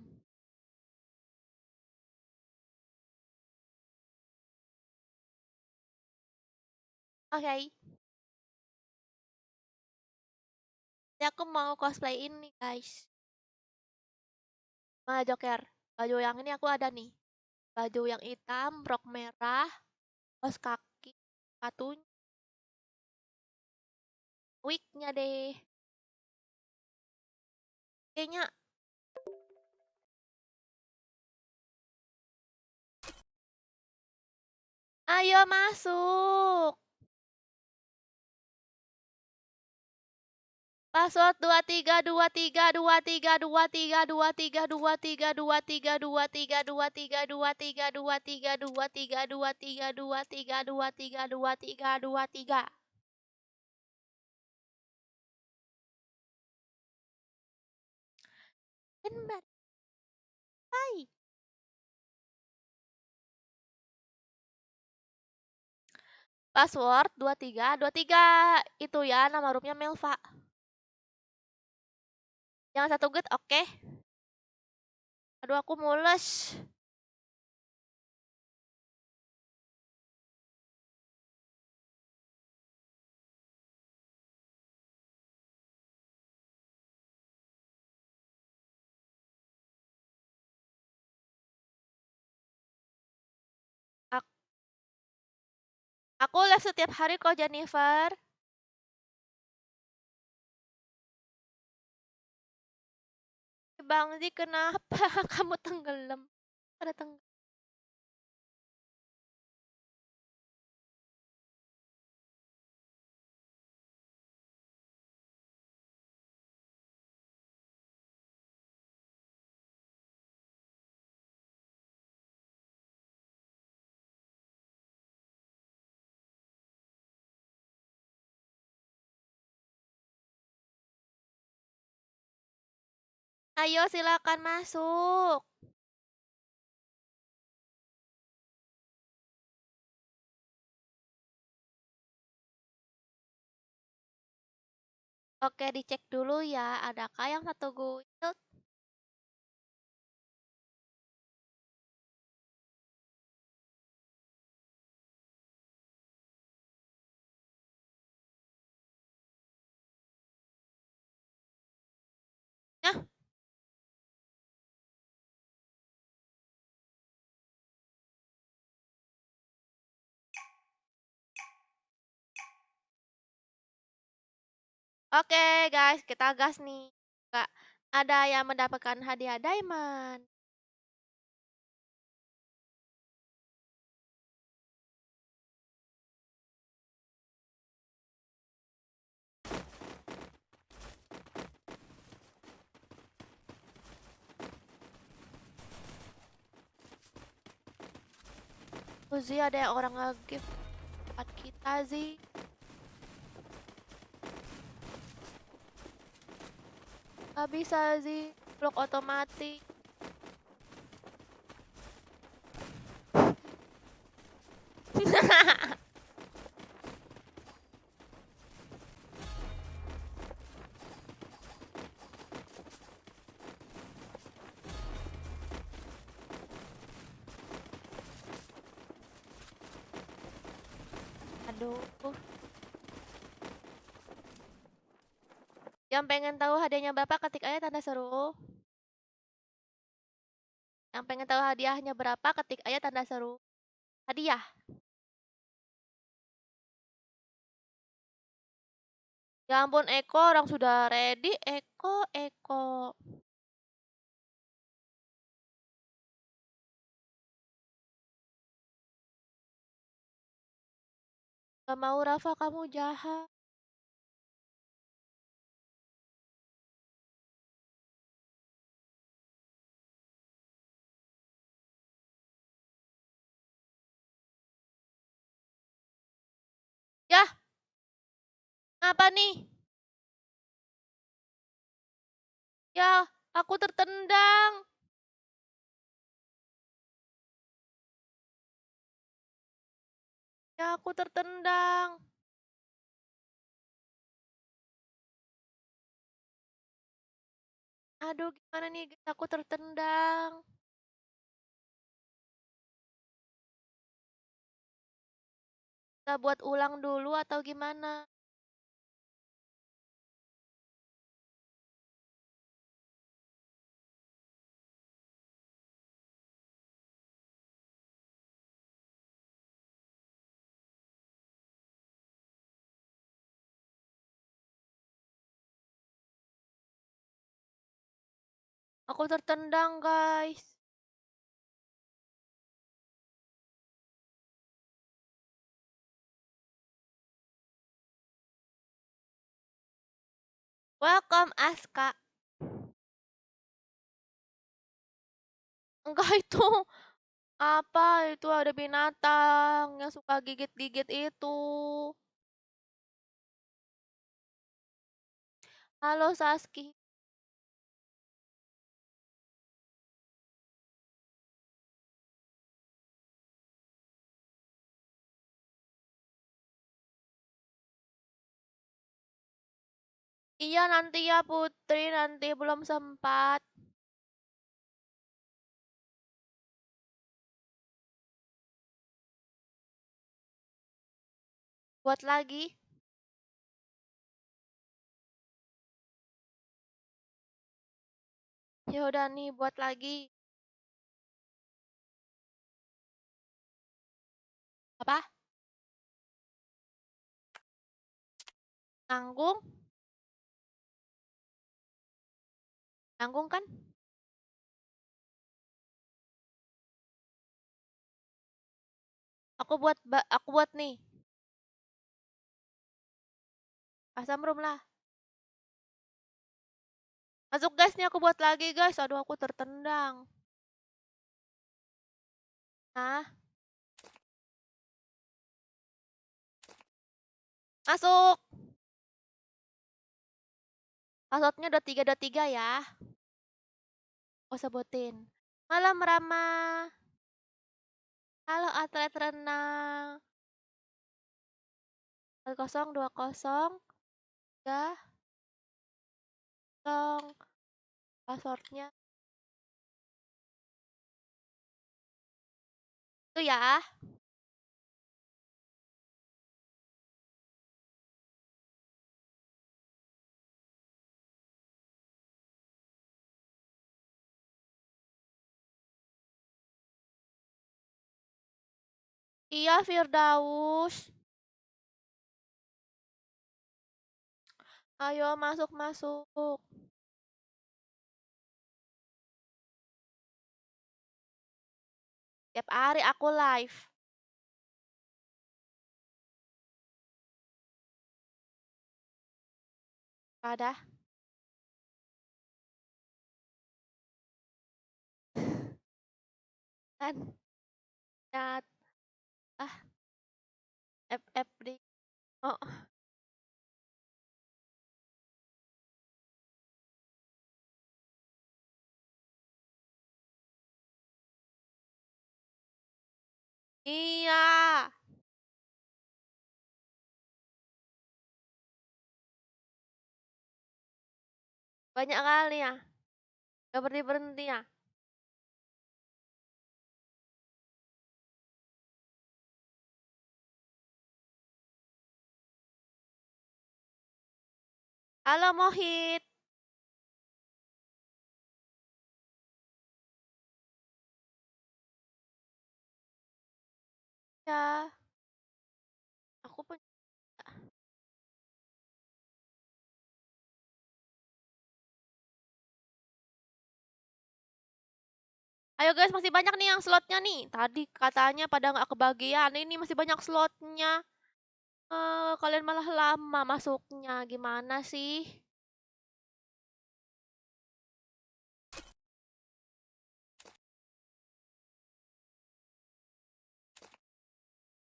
Oke, jadi aku mau cosplay ini guys. Mana Joker? Baju yang ini aku ada nih. Baju yang hitam, rok merah, kaos kaki, sepatunya, wignya deh. Kayaknya, ayo masuk. Password 232323232323232323232323232323232323232323232323232323232323232323232323232323232323232323232323232323232323232323232323232323232323232323232323232323232323232323232323232323232323232323232323232323232323232323232323232323232323232323232323232323232323232323232323232323232323232323232323232323232323232323232323232323232323232323232323232323232323232323232323232323Benar. Hai. Password 2323. Itu ya nama roomnya Melva. Jangan satu get, oke? Aduh, aku mules. Aku live setiap hari kok, Jennifer. Bang Zi, kenapa kamu tenggelam? Ada tenggelam. Ayo silakan masuk. Oke, dicek dulu ya. Adakah yang satu guild? Nah, Oke guys, kita gas nih. Nggak ada yang mendapatkan hadiah diamond. Uzi ada yang orang nge-gift tempat kita sih. Gak bisa sih, blok otomatis. Aduh. Yang pengen tahu hadiahnya berapa ketik aja tanda seru. Yang pengen tahu hadiahnya berapa ketik aja tanda seru. Hadiah. Ya ampun Eko, orang sudah ready. Eko, Eko. Gak mau Rafa, kamu jahat. Yah, apa nih? Ya, aku tertendang. Ya, aku tertendang. Aduh, gimana nih? Aku tertendang. Kita buat ulang dulu atau gimana? Aku tertendang, guys. Welcome, Aska. Enggak itu. Apa itu ada binatang yang suka gigit-gigit itu. Halo Saski. Iya nanti ya Putri, nanti belum sempat. Buat lagi. Ya udah nih, buat lagi. Apa? Nanggung? Nanggung kan? Aku buat nih. Asam rum lah. Masuk guys nih, aku buat lagi guys. Aduh aku tertendang. Nah, masuk. Passwordnya 2323 ya. Aku sebutin. Malam ramah. Halo atlet renang. 1020 ya. Dong. Passwordnya itu ya. Iya Firdaus. Ayo masuk masuk. Tiap hari aku live. Pada kan chat ah FFD. Oh, iya. Banyak kali ya. Gak berhenti-berhenti ya. Halo Mohit. Ya, aku pun. Ayo guys, masih banyak nih yang slotnya nih. Tadi katanya pada nggak kebagian. Ini masih banyak slotnya. Kalian malah lama masuknya. Gimana sih?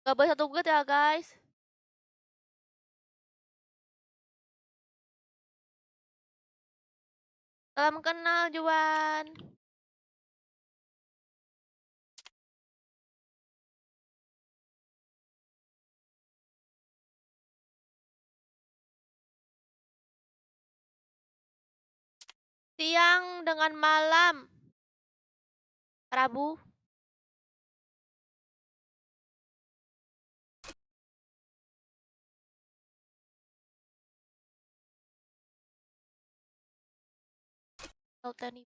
Gak boleh satu gut ya guys. Salam kenal Juan. Siang dengan malam. Rabu. Sultan.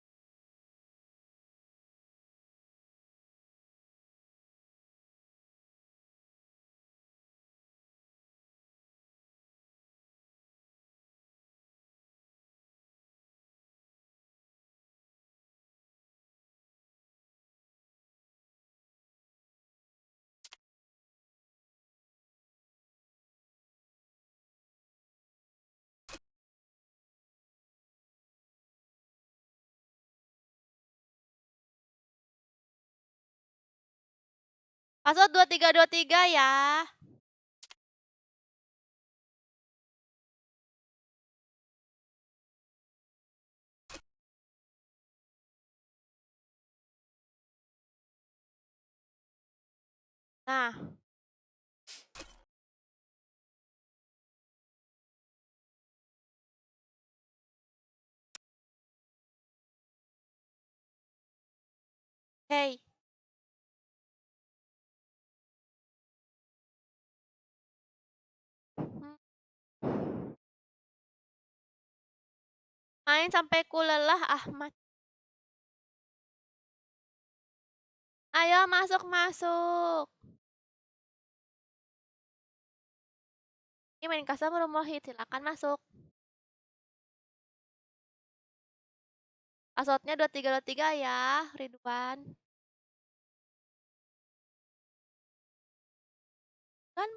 Password 2323 ya. Nah, hey. Hmm, Main sampai ku lelah Ahmad. Ayo masuk-masuk. Ini main customer Mohit, silakan masuk. Passwordnya 2323 ya, Ridwan. Kan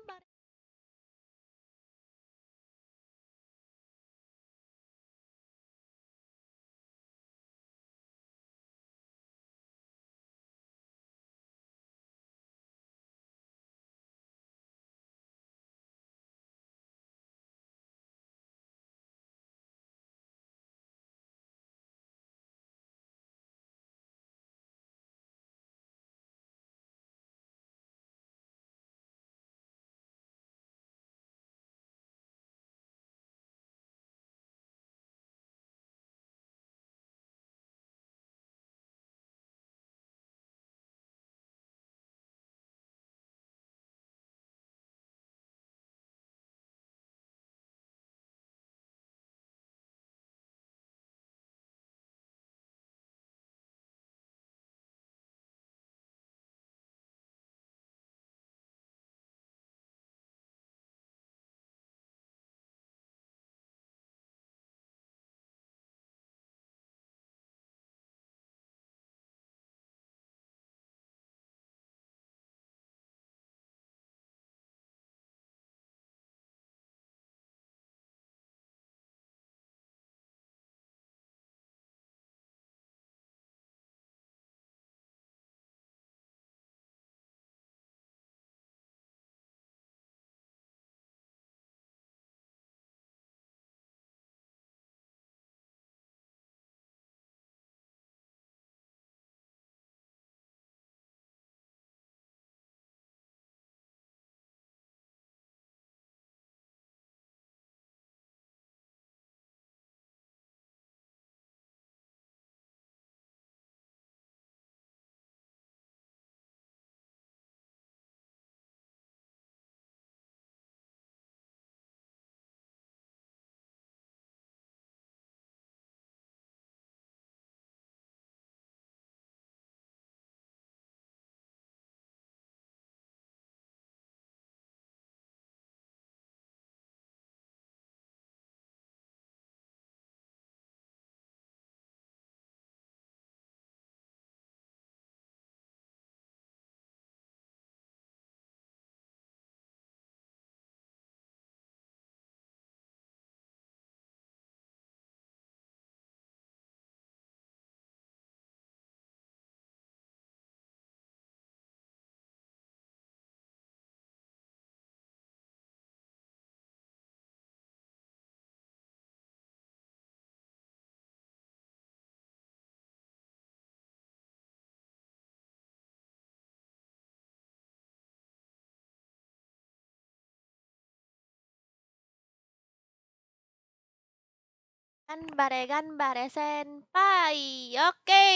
Gambare senpai. Oke.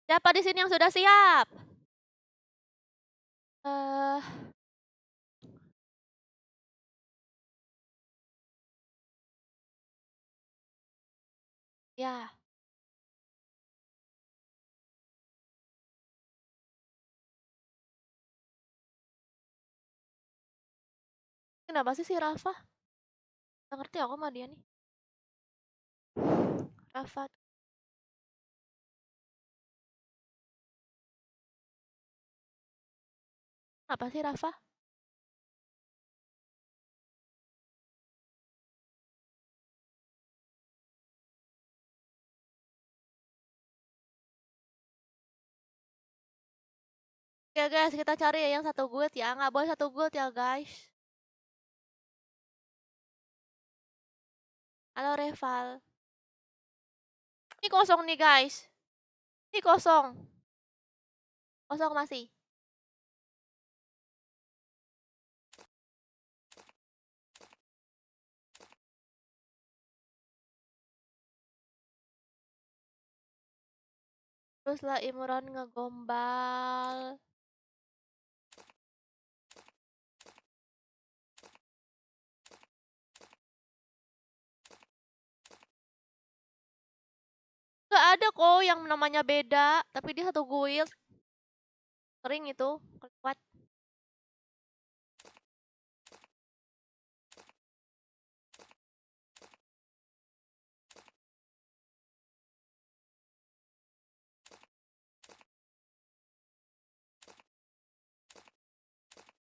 Siapa di sini yang sudah siap? Eh, ya. Kenapa sih si Rafa? Nggak ngerti aku sama dia nih. Rafa. Apa sih Rafa? Oke guys, kita cari ya yang satu guild ya. Nggak boleh satu guild ya guys. Halo Reval. Ini kosong nih guys. Ini kosong. Kosong masih. Terus lah Imron ngegombal. Gak ada kok yang namanya beda. Tapi dia satu guild. Sering itu. Kelewat.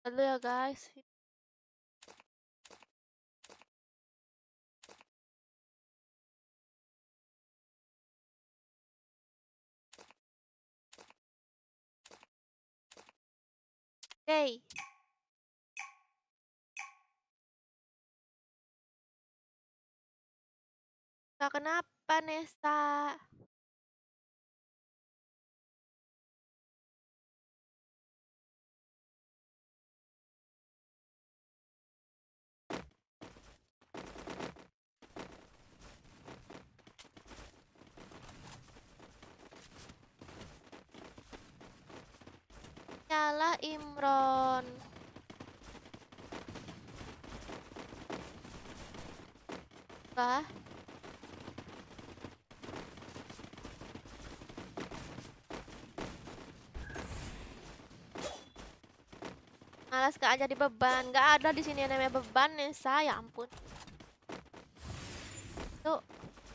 Lalu ya guys. Oke. Gak kenapa Nesa. Nyalah Imron. Kah? Malas gak jadi beban. Gak ada di sini yang namanya beban Nesa. Ya ampun. Tuh.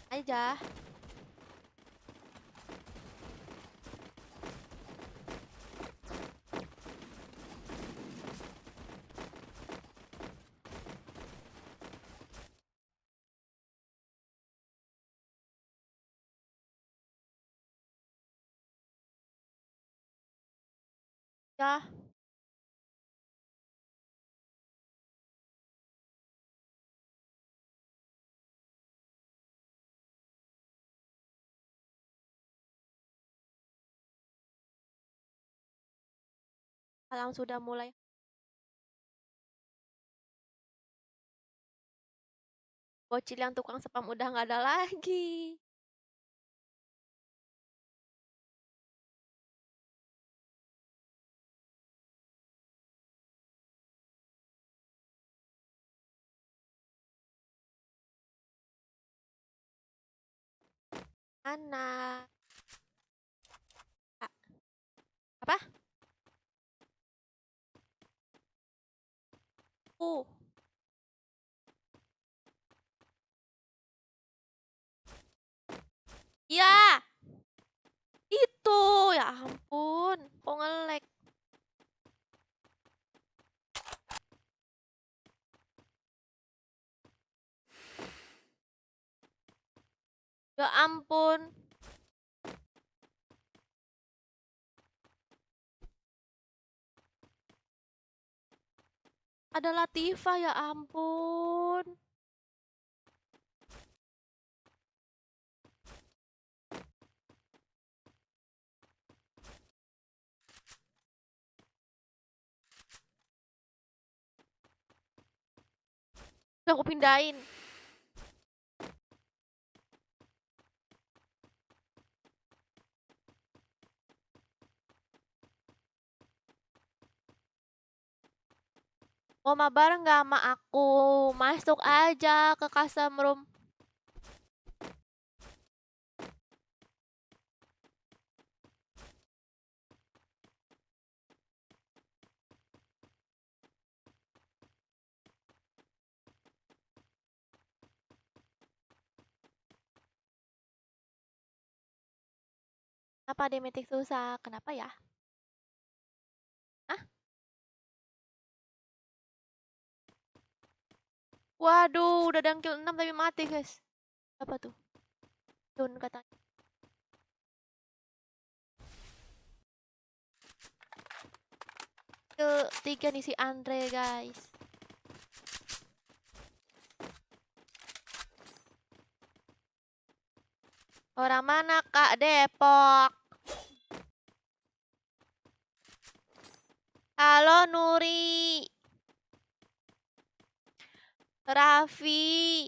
Aja. Ya. Alang sudah mulai. Bocil yang tukang spam udah gak ada lagi. Anak. Apa? Uh. Ya. Itu. Ya ampun. Kok nge-lag. Ya ampun. Ada Latifah ya ampun. Udah aku pindahin. Mau mabar nggak sama aku? Masuk aja ke custom room. Apa di meeting susah? Kenapa ya? Ah, waduh, udah dangkil 6 tapi mati, guys. Apa tuh? Dun katanya. Ke 3 nih si Andre, guys. Orang mana, Kak? Depok. Halo, Nuri. Raffi.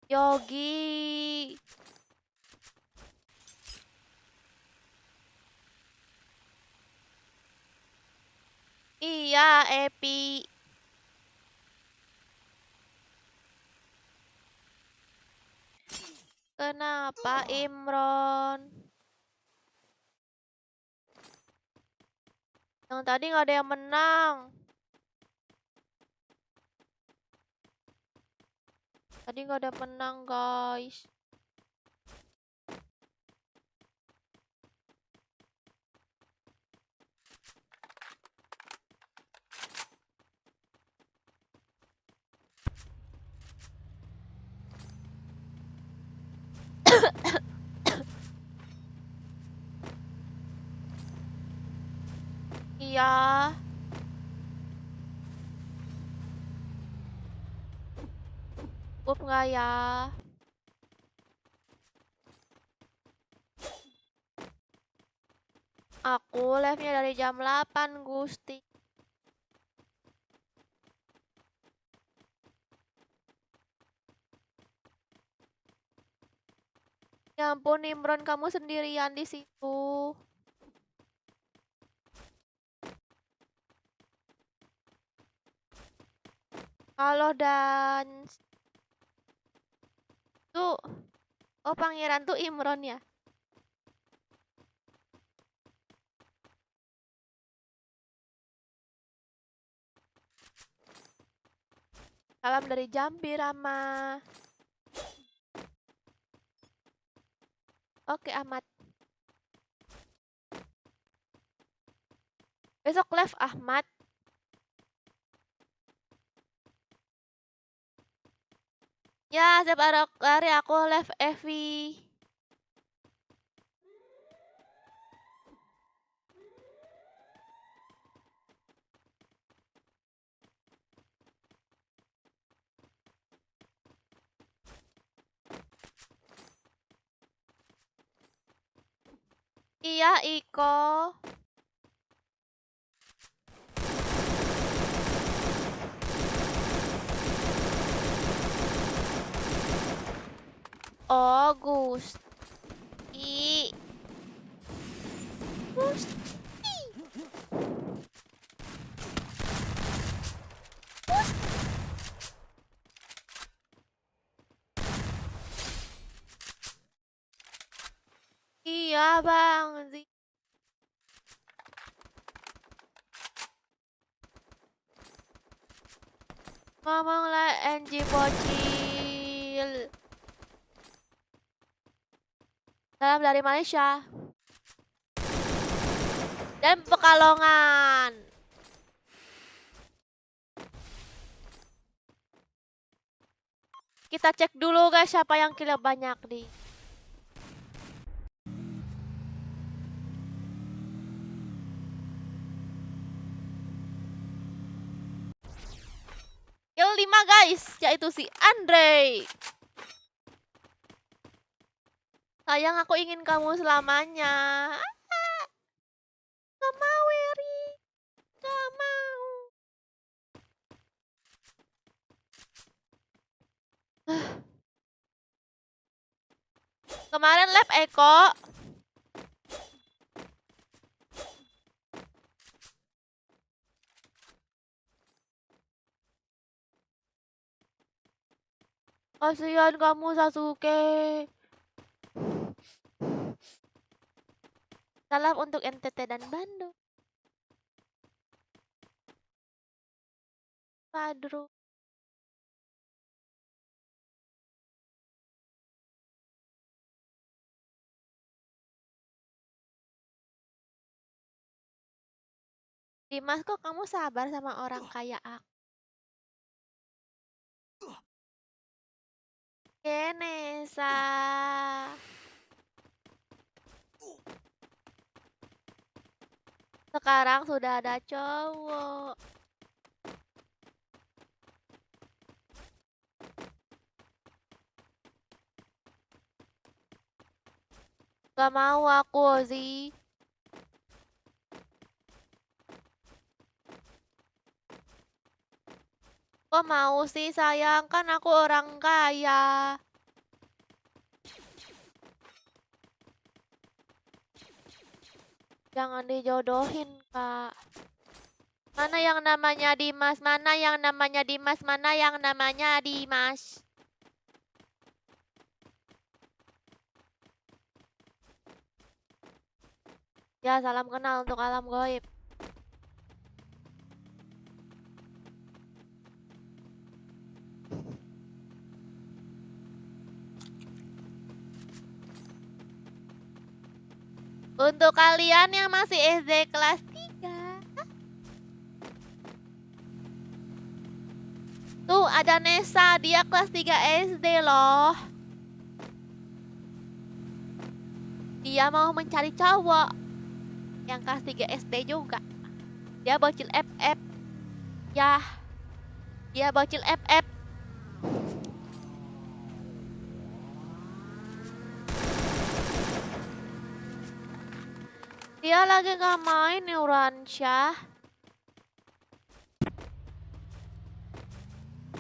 Yogi. Iya, Epi. Kenapa Imron? Yang tadi nggak ada yang menang. Tadi nggak ada menang, guys. Iya. Cukup nggak ya? Aku live-nya dari jam 8, Gusti. Ya ampun, Imron, kamu sendirian di situ. Halo, dan tuh, oh pangeran tuh Imron ya? Salam dari Jambi, Rama. Oke, Ahmad. Besok live Ahmad. Ya, setiap hari aku live Evi. Iya, Iko. Oh, Gusti. Gusti. Iya, Bang. Ngomonglah NG Bocil. Salam dari Malaysia. Dan Pekalongan. Kita cek dulu guys siapa yang kill banyak nih. Kill 5 guys, yaitu si Andre. Sayang, aku ingin kamu selamanya. Gak mau, Eri. Gak mau. Kemarin lab Eko. Kasihan kamu, Sasuke. Salam untuk NTT dan Bandung. Padro. Dimas, kok kamu sabar sama orang kayak aku? Kenesa. Sekarang sudah ada cowok. Gak mau aku, Ozi. Kok mau sih, sayang? Kan aku orang kaya. Jangan dijodohin, Kak. Mana yang namanya Dimas? Mana yang namanya Dimas? Mana yang namanya Dimas? Ya, salam kenal untuk alam goib. Untuk kalian yang masih SD kelas 3. Tuh, ada Nesa. Dia kelas 3 SD loh. Dia mau mencari cowok yang kelas 3 SD juga. Dia bocil FF. Ya, dia bocil FF. Dia lagi gak main nih, Uransyah.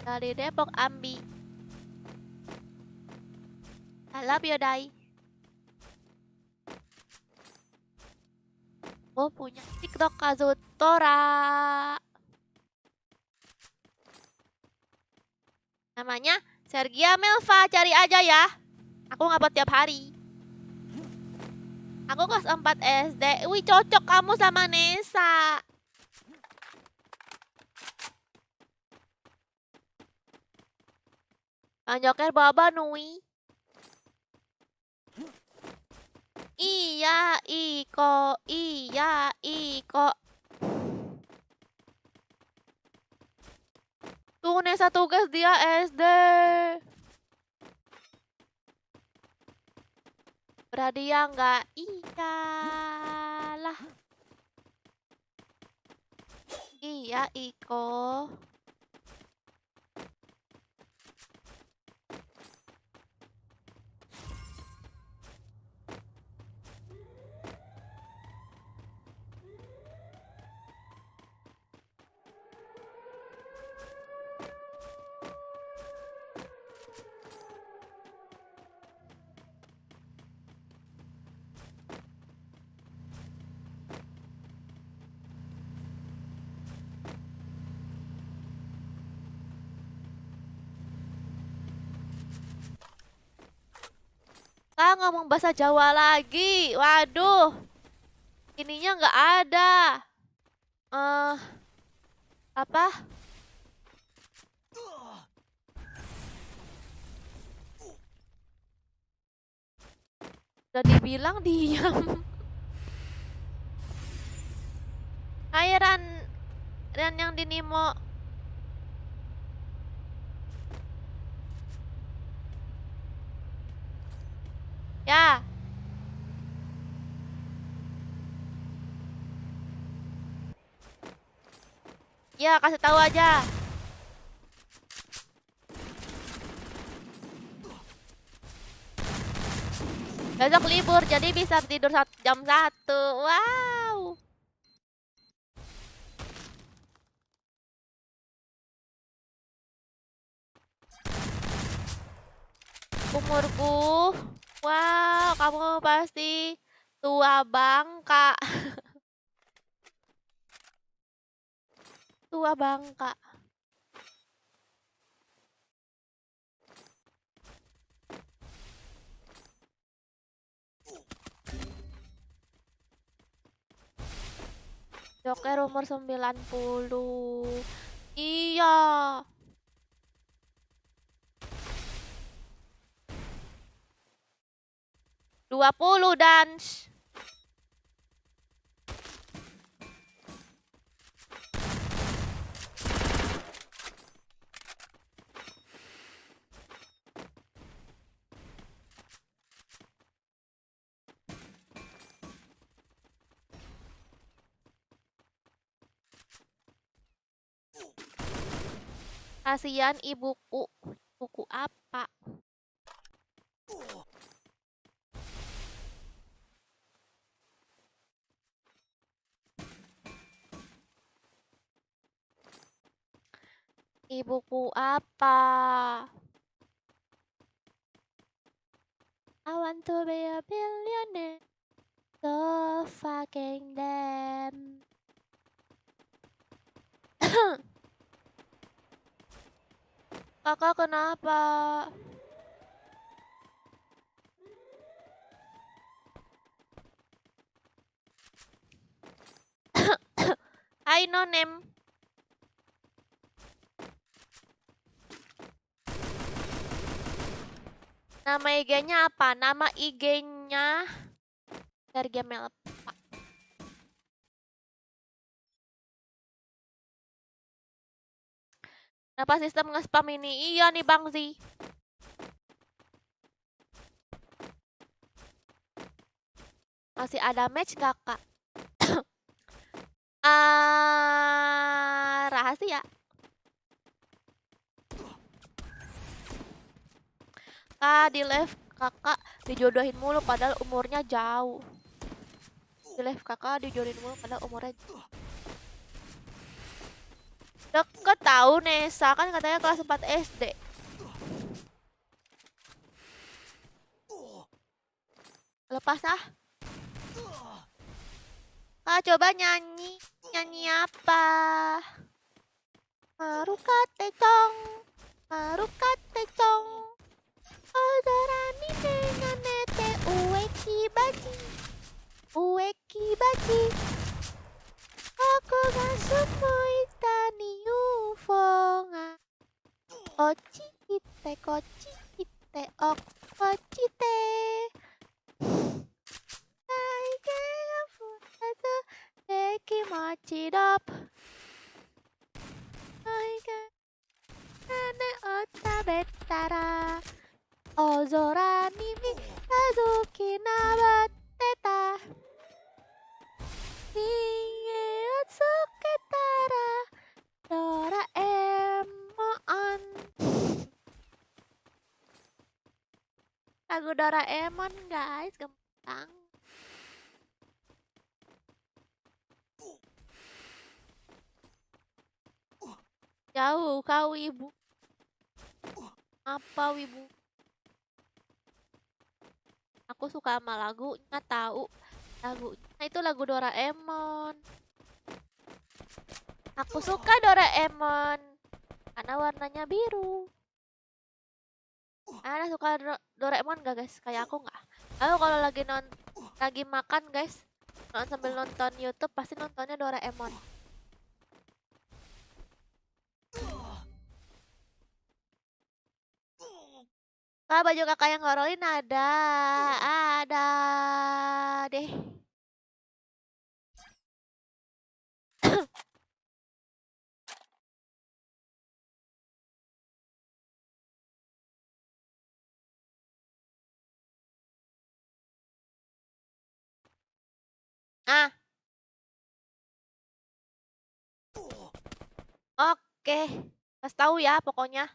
Dari Depok Ambi. I love you, Dai. Gue punya TikTok Kazutora. Namanya Sergia Melva. Cari aja ya. Aku ngupload tiap hari. Aku kelas 4 SD. Wih, cocok kamu sama Nesa. Anjoker baba nui. Iya, Iko. Iya, Iko. Tuh, Nesa tugas dia SD. Berhadiah nggak? Iyalah. Iya, Iko. Kak ngomong bahasa Jawa lagi. Waduh. Ininya nggak ada. Apa? Udah dibilang diam. Hai Ran. Ran yang di Nimo. Ya. Ya, kasih tahu aja. Besok libur, jadi bisa tidur jam 1. Wow. Umurku. Wow, kamu pasti tua bangka. Tua bangka. Joker umur 90. Iya. 20 dan kasihan ibuku. Buku apa? Ibuku apa? I want to be a billionaire. So fucking damn. Kakak kenapa? Hai Nonem. Nama IG-nya apa? Nama IG-nya Sergei Melpa. Kenapa sistem nge-spam ini? Iya nih Bang Z. Masih ada match gak kak? Rahasia. Kak di live kakak dijodohin mulu padahal umurnya jauh. Di live kakak dijodohin mulu padahal umurnya deket tahu Nesa kan katanya kelas 4 SD. Lepas ah. Kak coba nyanyi. Nyanyi apa? Marukate chong. Marukate chong. Odorani nenganete ueki bachi. Ueki bachi. Aku ga sumoi tani UFO nga. Ochi ite kochi ite okochi te. Aike ga futatu dekimachi dop. Aike nane o tabetara. Ozora ni mikazuki nabatteta. Ninge o tsuketara Doraemon. Lagu Doraemon guys, gampang. Jauh kau ibu. Apa wibu? Aku suka sama lagunya tahu. Lagunya itu lagu Doraemon. Aku suka Doraemon karena warnanya biru. Ada suka Doraemon gak guys? Kayak aku nggak? Aku kalau lagi makan guys, sambil nonton YouTube pasti nontonnya Doraemon. Kak baju kakak yang ngorolin ada deh. Ah, oke. Kasih tahu ya pokoknya.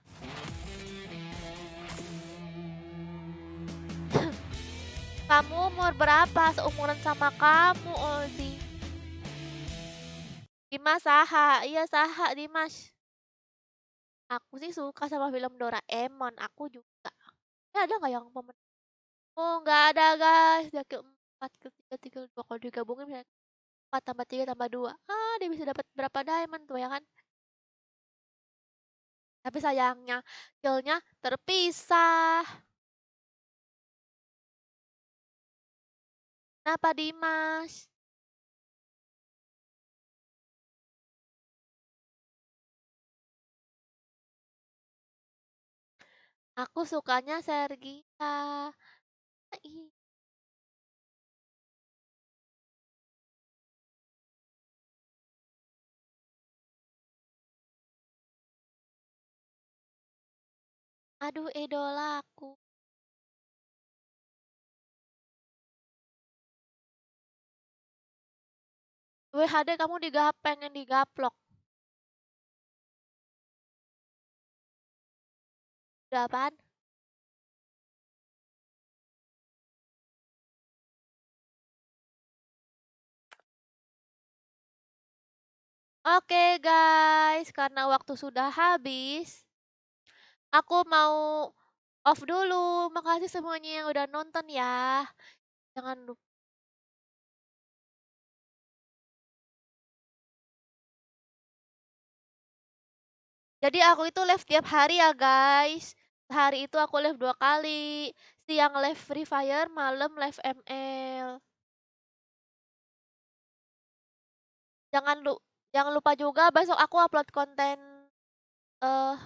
Kamu umur berapa? Seumuran sama kamu, Ozzy. Dimas Saha. Iya Saha Dimas. Aku sih suka sama film Doraemon. Aku juga. Ada nggak yang pemen? Oh, nggak ada guys. Dia ke 4 ke 3 3 2 kalau digabungin bisa 4 tambah 3 tambah 2. Ah, dia bisa dapat berapa diamond tuh ya kan? Tapi sayangnya skillnya terpisah. Kenapa Dimas? Aku sukanya Sergia. Ih, aduh idolaku. WHD kamu pengen digaplok. Udah apaan? Oke guys, karena waktu sudah habis, aku mau off dulu. Makasih semuanya yang udah nonton ya. Jangan lupa. Jadi aku itu live tiap hari ya guys. Hari itu aku live 2 kali. Siang live Free Fire, malam live ML. Jangan lu jangan lupa juga besok aku upload konten eh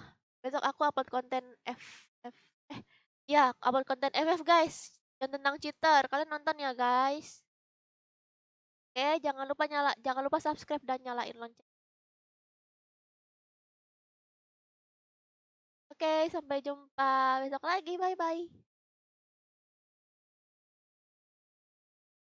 besok aku upload konten FF eh ya, upload konten FF guys. Yang tentang cheater. Kalian nonton ya guys. Oke, jangan lupa subscribe dan nyalain lonceng. Oke, sampai jumpa besok lagi. Bye bye.